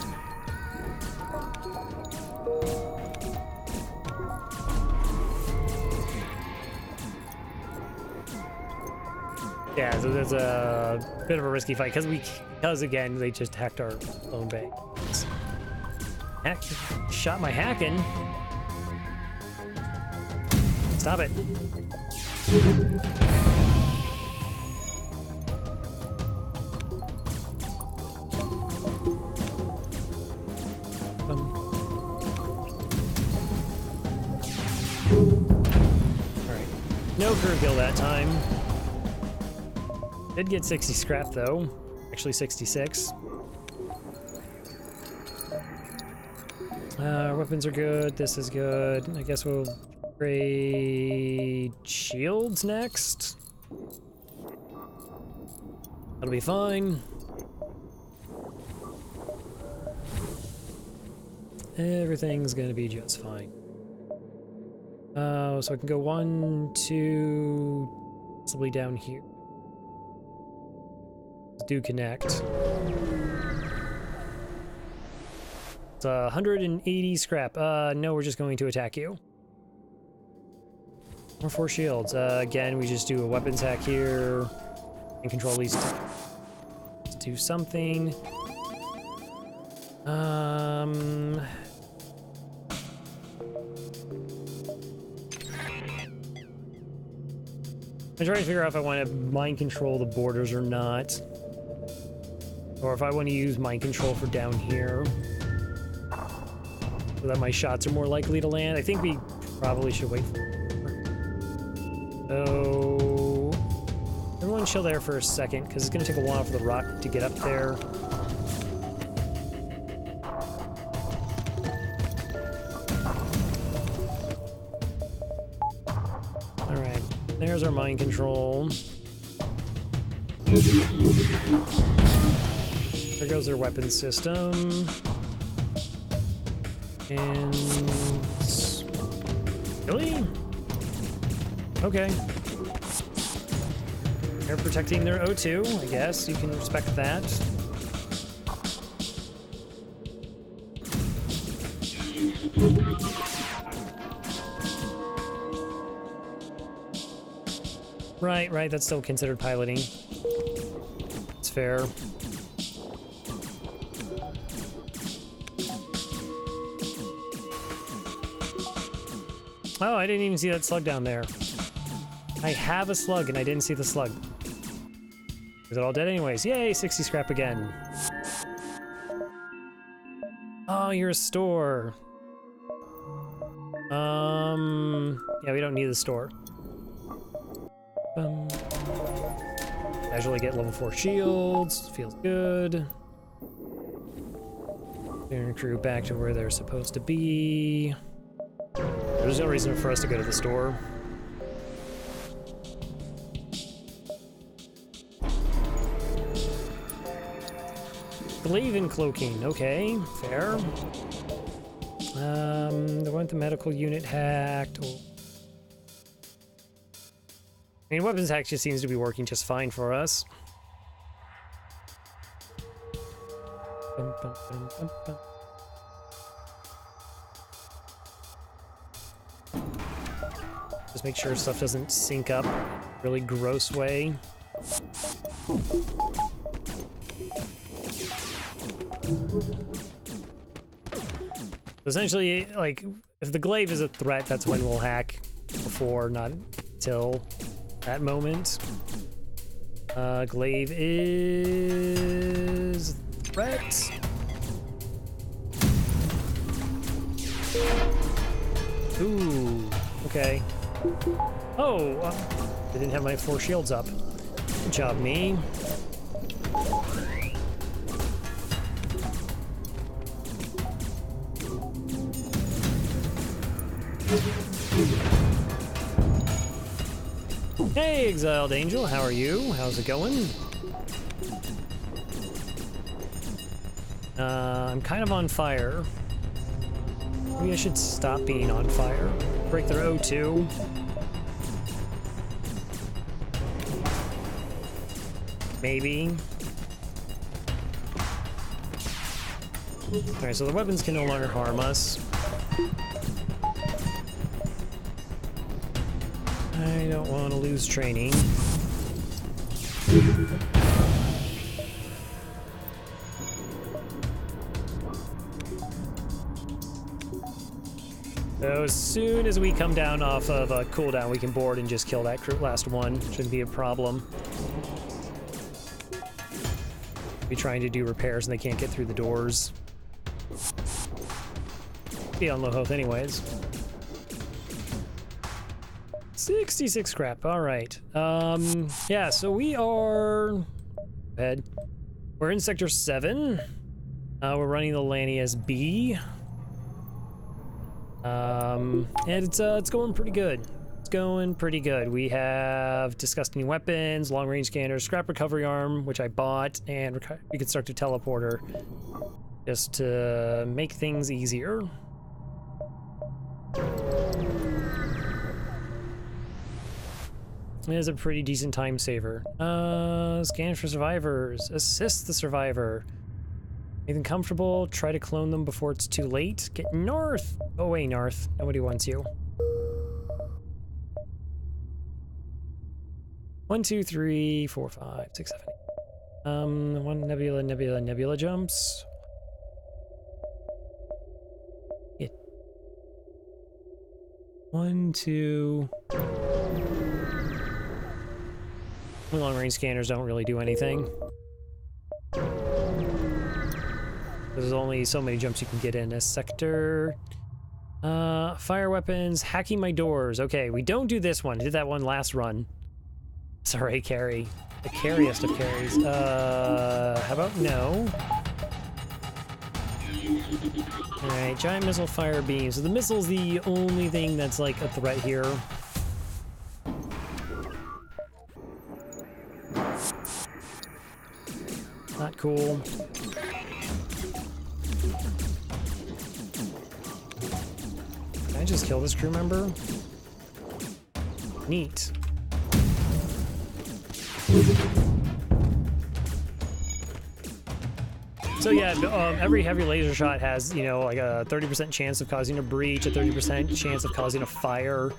Yeah, so there's a bit of a risky fight because again they just hacked our own bank. Shot my hacking. Stop it. Alright. No crew kill that time. Did get 60 scrap though. Actually 66. Weapons are good. This is good. I guess we'll upgrade shields next. That'll be fine. Everything's gonna be just fine. So I can go 1, 2, possibly down here. do connect. It's 180 scrap. No, we're just going to attack you. More 4 shields. Again, we just do a weapons hack here and control these. Let's do something. I'm trying to figure out if I want to mind control the borders or not. Or if I want to use mind control for down here. So that my shots are more likely to land. I think we probably should wait for it. So everyone chill there for a second, because it's going to take a while for the rock to get up there. Alright, there's our mind control. There goes their weapon system. And... really? Okay. They're protecting their O2, I guess. You can respect that. Right, that's still considered piloting. It's fair. Oh, I didn't even see that slug down there. I have a slug and I didn't see the slug. Is it all dead anyways? Yay, 60 scrap again. Oh, you're a store. Yeah, we don't need the store. Casually get level 4 shields. Feels good. Clearing crew back to where they're supposed to be. There's no reason for us to go to the store. Glaive and cloaking, okay, fair. They want the medical unit hacked. I mean, weapons hack just seems to be working just fine for us. Just make sure stuff doesn't sync up in a really gross way. Essentially, like, if the glaive is a threat, that's when we'll hack. Before, not till that moment. Glaive is threat. Ooh, okay. Oh, I didn't have my 4 shields up. Good job, me. Hey, Exiled Angel, how are you? How's it going? I'm kind of on fire. Maybe I should stop being on fire. Break their O2. Maybe. Alright, so the weapons can no longer harm us. I don't want to lose training. So as soon as we come down off of a cooldown, we can board and just kill that last one. Shouldn't be a problem. Be trying to do repairs and they can't get through the doors. Be on low health anyways. 66 scrap, alright. Yeah, so we are... Head. We're in Sector 7. We're running the Lanius B. And it's going pretty good. It's going pretty good. We have disgusting weapons, long-range scanners, scrap recovery arm, which I bought, and reconstructive teleporter, just to make things easier. It is a pretty decent time saver. Scan for survivors. Assist the survivor. Make them comfortable. Try to clone them before it's too late. Get north. Go away, north. Nobody wants you. 1, 2, 3, 4, 5, 6, 7, 8. One nebula jumps. Yeah. 1, 2. Long-range scanners don't really do anything. There's only so many jumps you can get in a sector. Fire weapons, hacking my doors. Okay, we don't do this one. I did that one last run. Sorry, carry. The carriest of carries. How about no? Alright, giant missile fire beams. So the missile's the only thing that's like a threat here. Not cool. Can I just kill this crew member? Neat. So yeah, every heavy laser shot has, you know, like a 30% chance of causing a breach, a 30% chance of causing a fire,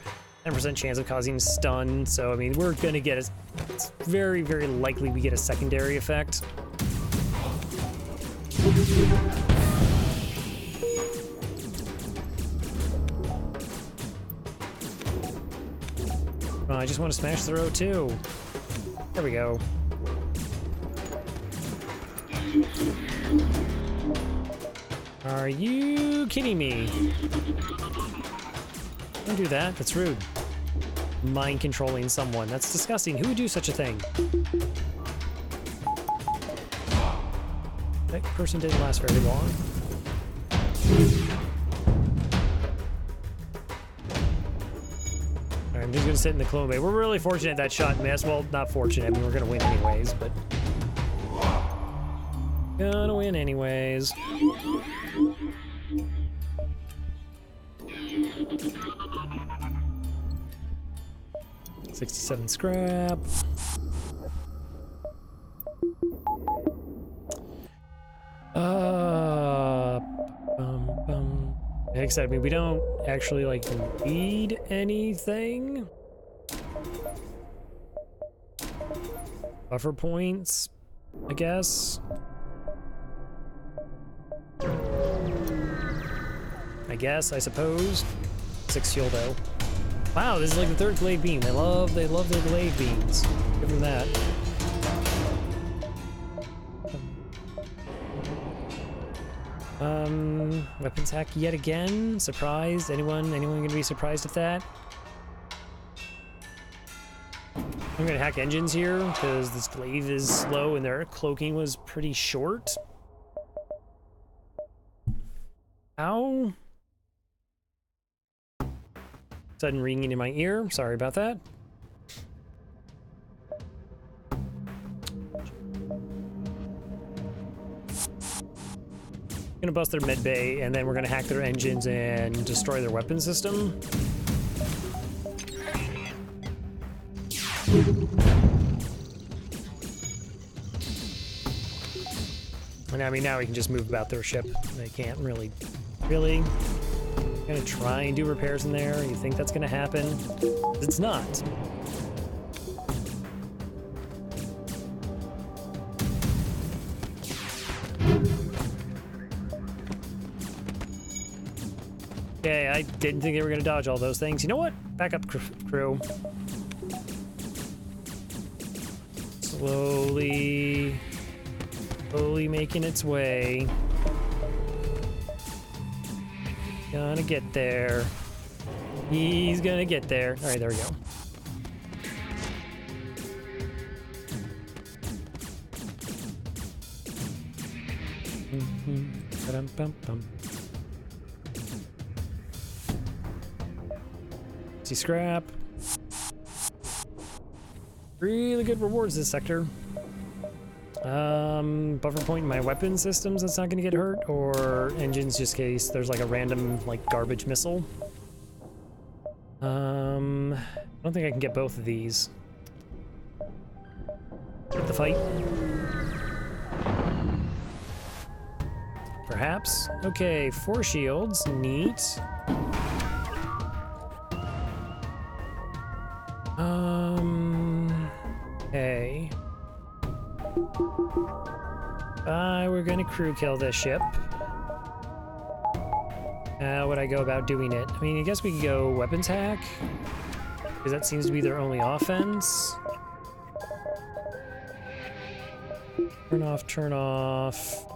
10% chance of causing stun. So I mean, we're gonna get it's very, very likely we get a secondary effect. Oh, I just want to smash the row too. There we go. Are you kidding me? Don't do that. That's rude. Mind controlling someone. That's disgusting. Who would do such a thing? That person didn't last very long. Alright, I'm just gonna sit in the clone bay. We're really fortunate that shot missed. Well, not fortunate. I mean, we're gonna win anyways, but... Gonna win anyways. $67 scrap. Like I said, I mean, we don't actually, like, need anything. Buffer points, I guess. I suppose. 6 fuel, though. Wow, this is like the 3rd glaive beam. They love their glaive beams. Give them that. Weapons hack yet again. Surprised? Anyone gonna be surprised at that? I'm gonna hack engines here because this glaive is slow and their cloaking was pretty short. Ow. Sudden ringing in my ear. Sorry about that. Gonna bust their med bay, and then we're gonna hack their engines and destroy their weapon system. And I mean, now we can just move about their ship. They can't really. Gonna try and do repairs in there. You think that's gonna happen? It's not. Okay, I didn't think they were gonna dodge all those things. You know what? Back up, crew. Slowly making its way. Gonna get there. He's gonna get there. All right, there we go. See scrap. Really good rewards this sector. Buffer point in my weapon systems that's not gonna get hurt, or engines just in case there's like a random like garbage missile. I don't think I can get both of these. With the fight. Perhaps. Okay, 4 shields. Neat. Okay. We're gonna crew kill this ship. How would I go about doing it? I mean, I guess we could go weapons hack, because that seems to be their only offense. Turn off, turn off.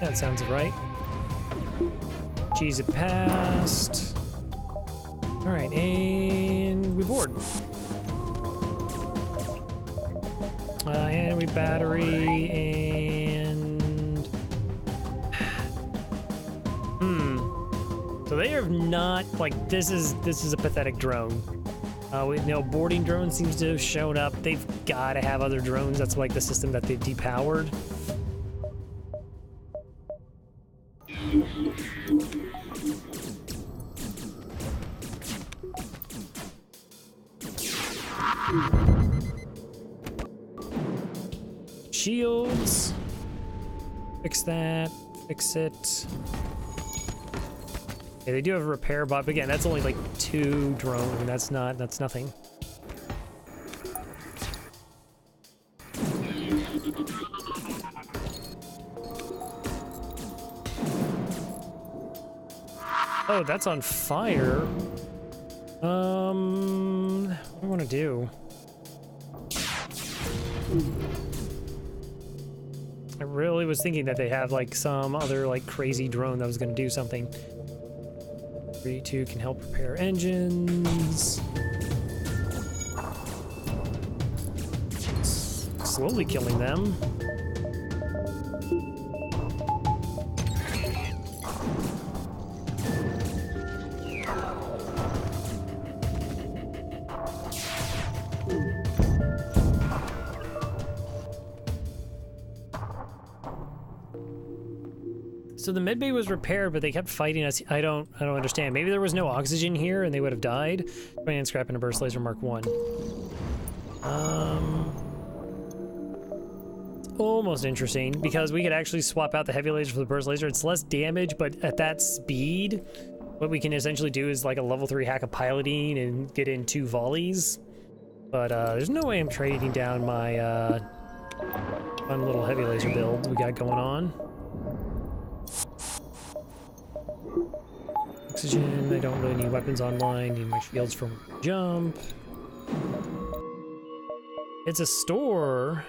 That sounds right. Cheese it past. Alright, and we board. And we battery, and... So they are not, like, this is a pathetic drone. We know boarding drone seems to have shown up. They've got to have other drones. That's like the system that they've depowered. Shields. Fix that. Fix it. Yeah, they do have a repair bot, but again, that's only like 2 drones, and that's nothing. Oh, that's on fire. What do I want to do? I really was thinking that they have like some other like crazy drone that was going to do something. 3-2 can help repair engines. Slowly killing them. So the medbay was repaired, but they kept fighting us. I don't understand. Maybe there was no oxygen here and they would have died. And scrap in a burst laser Mark 1. Almost interesting, because we could actually swap out the heavy laser for the burst laser. It's less damage, but at that speed, what we can essentially do is like a level 3 hack of piloting and get in 2 volleys. But there's no way I'm trading down my fun little heavy laser build we got going on. Oxygen, I don't really need weapons online, need my shields from jump. It's a store.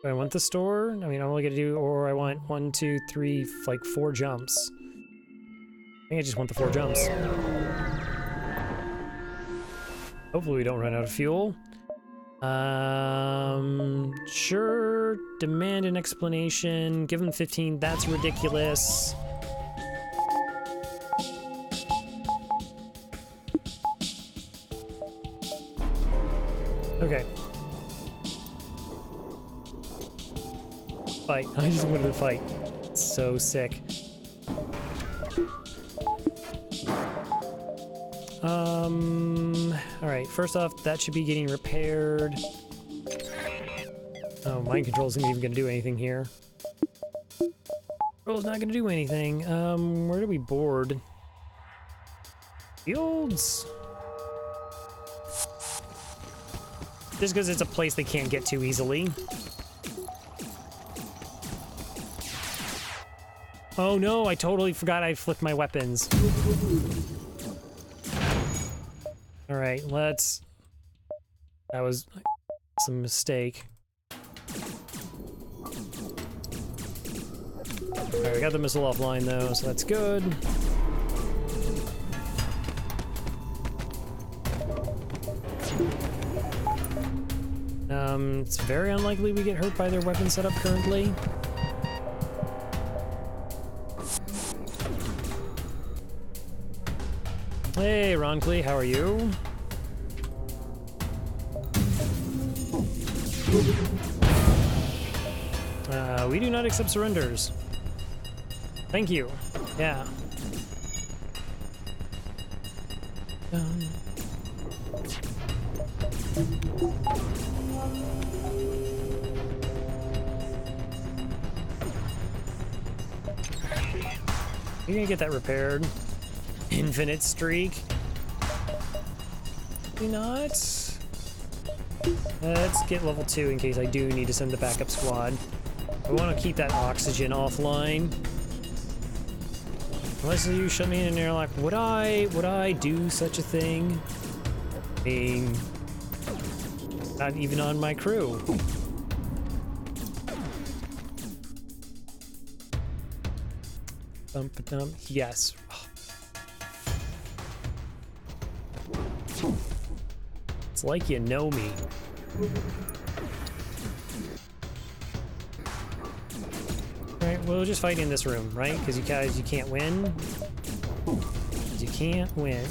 Do I want the store? I mean, I'm only gonna do, or I want 1, 2, 3, like 4 jumps. I think I just want the 4 jumps. Hopefully we don't run out of fuel. Sure, demand an explanation, give them 15, that's ridiculous. Okay. Fight. I just wanted to fight. It's so sick. Alright, first off, that should be getting repaired. Oh, mind control isn't even gonna do anything here. Control's not gonna do anything. Where do we board? Fields? Just because it's a place they can't get to easily. Oh no, I totally forgot I flipped my weapons. Alright, let's... That was some mistake. Alright, we got the missile offline though, so that's good. It's very unlikely we get hurt by their weapon setup currently. Hey, Roncley, how are you? We do not accept surrenders. Thank you. Yeah. You're gonna get that repaired. Infinite streak. Maybe not. Let's get level 2 in case I do need to send the backup squad. I want to keep that oxygen offline. Unless you shut me in an airlock, would I do such a thing? Being not even on my crew. Yes. It's like you know me. Alright, we'll just fight in this room, right? Because you guys, you can't win. You can't win.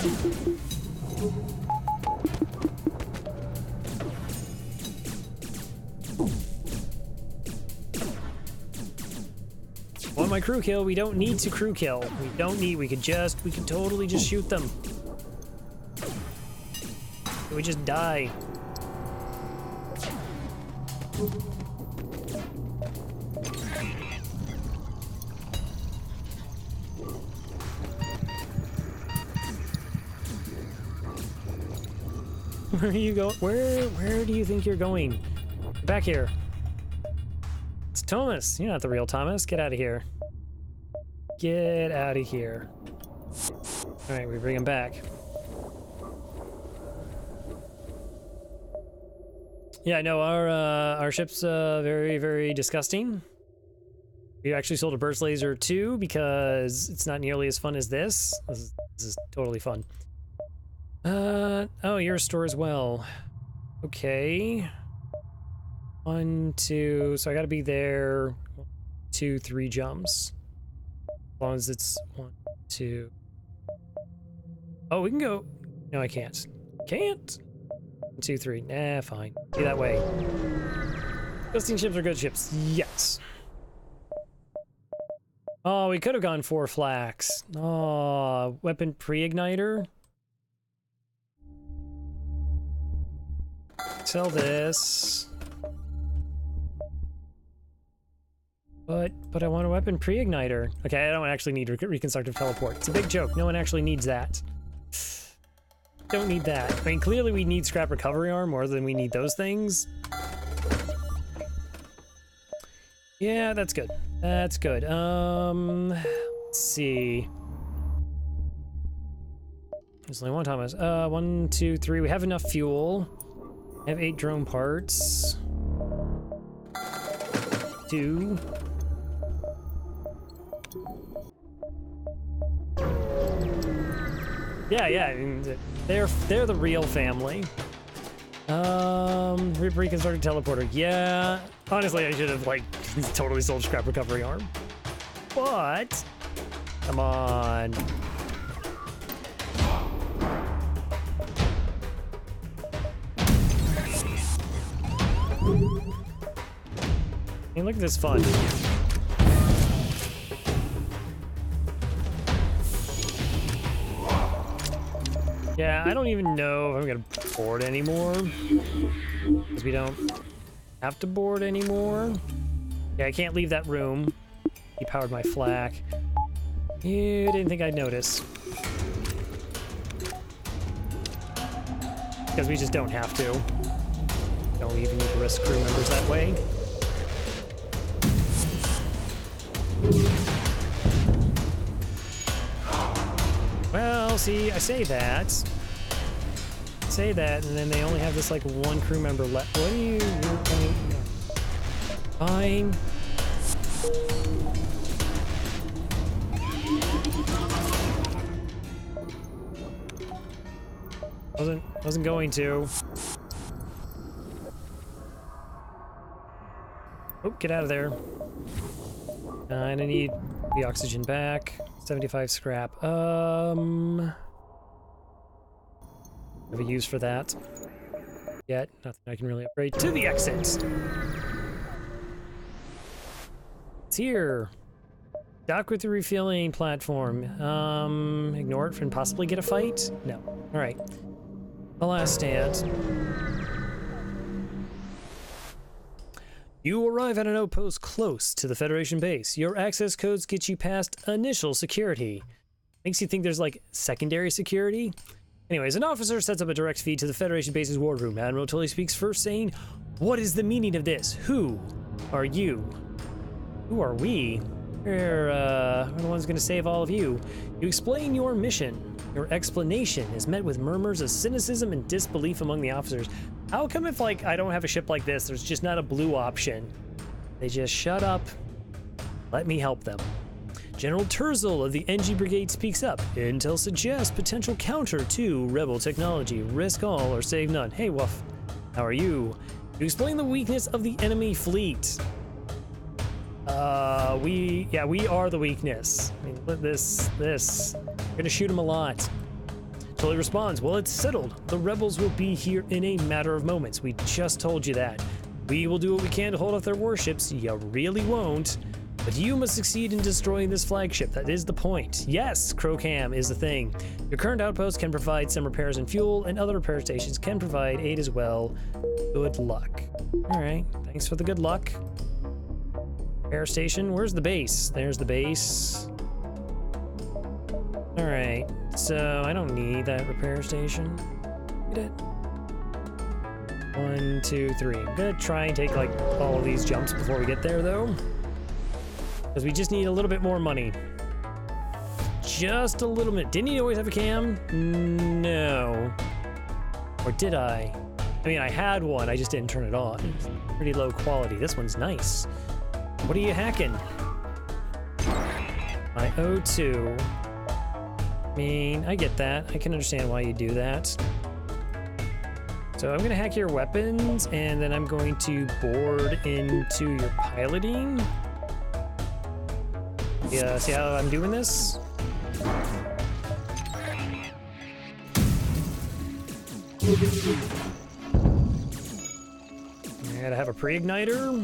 Want my crew kill? We don't need to crew kill. We could totally just shoot them. We just die. Where are you going? Where do you think you're going? Back here. It's Thomas. You're not the real Thomas. Get out of here. Get out of here. All right, we bring him back. Yeah, I know our ship's very, very disgusting. We actually sold a burst laser too because it's not nearly as fun as this. This is totally fun. Oh, you're a store as well. Okay. 1, 2, so I gotta be there. 1, 2, 3 jumps. As long as it's 1, 2. Oh, we can go. No, I can't. Can't. 1, 2, 3. Nah, fine. Be that way. Ghosting ships are good ships. Yes. Oh, we could have gone 4 flax. Oh, weapon pre-igniter. Sell this. But I want a weapon pre-igniter. Okay, I don't actually need reconstructive teleport. It's a big joke. No one actually needs that. Don't need that. I mean, clearly we need scrap recovery arm more than we need those things. Yeah, that's good. That's good. Let's see. There's only one Thomas. 1, 2, 3. We have enough fuel. I have 8 drone parts. 2. Yeah, I mean, they're the real family. Reconstructed teleporter. Yeah, honestly, I should have like totally sold scrap recovery arm. But come on. Hey, look at this fun. Yeah, I don't even know if I'm gonna board anymore. Because we don't have to board anymore. Yeah, I can't leave that room. He powered my flak. You didn't think I'd notice. Because we just don't have to. Don't even need to risk crew members that way. Well, see, I say that, and then they only have this, like, 1 crew member left. What are you... Fine. Wasn't going to. Oh, get out of there. I need the oxygen back. 75 scrap. Have a use for that. Yet, nothing I can really upgrade to the exit. It's here. Dock with the refueling platform. Ignore it and possibly get a fight? No. Alright. The last stand. You arrive at an outpost close to the Federation base. Your access codes get you past initial security. Makes you think there's like secondary security. Anyways, an officer sets up a direct feed to the Federation base's wardroom. Admiral Tully speaks first, saying, "What is the meaning of this? Who are you?" Who are we? We're the ones gonna save all of you. You explain your mission. Your explanation is met with murmurs of cynicism and disbelief among the officers. How come if, like, I don't have a ship like this, there's just not a blue option? They just shut up. Let me help them. General Terzel of the NG Brigade speaks up. Intel suggests potential counter to rebel technology. Risk all or save none. Hey, Wolf. How are you? You explain the weakness of the enemy fleet. We are the weakness. I mean, we're gonna shoot him a lot. Tully responds, well, it's settled. The rebels will be here in a matter of moments. We just told you that. We will do what we can to hold off their warships. You really won't. But you must succeed in destroying this flagship. That is the point. Yes, Crocam is the thing. Your current outpost can provide some repairs and fuel, and other repair stations can provide aid as well. Good luck. All right, thanks for the good luck. Repair station, where's the base? There's the base. All right, so I don't need that repair station. Get it. 1, 2, 3. I'm gonna try and take like all of these jumps before we get there though. Because we just need a little bit more money. Just a little bit. Didn't he always have a cam? No. Or did I? I mean, I had one, I just didn't turn it on. It's pretty low quality. This one's nice. What are you hacking? My O2. I mean, I get that. I can understand why you do that. So I'm gonna hack your weapons, and then I'm going to board into your piloting. Yeah, see how I'm doing this? I gotta have a pre-igniter.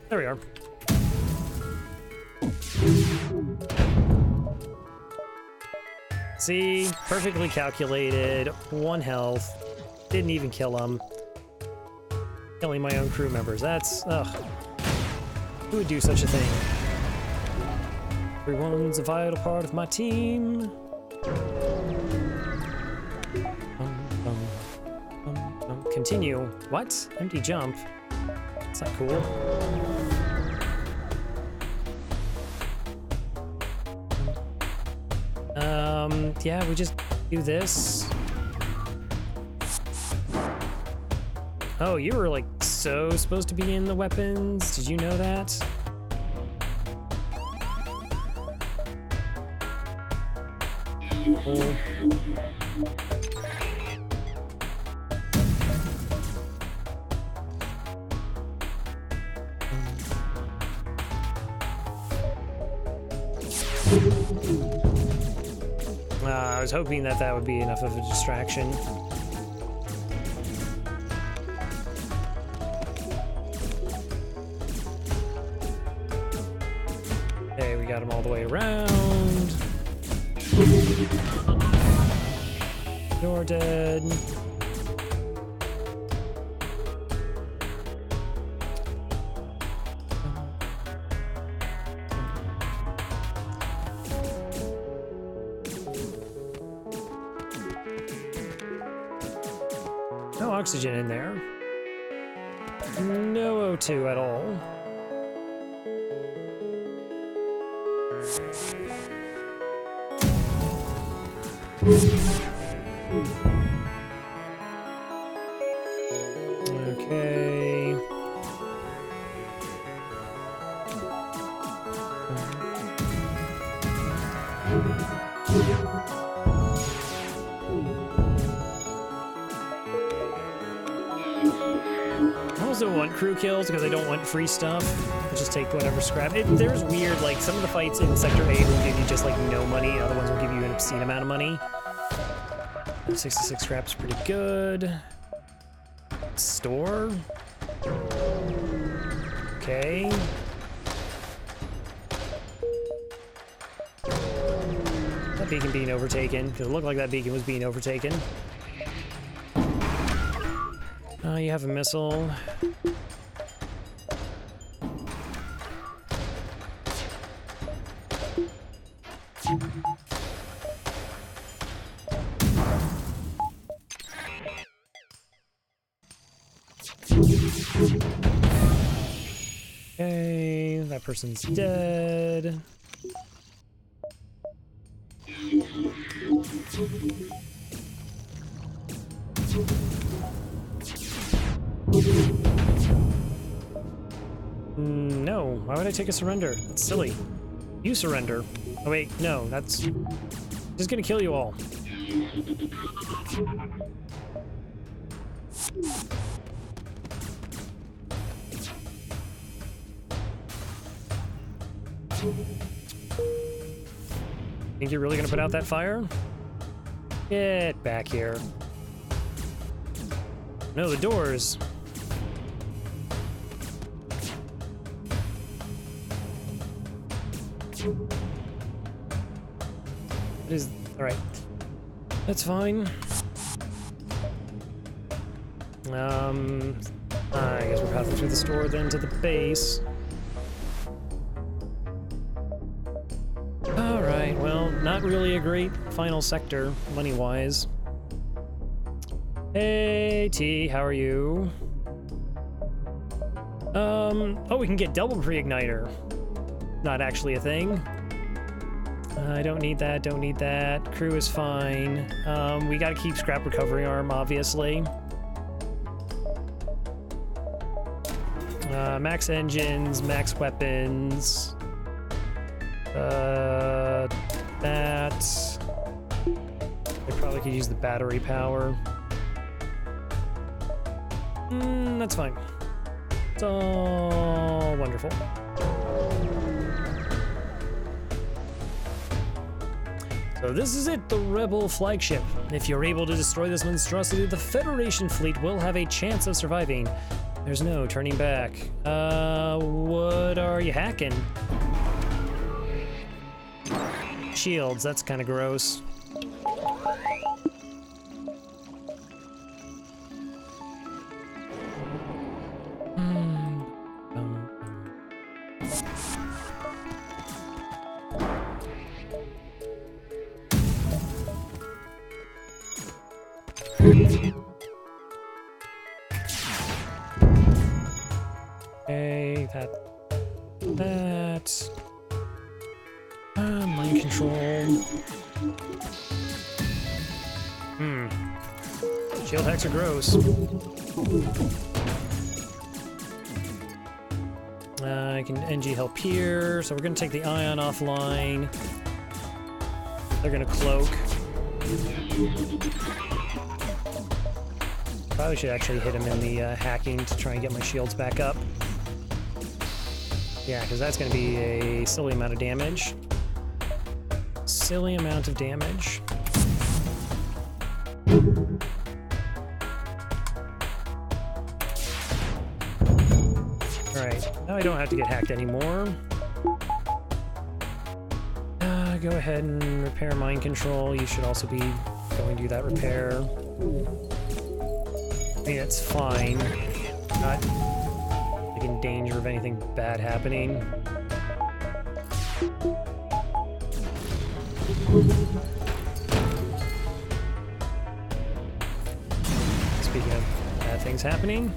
There we are. See, perfectly calculated, 1 health, didn't even kill him. Killing my own crew members, that's, ugh. Who would do such a thing? Everyone's a vital part of my team. Continue. What? Empty jump. That's not cool. Yeah, we just do this. Oh, you were like so supposed to be in the weapons. Did you know that? Oh. I was hoping that that would be enough of a distraction. Okay, we got him all the way around. You're dead. No oxygen in there. No O2 at all. Okay. I also want crew kills because I don't want free stuff. I just take whatever scrap. There's weird, like, some of the fights in Sector 8 will give you just, like, no money. Other ones will give you an obscene amount of money. 66 scrap's pretty good. Store. Okay. That beacon being overtaken, because it looked like that beacon was being overtaken. You have a missile. Okay, that person's dead. No, why would I take a surrender? It's silly. You surrender. Oh wait, no, that's just gonna kill you all. Think you're really gonna put out that fire? Get back here. No, the doors. It is alright. That's fine. I guess we're passing through the store then to the base. Alright, well, not really a great final sector, money-wise. Hey, T, how are you? Oh, we can get double pre-igniter. Not actually a thing. I don't need that, don't need that. Crew is fine. We gotta keep scrap recovery arm, obviously. Max engines, max weapons. That. I probably could use the battery power. That's fine. It's all wonderful. So this is it, the Rebel flagship. If you're able to destroy this monstrosity, the Federation fleet will have a chance of surviving. There's no turning back. What are you hacking? Shields, that's kind of gross. Okay, that. Mind control. Shield hacks are gross. I can NG help here, so we're gonna take the ion offline. They're gonna cloak. Probably should actually hit him in the hacking to try and get my shields back up. Yeah, because that's going to be a silly amount of damage. Silly amount of damage. Alright, now I don't have to get hacked anymore. Go ahead and repair mind control. You should also be going to do that repair. I mean, it's fine. Not like in danger of anything bad happening. Speaking of bad things happening.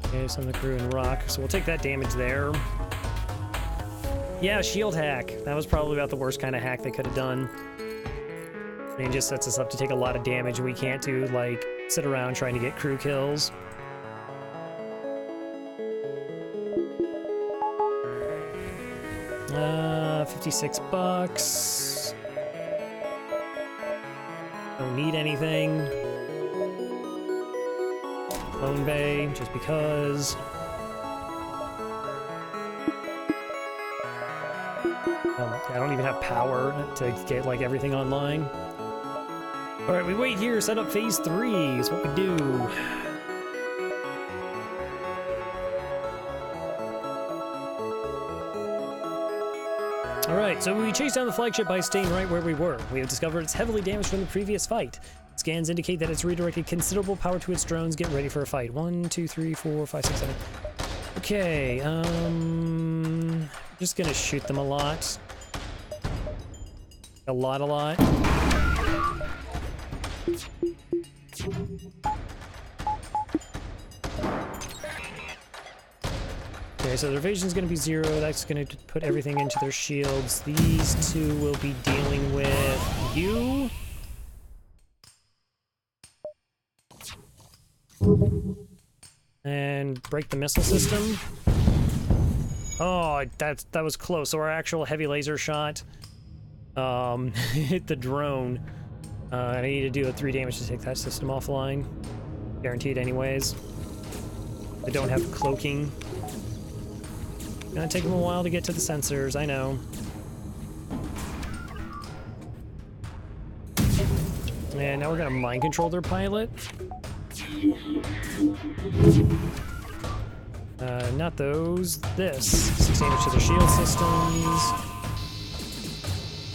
Okay, some of the crew in rock, so we'll take that damage there. Yeah, shield hack. That was probably about the worst kind of hack they could have done. I mean, it just sets us up to take a lot of damage, and we can't do, like, sit around trying to get crew kills. $56. Don't need anything. Lone Bay, just because. I don't even have power to get, like, everything online. Alright, we wait here, set up phase 3 is what we do. Alright, so we chased down the flagship by staying right where we were. We have discovered it's heavily damaged from the previous fight. Scans indicate that it's redirected considerable power to its drones. Get ready for a fight. 1, 2, 3, 4, 5, 6, 7. Okay, just gonna shoot them a lot. A lot. Okay, so their evasion's gonna be 0. That's gonna put everything into their shields. These two will be dealing with you. And break the missile system. Oh, that was close. So our actual heavy laser shot hit the drone. And I need to do a 3 damage to take that system offline. Guaranteed anyways. I don't have cloaking. Gonna take them a while to get to the sensors, I know. And now we're gonna mind control their pilot. Not those. This. 6 damage to their shield systems.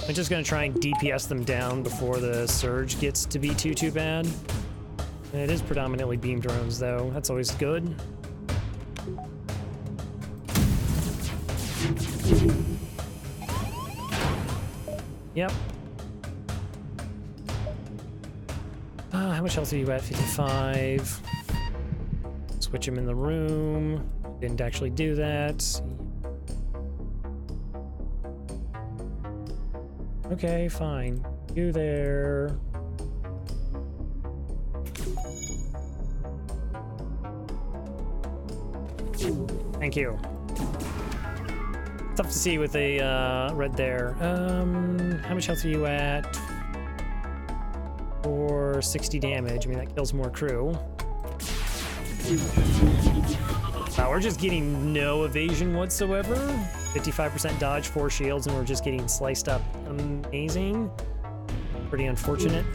I'm just gonna try and DPS them down before the surge gets to be too bad. And it is predominantly beam drones, though. That's always good. Yep. How much health are you at? 55. Switch him in the room. Didn't actually do that. Okay, fine. You there. Thank you. Tough to see with a red there. How much health are you at? For 60 damage. I mean, that kills more crew. Wow, we're just getting no evasion whatsoever. 55% dodge, 4 shields, and we're just getting sliced up. Amazing. Pretty unfortunate.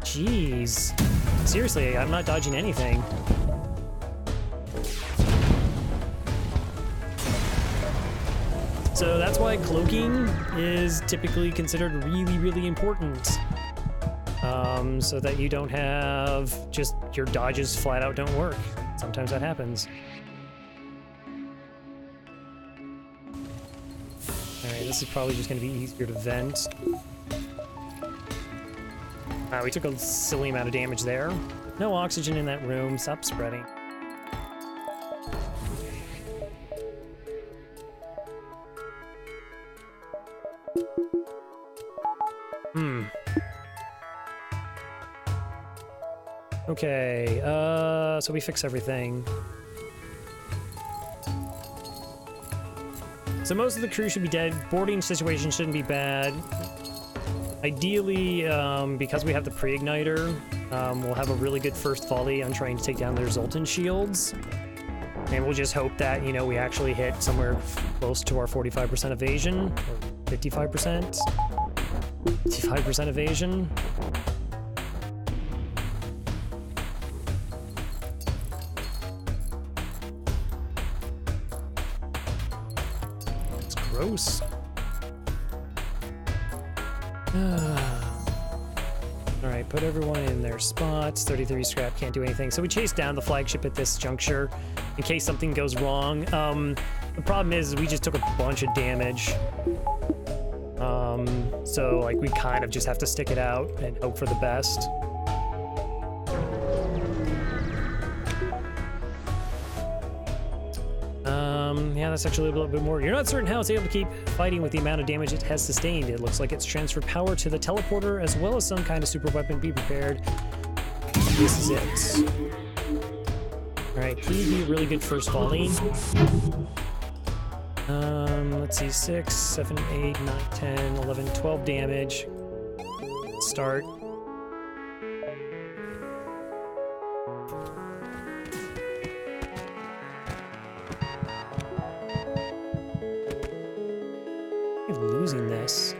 Jeez. Seriously, I'm not dodging anything. So that's why cloaking is typically considered really important. So that you don't have just your dodges flat out don't work. Sometimes that happens. Alright, this is probably just going to be easier to vent. We took a silly amount of damage there. No oxygen in that room. Stop spreading. Okay, so we fix everything. So most of the crew should be dead. Boarding situation shouldn't be bad. Ideally, because we have the pre-igniter, we'll have a really good first volley on trying to take down their Zoltan shields. And we'll just hope that, you know, we actually hit somewhere close to our 45% evasion, or 55%. 55% evasion. Gross. Alright, put everyone in their spots. 33 scrap, can't do anything. So we chase down the flagship at this juncture in case something goes wrong. The problem is we just took a bunch of damage. So like we kind of just have to stick it out and hope for the best. Yeah, that's actually a little bit more. You're not certain how it's able to keep fighting with the amount of damage it has sustained. It looks like it's transferred power to the teleporter as well as some kind of super weapon. Be prepared. This is it. Alright, please be a really good first volley. Let's see, 6, 7, 8, 9, 10, 11, 12 damage. Start. Losing this.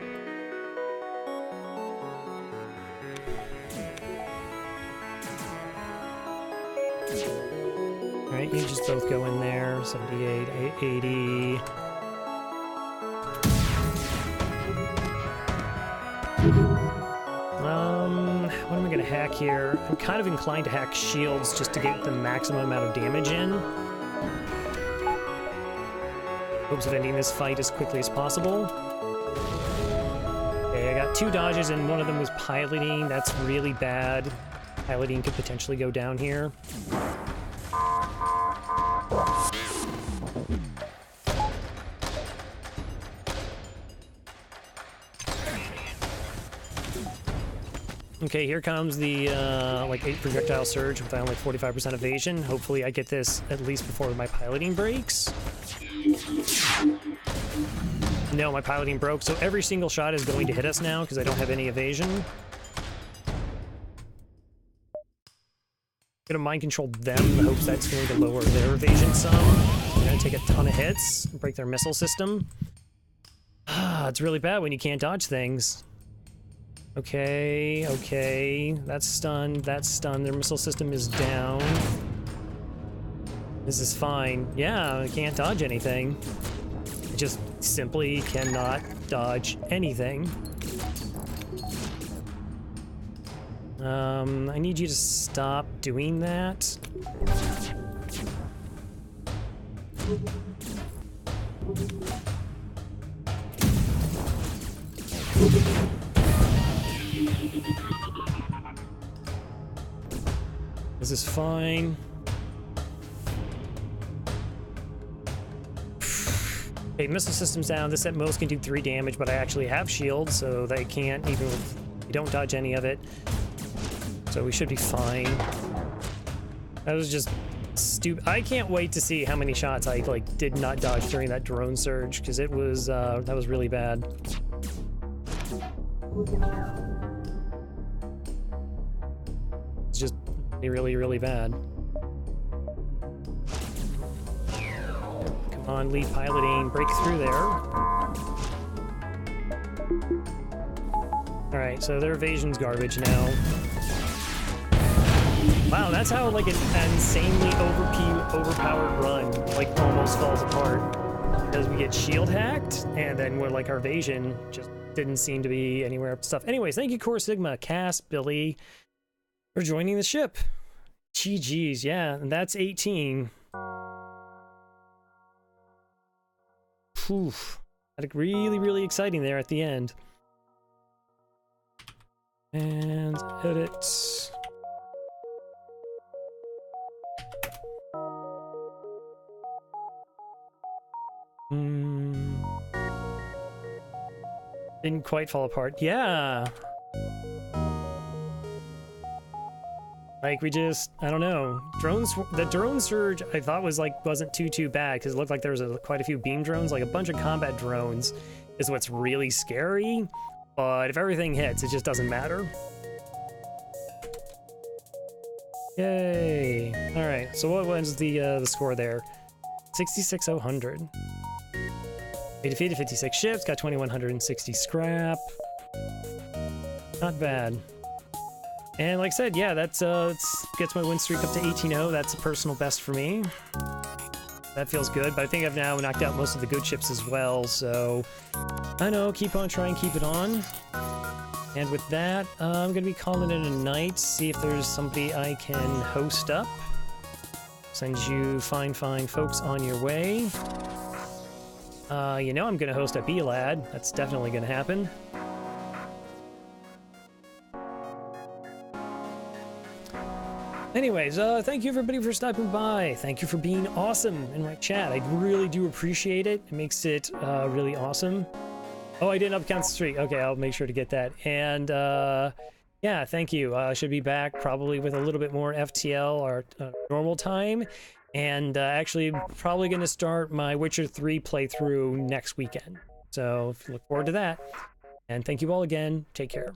both go in there. 78, 80. What am I gonna hack here? I'm kind of inclined to hack shields just to get the maximum amount of damage in. Hopes of ending this fight as quickly as possible. Okay, I got 2 dodges and one of them was piloting. That's really bad. Piloting could potentially go down here. Okay, here comes the like 8 projectile surge with only 45% evasion. Hopefully I get this at least before my piloting breaks. No, my piloting broke, so every single shot is going to hit us now because I don't have any evasion. Gonna mind control them in the hopes that's going to lower their evasion some. I'm gonna take a ton of hits, break their missile system. Ah, it's really bad when you can't dodge things. Okay, okay, that's stunned, that's stunned. Their missile system is down. This is fine. Yeah, I can't dodge anything. I just simply cannot dodge anything. I need you to stop doing that. This is fine. Okay, missile system's down. This at most can do 3 damage, but I actually have shields, so they can't, even if you don't dodge any of it. So we should be fine. That was just stupid. I can't wait to see how many shots I like did not dodge during that drone surge, because it was that was really bad. It's just really, really bad. Come on, lead piloting, break through there. All right, so their evasion's garbage now. Wow, that's how like an insanely overpowered run like almost falls apart, because we get shield hacked and then we're like our evasion just didn't seem to be anywhere up to stuff. Anyways, thank you Core Sigma, Cass, Billy for joining the ship. GG's, yeah, and that's 18. Poof. Like really, really exciting there at the end. And edit. Didn't quite fall apart. Yeah. Like we just, I don't know. Drones, the drone surge I thought was like, wasn't too bad because it looked like there was quite a few beam drones, like a bunch of combat drones is what's really scary. But if everything hits, it just doesn't matter. Yay. All right, so what was the score there? 66,000. We defeated 56 ships, got 2,160 scrap. Not bad. And like I said, yeah, that's gets my win streak up to 18-0. That's a personal best for me. That feels good, but I think I've now knocked out most of the good ships as well, so I know, keep on trying, keep it on. And with that, I'm gonna be calling it a night, see if there's somebody I can host up. Send you fine folks on your way. You know I'm gonna host up Elad. That's definitely gonna happen. Anyways, thank you everybody for stopping by. Thank you for being awesome in my chat. I really do appreciate it. It makes it really awesome. Oh, I didn't upcount the streak. Okay, I'll make sure to get that. And yeah, thank you. I should be back probably with a little bit more FTL or normal time. And actually probably going to start my Witcher 3 playthrough next weekend. So look forward to that. And thank you all again. Take care.